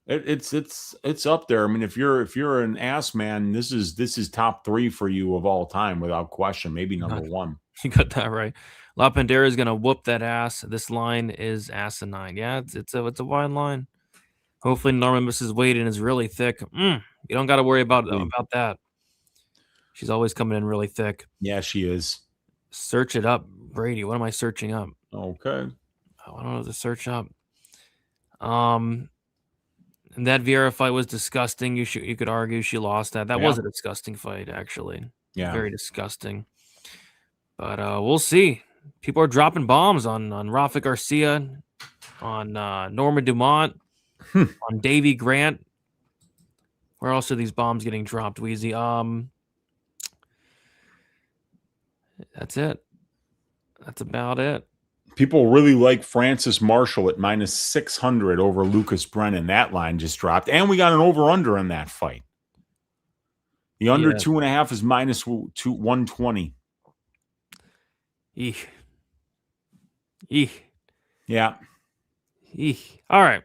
it's up there. I mean, if you're an ass man, this is top 3 for you of all time without question. Maybe number 1. You got that right. La Pandera is gonna whoop that ass. This line is asinine. Yeah, it's a wide line. Hopefully Norma misses weight and is really thick. You don't got to worry about that. She's always coming in really thick. Yeah, she is. Search it up, Brady. What am I searching up? Okay. I don't know to search up. And that Vieira fight was disgusting. You could argue she lost that. That was a disgusting fight, actually. Yeah. Very disgusting. But we'll see. People are dropping bombs on Rafa Garcia, on Norma Dumont, on Davy Grant. Where else are these bombs getting dropped, Wheezy? That's it. That's about it. People really like Francis Marshall at minus 600 over Lucas Brennan. That line just dropped. And we got an over-under in that fight. The under 2.5 is minus 120. Eek. Yeah. Eek. All right.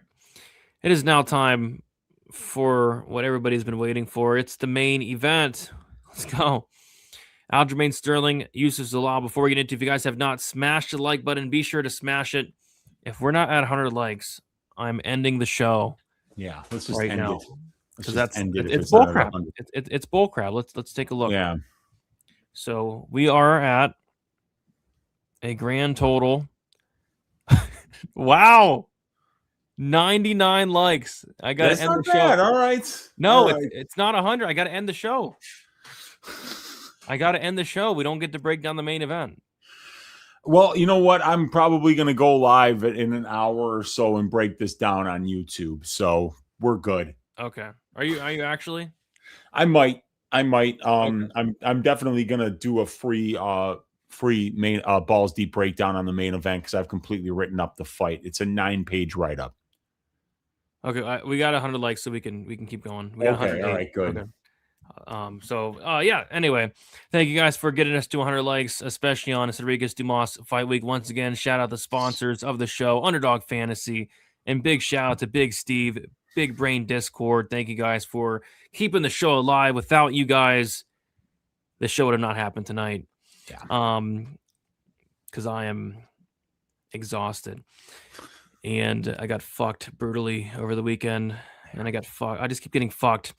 It is now time for what everybody's been waiting for. It's the main event. Let's go. Aljamain Sterling, Yusuf Zalal. Before we get into it, if you guys have not smashed the like button, be sure to smash it. If we're not at 100 likes, I'm ending the show. Yeah, let's just end it. Because it's bullcrap. It's bullcrap. Let's take a look. Yeah. So we are at a grand total. Wow. 99 likes. I gotta end the show. All right. No, it's not 100. I gotta end the show. I gotta end the show. We don't get to break down the main event. Well, you know what? I'm probably gonna go live in an hour or so and break this down on YouTube. So we're good. Okay. Are you actually? I might. Okay. I'm definitely gonna do a free main balls deep breakdown on the main event because I've completely written up the fight. It's a 9-page write-up. Okay, we got 100 likes, so we can keep going. We got okay, all right, good. Okay. Anyway, thank you guys for getting us to 100 likes, especially on Enriquez Dumas Fight Week. Once again, shout out the sponsors of the show, Underdog Fantasy, and big shout out to Big Steve, Big Brain Discord. Thank you guys for keeping the show alive. Without you guys, the show would have not happened tonight. Yeah. Because I am exhausted. And I got fucked brutally over the weekend. And I got fucked. I just keep getting fucked.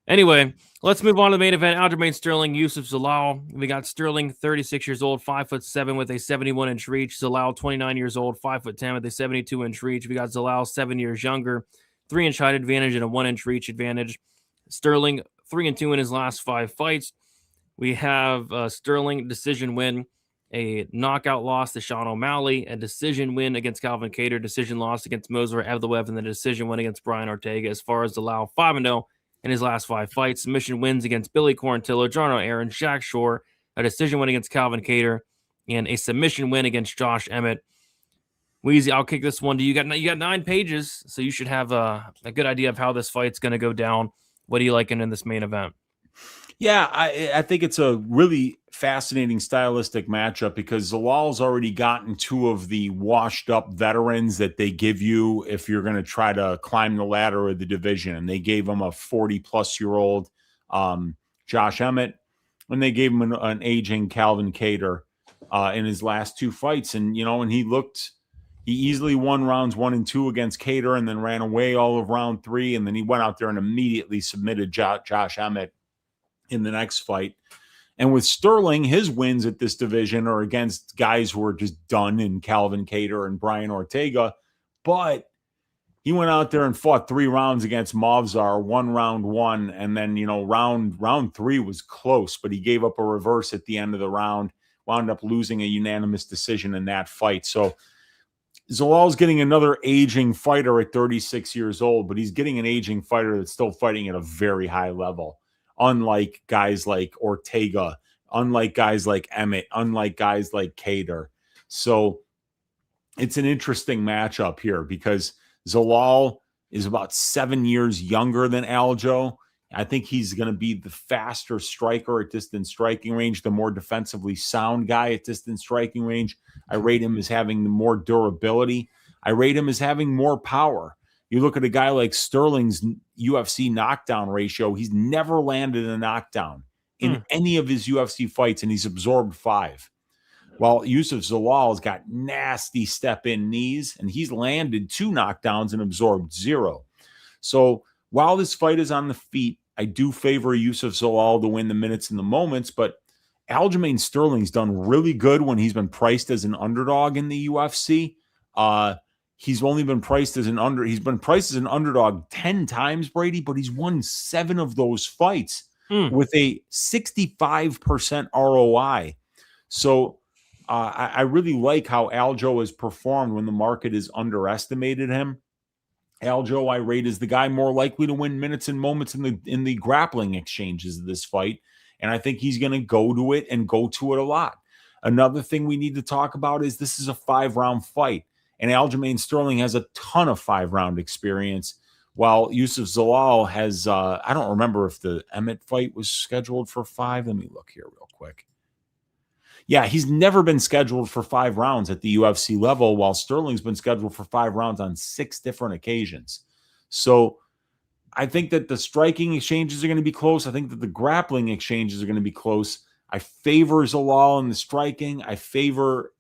Anyway, let's move on to the main event. Aljamain Sterling, Yusuf Zalal. We got Sterling, 36 years old, 5'7" with a 71-inch reach. Zalal, 29 years old, 5'10" with a 72-inch reach. We got Zalal, 7 years younger, 3-inch height advantage and a 1-inch reach advantage. Sterling 3-2 in his last 5 fights. We have Sterling decision win, a knockout loss to Sean O'Malley, a decision win against Calvin Kattar, decision loss against Moser Evloev, and the decision win against Brian Ortega. As far as Zalal, 5-0 in his last 5 fights. Submission wins against Billy Quarantillo, Jarno Aaron, Jack Shore, a decision win against Calvin Kattar, and a submission win against Josh Emmett. Weezy, I'll kick this one to you. You got 9 pages, so you should have a good idea of how this fight's going to go down. What are you liking in this main event? Yeah, I think it's a really fascinating stylistic matchup because Zalal's already gotten 2 of the washed up veterans that they give you if you're going to try to climb the ladder of the division. And they gave him a 40-plus-year-old Josh Emmett, and they gave him an aging Calvin Kattar in his last 2 fights. And, and he easily won rounds 1 and 2 against Kattar and then ran away all of round 3. And then he went out there and immediately submitted Josh Emmett in the next fight. And with Sterling, his wins at this division are against guys who are just done in Calvin Kattar and Brian Ortega. But he went out there and fought 3 rounds against Movzar, won round 1. And then, round 3 was close, but he gave up a reverse at the end of the round, wound up losing a unanimous decision in that fight. So Zalal's getting another aging fighter at 36 years old, but he's getting an aging fighter that's still fighting at a very high level. Unlike guys like Ortega, unlike guys like Emmett, unlike guys like Kattar. So it's an interesting matchup here because Zalal is about 7 years younger than Aljo. I think he's going to be the faster striker at distance striking range, the more defensively sound guy at distance striking range. I rate him as having more durability. I rate him as having more power. You look at a guy like Sterling's UFC knockdown ratio, he's never landed a knockdown in any of his UFC fights, and he's absorbed 5. While Yusuf Zalal's got nasty step-in knees, and he's landed 2 knockdowns and absorbed 0. So while this fight is on the feet, I do favor Yusuf Zalal to win the minutes and the moments, but Aljamain Sterling's done really good when he's been priced as an underdog in the UFC. He's only been priced as he's been priced as an underdog 10 times, Brady, but he's won 7 of those fights with a 65% ROI. So I really like how Aljo has performed when the market has underestimated him. Aljo, I rate as the guy more likely to win minutes and moments in the grappling exchanges of this fight. And I think he's going to go to it and go to it a lot. Another thing we need to talk about is this is a 5-round fight. And Aljamain Sterling has a ton of 5-round experience, while Yusuf Zalal has, I don't remember if the Emmett fight was scheduled for 5. Let me look here real quick. Yeah, he's never been scheduled for 5 rounds at the UFC level, while Sterling's been scheduled for 5 rounds on 6 different occasions. So I think that the striking exchanges are going to be close. I think that the grappling exchanges are going to be close. I favor Zalal in the striking. I favor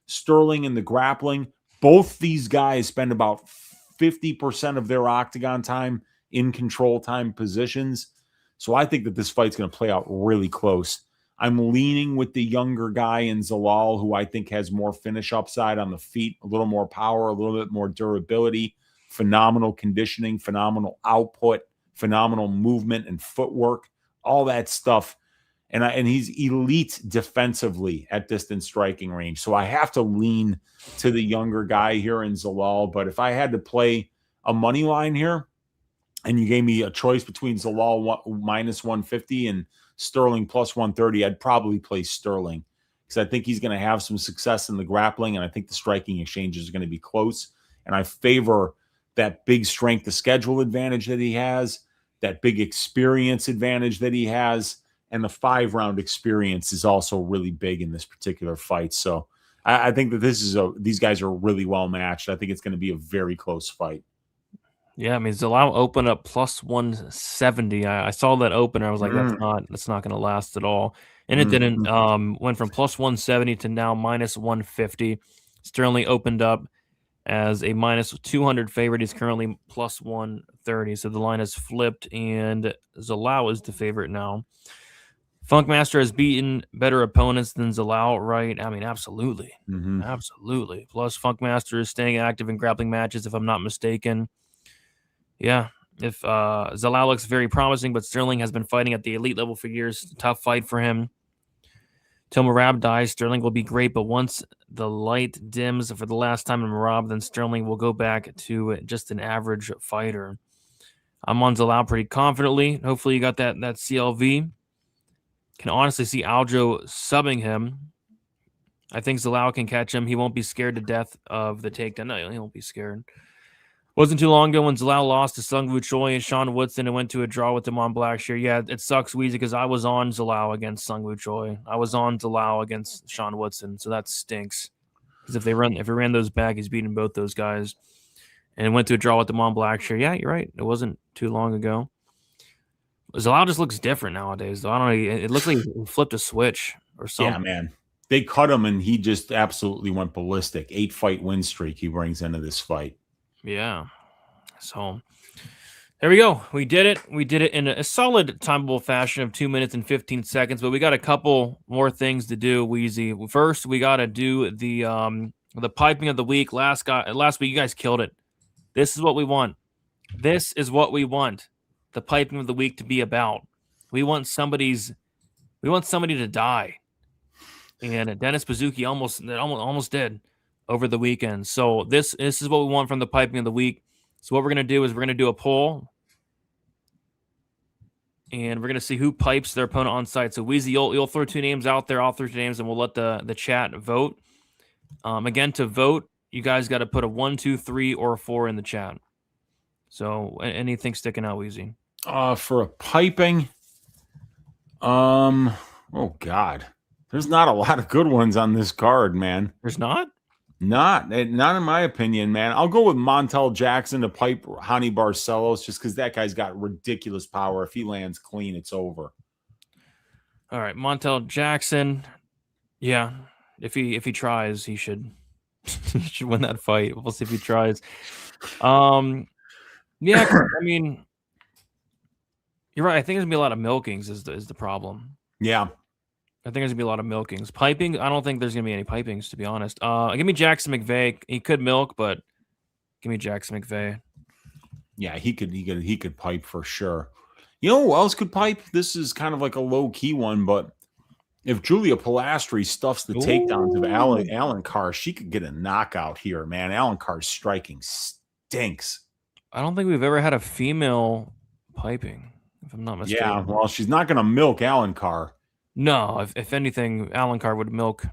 Sterling in the grappling. Both these guys spend about 50% of their octagon time in control time positions. So I think that this fight's going to play out really close. I'm leaning with the younger guy in Zalal, who I think has more finish upside on the feet, a little more power, a little bit more durability, phenomenal conditioning, phenomenal output, phenomenal movement and footwork, all that stuff. And he's elite defensively at distance striking range. So I have to lean to the younger guy here in Zalal. But if I had to play a money line here and you gave me a choice between Zalal minus 150 and Sterling plus 130, I'd probably play Sterling because I think he's going to have some success in the grappling. And I think the striking exchanges are going to be close. And I favor that big strength of schedule advantage that he has, that big experience advantage that he has. And the 5-round experience is also really big in this particular fight. So I think that these guys are really well matched. I think it's going to be a very close fight. Yeah, I mean, Zalal opened up plus 170. I saw that opener. I was like, that's not going to last at all. And it didn't. Went from plus 170 to now minus 150. Sterling opened up as a minus 200 favorite. He's currently plus 130. So the line has flipped, and Zalal is the favorite now. Funkmaster has beaten better opponents than Zalal, right? I mean, absolutely. Absolutely. Plus, Funkmaster is staying active in grappling matches, if I'm not mistaken. Yeah. If Zalal looks very promising, but Sterling has been fighting at the elite level for years. Tough fight for him. Till Merab dies, Sterling will be great, but once the light dims for the last time in Merab, then Sterling will go back to just an average fighter. I'm on Zalal pretty confidently. Hopefully you got that CLV. Can honestly see Aljo subbing him. I think Zalal can catch him. He won't be scared to death of the takedown. No, he won't be scared. Wasn't too long ago when Zalal lost to Sung Woo Choi and Sean Woodson and went to a draw with him on Blackshear. Yeah, it sucks, Weezy, because I was on Zalal against Sung Woo Choi. I was on Zalal against Sean Woodson, so that stinks. Because if we ran those back, he's beating both those guys. And went to a draw with them on Blackshear. Yeah, you're right. It wasn't too long ago. Zalal just looks different nowadays, though. I don't know. It looks like he flipped a switch or something. Yeah, man. They cut him, and he just absolutely went ballistic. 8-fight win streak he brings into this fight. Yeah. So there we go. We did it. We did it in a solid timeable fashion of 2 minutes and 15 seconds, but we got a couple more things to do, Wheezy. First, we got to do the piping of the week. Last week, you guys killed it. This is what we want. This is what we want the piping of the week to be about. We want somebody to die. And Dennis Bazuki almost did over the weekend. So this is what we want from the piping of the week. So what we're going to do is we're going to do a poll. And we're going to see who pipes their opponent on site. So Weezy, you'll throw 2 names out there. I'll throw 2 names, and we'll let the chat vote. Again, to vote, you guys got to put a 1, 2, 3, or 4 in the chat. So anything sticking out, Weezy? For a piping, oh God, there's not a lot of good ones on this card, man. There's not? Not in my opinion, man. I'll go with Montel Jackson to pipe Hani Barcelos just because that guy's got ridiculous power. If he lands clean, it's over. All right, Montel Jackson. Yeah, if he tries, he should win that fight. We'll see if he tries. Yeah, I mean, you're right. I think there's gonna be a lot of milkings. Is the problem? Yeah, I think there's gonna be a lot of milkings. Piping, I don't think there's gonna be any pipings, to be honest. Give me Jackson McVey. He could milk, but give me Jackson McVey. Yeah, he could pipe for sure. You know who else could pipe? This is kind of like a low key one, but if Julia Palastri stuffs the takedowns of Alan Carr, she could get a knockout here, man. Alan Carr's striking stinks. I don't think we've ever had a female piping, if I'm not mistaken. Yeah, well, she's not going to milk Alan Carr. No, if anything, Alan Carr would milk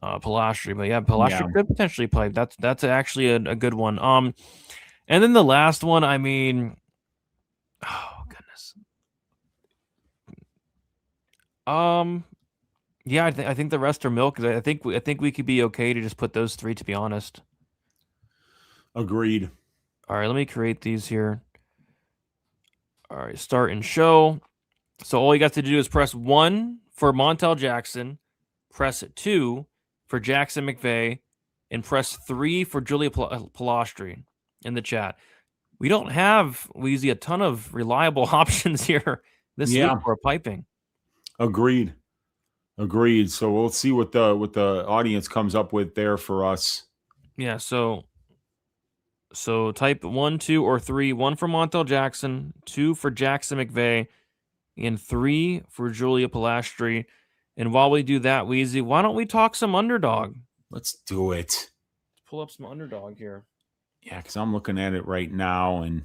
Palastri. But yeah, Palastri could potentially pipe. That's actually a good one. And then the last one, I mean, oh goodness. Yeah, I think the rest are milk. I think we could be okay to just put those 3. To be honest. Agreed. All right, let me create these here. All right, start and show. So all you got to do is press 1 for Montel Jackson, press 2 for Jackson McVey, and press 3 for Julia Palastri in the chat. We don't have, Weezy, a ton of reliable options here this week for piping. Agreed. So we'll see what the audience comes up with there for us. Yeah, so type 1, 2, or 3. 1 for Montel Jackson, 2 for Jackson McVey, and 3 for Julia Palastri. And while we do that, Weezy, why don't we talk some underdog? Let's do it. Let's pull up some underdog here. Yeah, because I'm looking at it right now and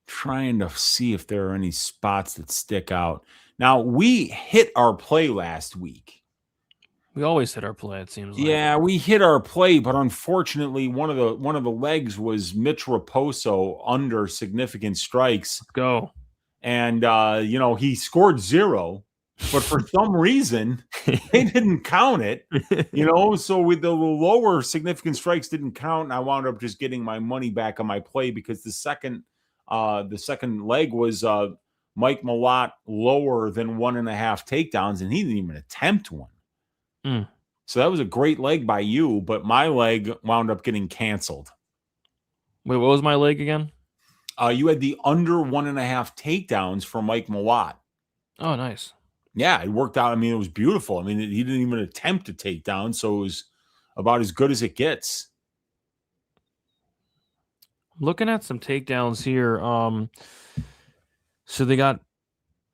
trying to see if there are any spots that stick out. Now, we hit our play last week. We always hit our play, it seems like. Yeah, we hit our play, but unfortunately, one of the legs was Mitch Raposo under significant strikes. Let's go. And he scored 0, but for some reason they didn't count it. So with the lower significant strikes didn't count, and I wound up just getting my money back on my play because the second leg was Mike Malott lower than 1.5 takedowns, and he didn't even attempt one. So that was a great leg by you, but my leg wound up getting canceled. Wait, what was my leg again? You had the under 1.5 takedowns for Mike Malott. Oh, nice. Yeah, it worked out. I mean, it was beautiful. I mean, he didn't even attempt a takedown, so it was about as good as it gets. Looking at some takedowns here. So they got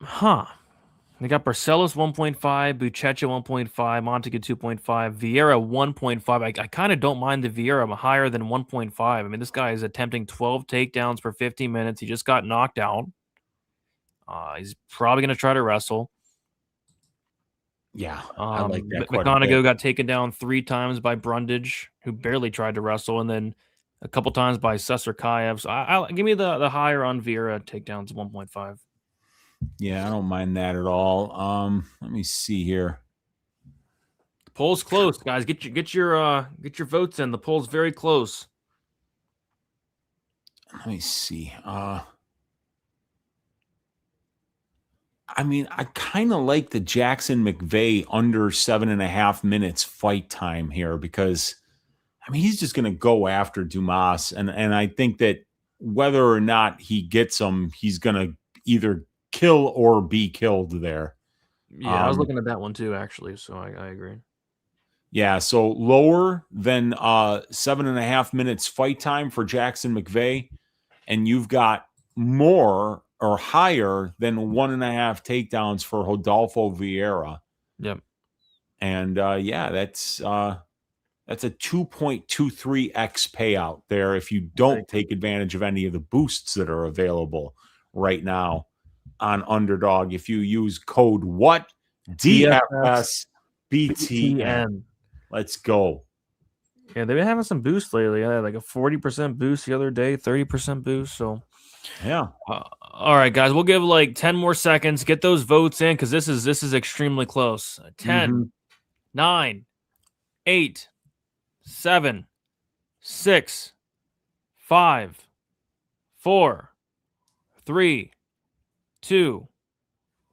Barcelos 1.5, Bucha 1.5, Montigu 2.5, Vieira 1.5. I kind of don't mind the Vieira higher than 1.5. I mean, this guy is attempting 12 takedowns per 15 minutes. He just got knocked out. He's probably going to try to wrestle. Yeah, I like that. McConico got taken down 3 times by Brundage, who barely tried to wrestle, and then a couple times by Susarkayev. So I'll give me the higher on Vieira takedowns 1.5. Yeah, I don't mind that at all. Let me see here. The poll's close, guys. Get your votes in. The poll's very close. Let me see. I mean, I kind of like the Jackson McVey under 7.5 minutes fight time here because, I mean, he's just going to go after Dumas. And I think that whether or not he gets him, he's going to either kill or be killed there. Yeah, I was looking at that one too, actually. So I agree. Yeah, so lower than 7.5 minutes fight time for Jackson McVey. And you've got more or higher than 1.5 takedowns for Rodolfo Vieira. Yep. And that's a 2.23x payout there if you don't take advantage of any of the boosts that are available right now on Underdog. If you use code what? DFSBTN. Let's go. Yeah, they've been having some boosts lately. I had like a 40% boost the other day, 30% boost. So, yeah. All right, guys, we'll give like 10 more seconds. Get those votes in because this is extremely close. 10, 9, 8, 7, 6, 5, 4, 3, 2,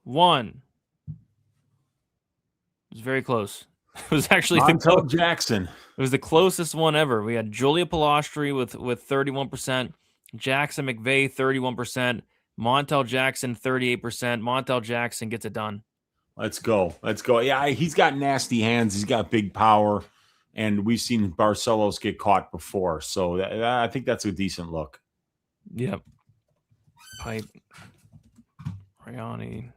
1. It was very close. It was actually Jackson. It was the closest one ever. We had Julia Palastri with 31%, Jackson McVey 31%, Montel Jackson 38%. Montel Jackson gets it done. Let's go. Yeah, he's got nasty hands. He's got big power, and we've seen Barcelos get caught before. So I think that's a decent look. Yep. Pipe. Riani.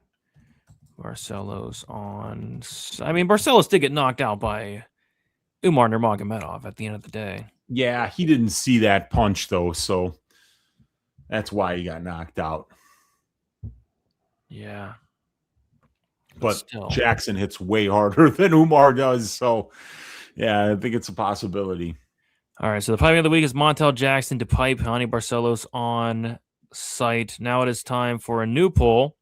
Barcelos on. I mean, Barcelos did get knocked out by Umar Nurmagomedov at the end of the day. Yeah, he didn't see that punch though, so that's why he got knocked out. Yeah. But still, Jackson hits way harder than Umar does, so yeah, I think it's a possibility. All right, so the piping of the week is Montel Jackson to pipe Hani Barcelos on site. Now it is time for a new poll.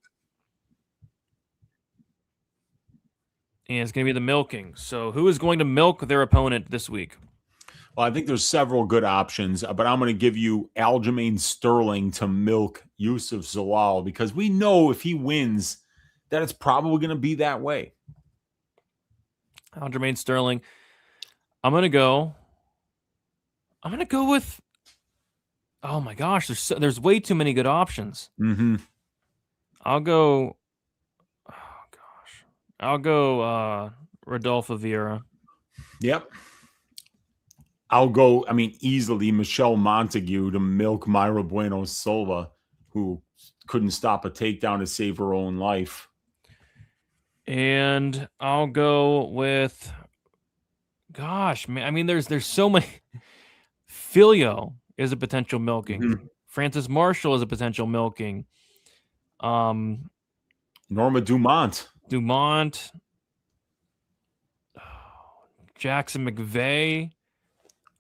And it's going to be the milking. So who is going to milk their opponent this week? Well, I think there's several good options, but I'm going to give you Aljamain Sterling to milk Yusuf Zalal because we know if he wins that it's probably going to be that way. Aljamain Sterling. I'm going to go with, oh my gosh, there's way too many good options. Mm-hmm. I'll go Rodolfo Vieira. Yep. I'll go, easily Michelle Montigu to milk Myra Bueno Silva, who couldn't stop a takedown to save her own life. And I'll go with, gosh, man, there's so many. Filio is a potential milking. Mm-hmm. Francis Marshall is a potential milking. Norma Dumont, Jackson McVey,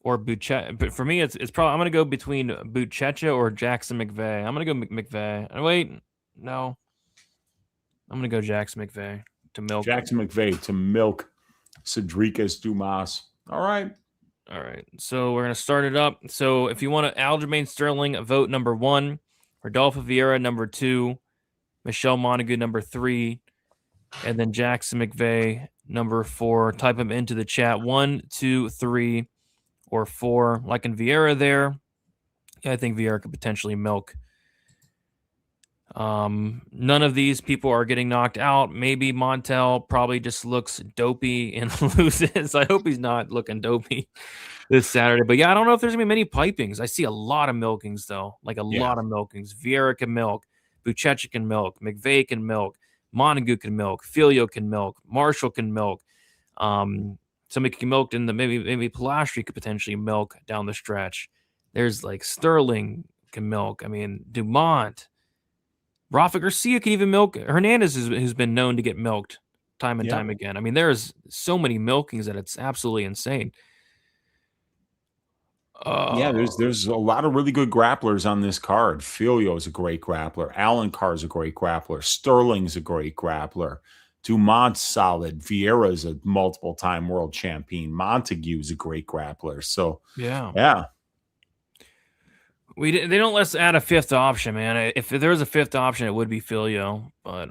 or Bucha. But for me, it's probably I'm gonna go between Buchecha or Jackson McVey. I'm gonna go McVey. Wait, no, I'm gonna go Jackson McVey to milk. Jackson McVey to milk Cedricus Dumas. All right. So we're gonna start it up. So if you want to Aljamain Sterling, vote number 1. Rodolfo Vieira number 2. Michelle Montague number 3, and then Jackson McVey number 4. Type them into the chat. 1, 2, 3, or 4. Like in Vieira there, I think Vieira could potentially milk None of these people are getting knocked out. Maybe Montel probably just looks dopey and loses. I hope he's not looking dopey this Saturday. But yeah, I don't know if there's gonna be many pipings. I see a lot of milkings though, like a lot of milkings. Vieira can milk, Bucha can milk, McVey can milk, Montigu can milk, Filio can milk, Marshall can milk. Somebody can milk in the maybe Palastri could potentially milk down the stretch. There's like Sterling can milk. I mean, Dumont. Rafa Garcia can even milk. Hernandez has been known to get milked time and time again. I mean, there's so many milkings that it's absolutely insane. There's a lot of really good grapplers on this card. Filio is a great grappler. Alan Carr is a great grappler. Sterling's a great grappler. Dumont's solid. Vieira is a multiple-time world champion. Montigu is a great grappler. So yeah. They don't let us add a fifth option, man. If there was a fifth option, it would be Filio. But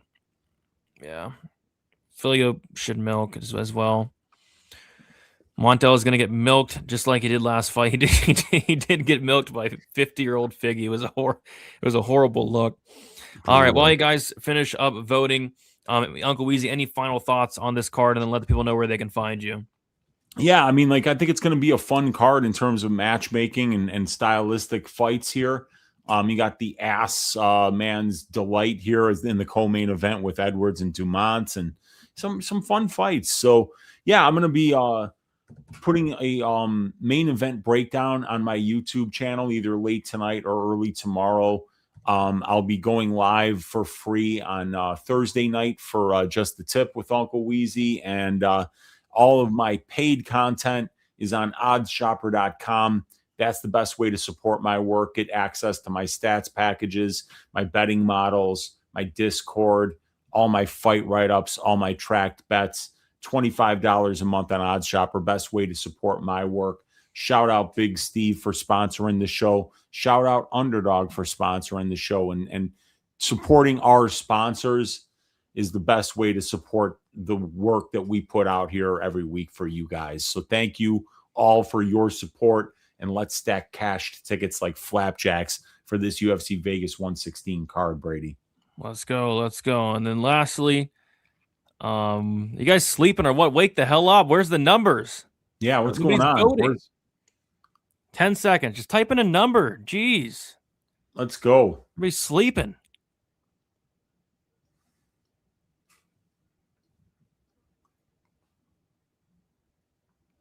yeah, Filio should milk as well. Montel is going to get milked just like he did last fight. He did get milked by 50-year-old Figgy. It was a horrible look. All right, while you guys finish up voting, Uncle Weezy, any final thoughts on this card, and then let the people know where they can find you. Yeah, I mean, like, I think it's going to be a fun card in terms of matchmaking and stylistic fights here. You got the ass man's delight here in the co-main event with Edwards and Dumont, and some fun fights. So yeah, I'm going to be putting a main event breakdown on my YouTube channel either late tonight or early tomorrow. I'll be going live for free on Thursday night for Just the Tip with Uncle Weezy, and all of my paid content is on oddshopper.com. That's the best way to support my work. Get access to my stats packages, my betting models, my Discord, all my fight write-ups, all my tracked bets. $25 a month on OddsShopper. Best way to support my work. Shout out Big Steve for sponsoring the show. Shout out Underdog for sponsoring the show. And supporting our sponsors is the best way to support the work that we put out here every week for you guys. So thank you all for your support, and let's stack cash tickets like flapjacks for this UFC Vegas 116 card, Brady. Let's go. And then lastly, you guys sleeping or what? Wake the hell up. Where's the numbers? Yeah, what's going on? 10 seconds. Just type in a number. Jeez. Let's go. Everybody's sleeping.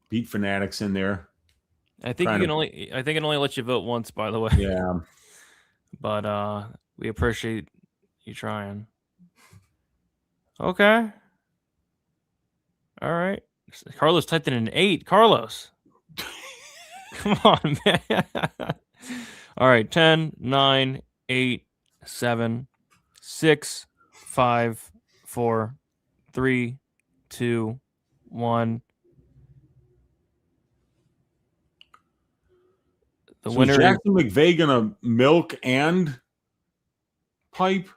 Beat Fanatics in there. I think it only let you vote once, by the way. Yeah. But we appreciate you trying. Okay. All right. Carlos typed in an 8. Carlos. Come on, man. All right. 10, 9, 8, 7, 6, 5, 4, 3, 2, 1. The winner. Is Jackson McVey gonna milk and pipe?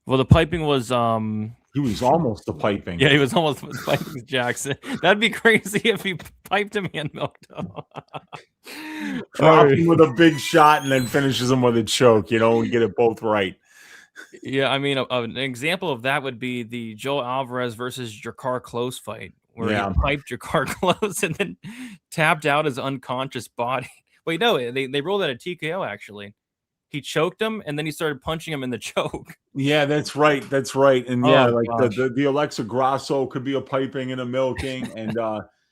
Well, the piping was he was almost the piping. Yeah, he was almost piping Jackson. That'd be crazy if he piped him and milked him. Drop him with a big shot and then finishes him with a choke, and get it both right. Yeah, I mean, an example of that would be the Joe Alvarez versus Jakar Close fight, where he piped Jakar Close and then tapped out his unconscious body. Wait, no, they rolled out a TKO, actually. He choked him, and then he started punching him in the choke. Yeah, that's right. And the Alexa Grasso could be a piping and a milking, and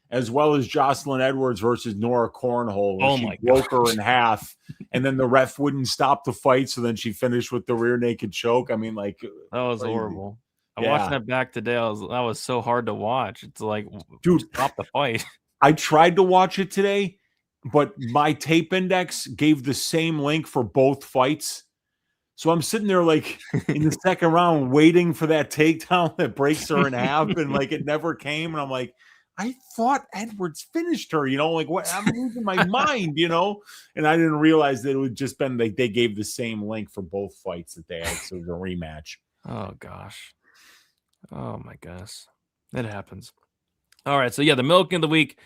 as well as Jocelyn Edwards versus Nora Cornhole. She broke her in half, and then the ref wouldn't stop the fight, so then she finished with the rear naked choke. I mean, like, that was crazy. Horrible. I watched that back today. That was so hard to watch. It's like, dude, stop the fight. I tried to watch it today, but my tape index gave the same link for both fights. So I'm sitting there like in the second round waiting for that takedown that breaks her in half, and like it never came. And I'm like, I thought Edwards finished her, like what? I'm losing my mind, and I didn't realize that it would just been like they gave the same link for both fights that they had. So the rematch. Oh gosh. Oh my gosh. It happens. All right. So yeah, the milk of the week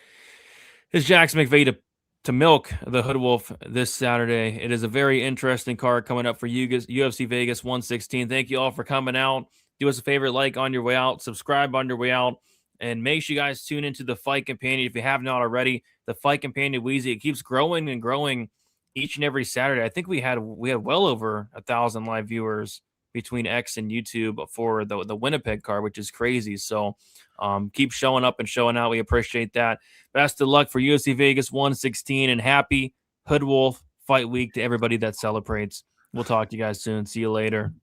is Jackson McVey to to milk the Hood Wolf this Saturday. It is a very interesting card coming up for you guys, UFC Vegas 116. Thank you all for coming out. Do us a favor, like on your way out, subscribe on your way out, and make sure you guys tune into the Fight Companion if you have not already. The Fight Companion Wheezy, it keeps growing and growing each and every Saturday. I think we had well over 1,000 live viewers between X and YouTube for the Winnipeg card, which is crazy. So keep showing up and showing out. We appreciate that. Best of luck for UFC Vegas 116, and happy Hood Wolf Fight Week to everybody that celebrates. We'll talk to you guys soon. See you later.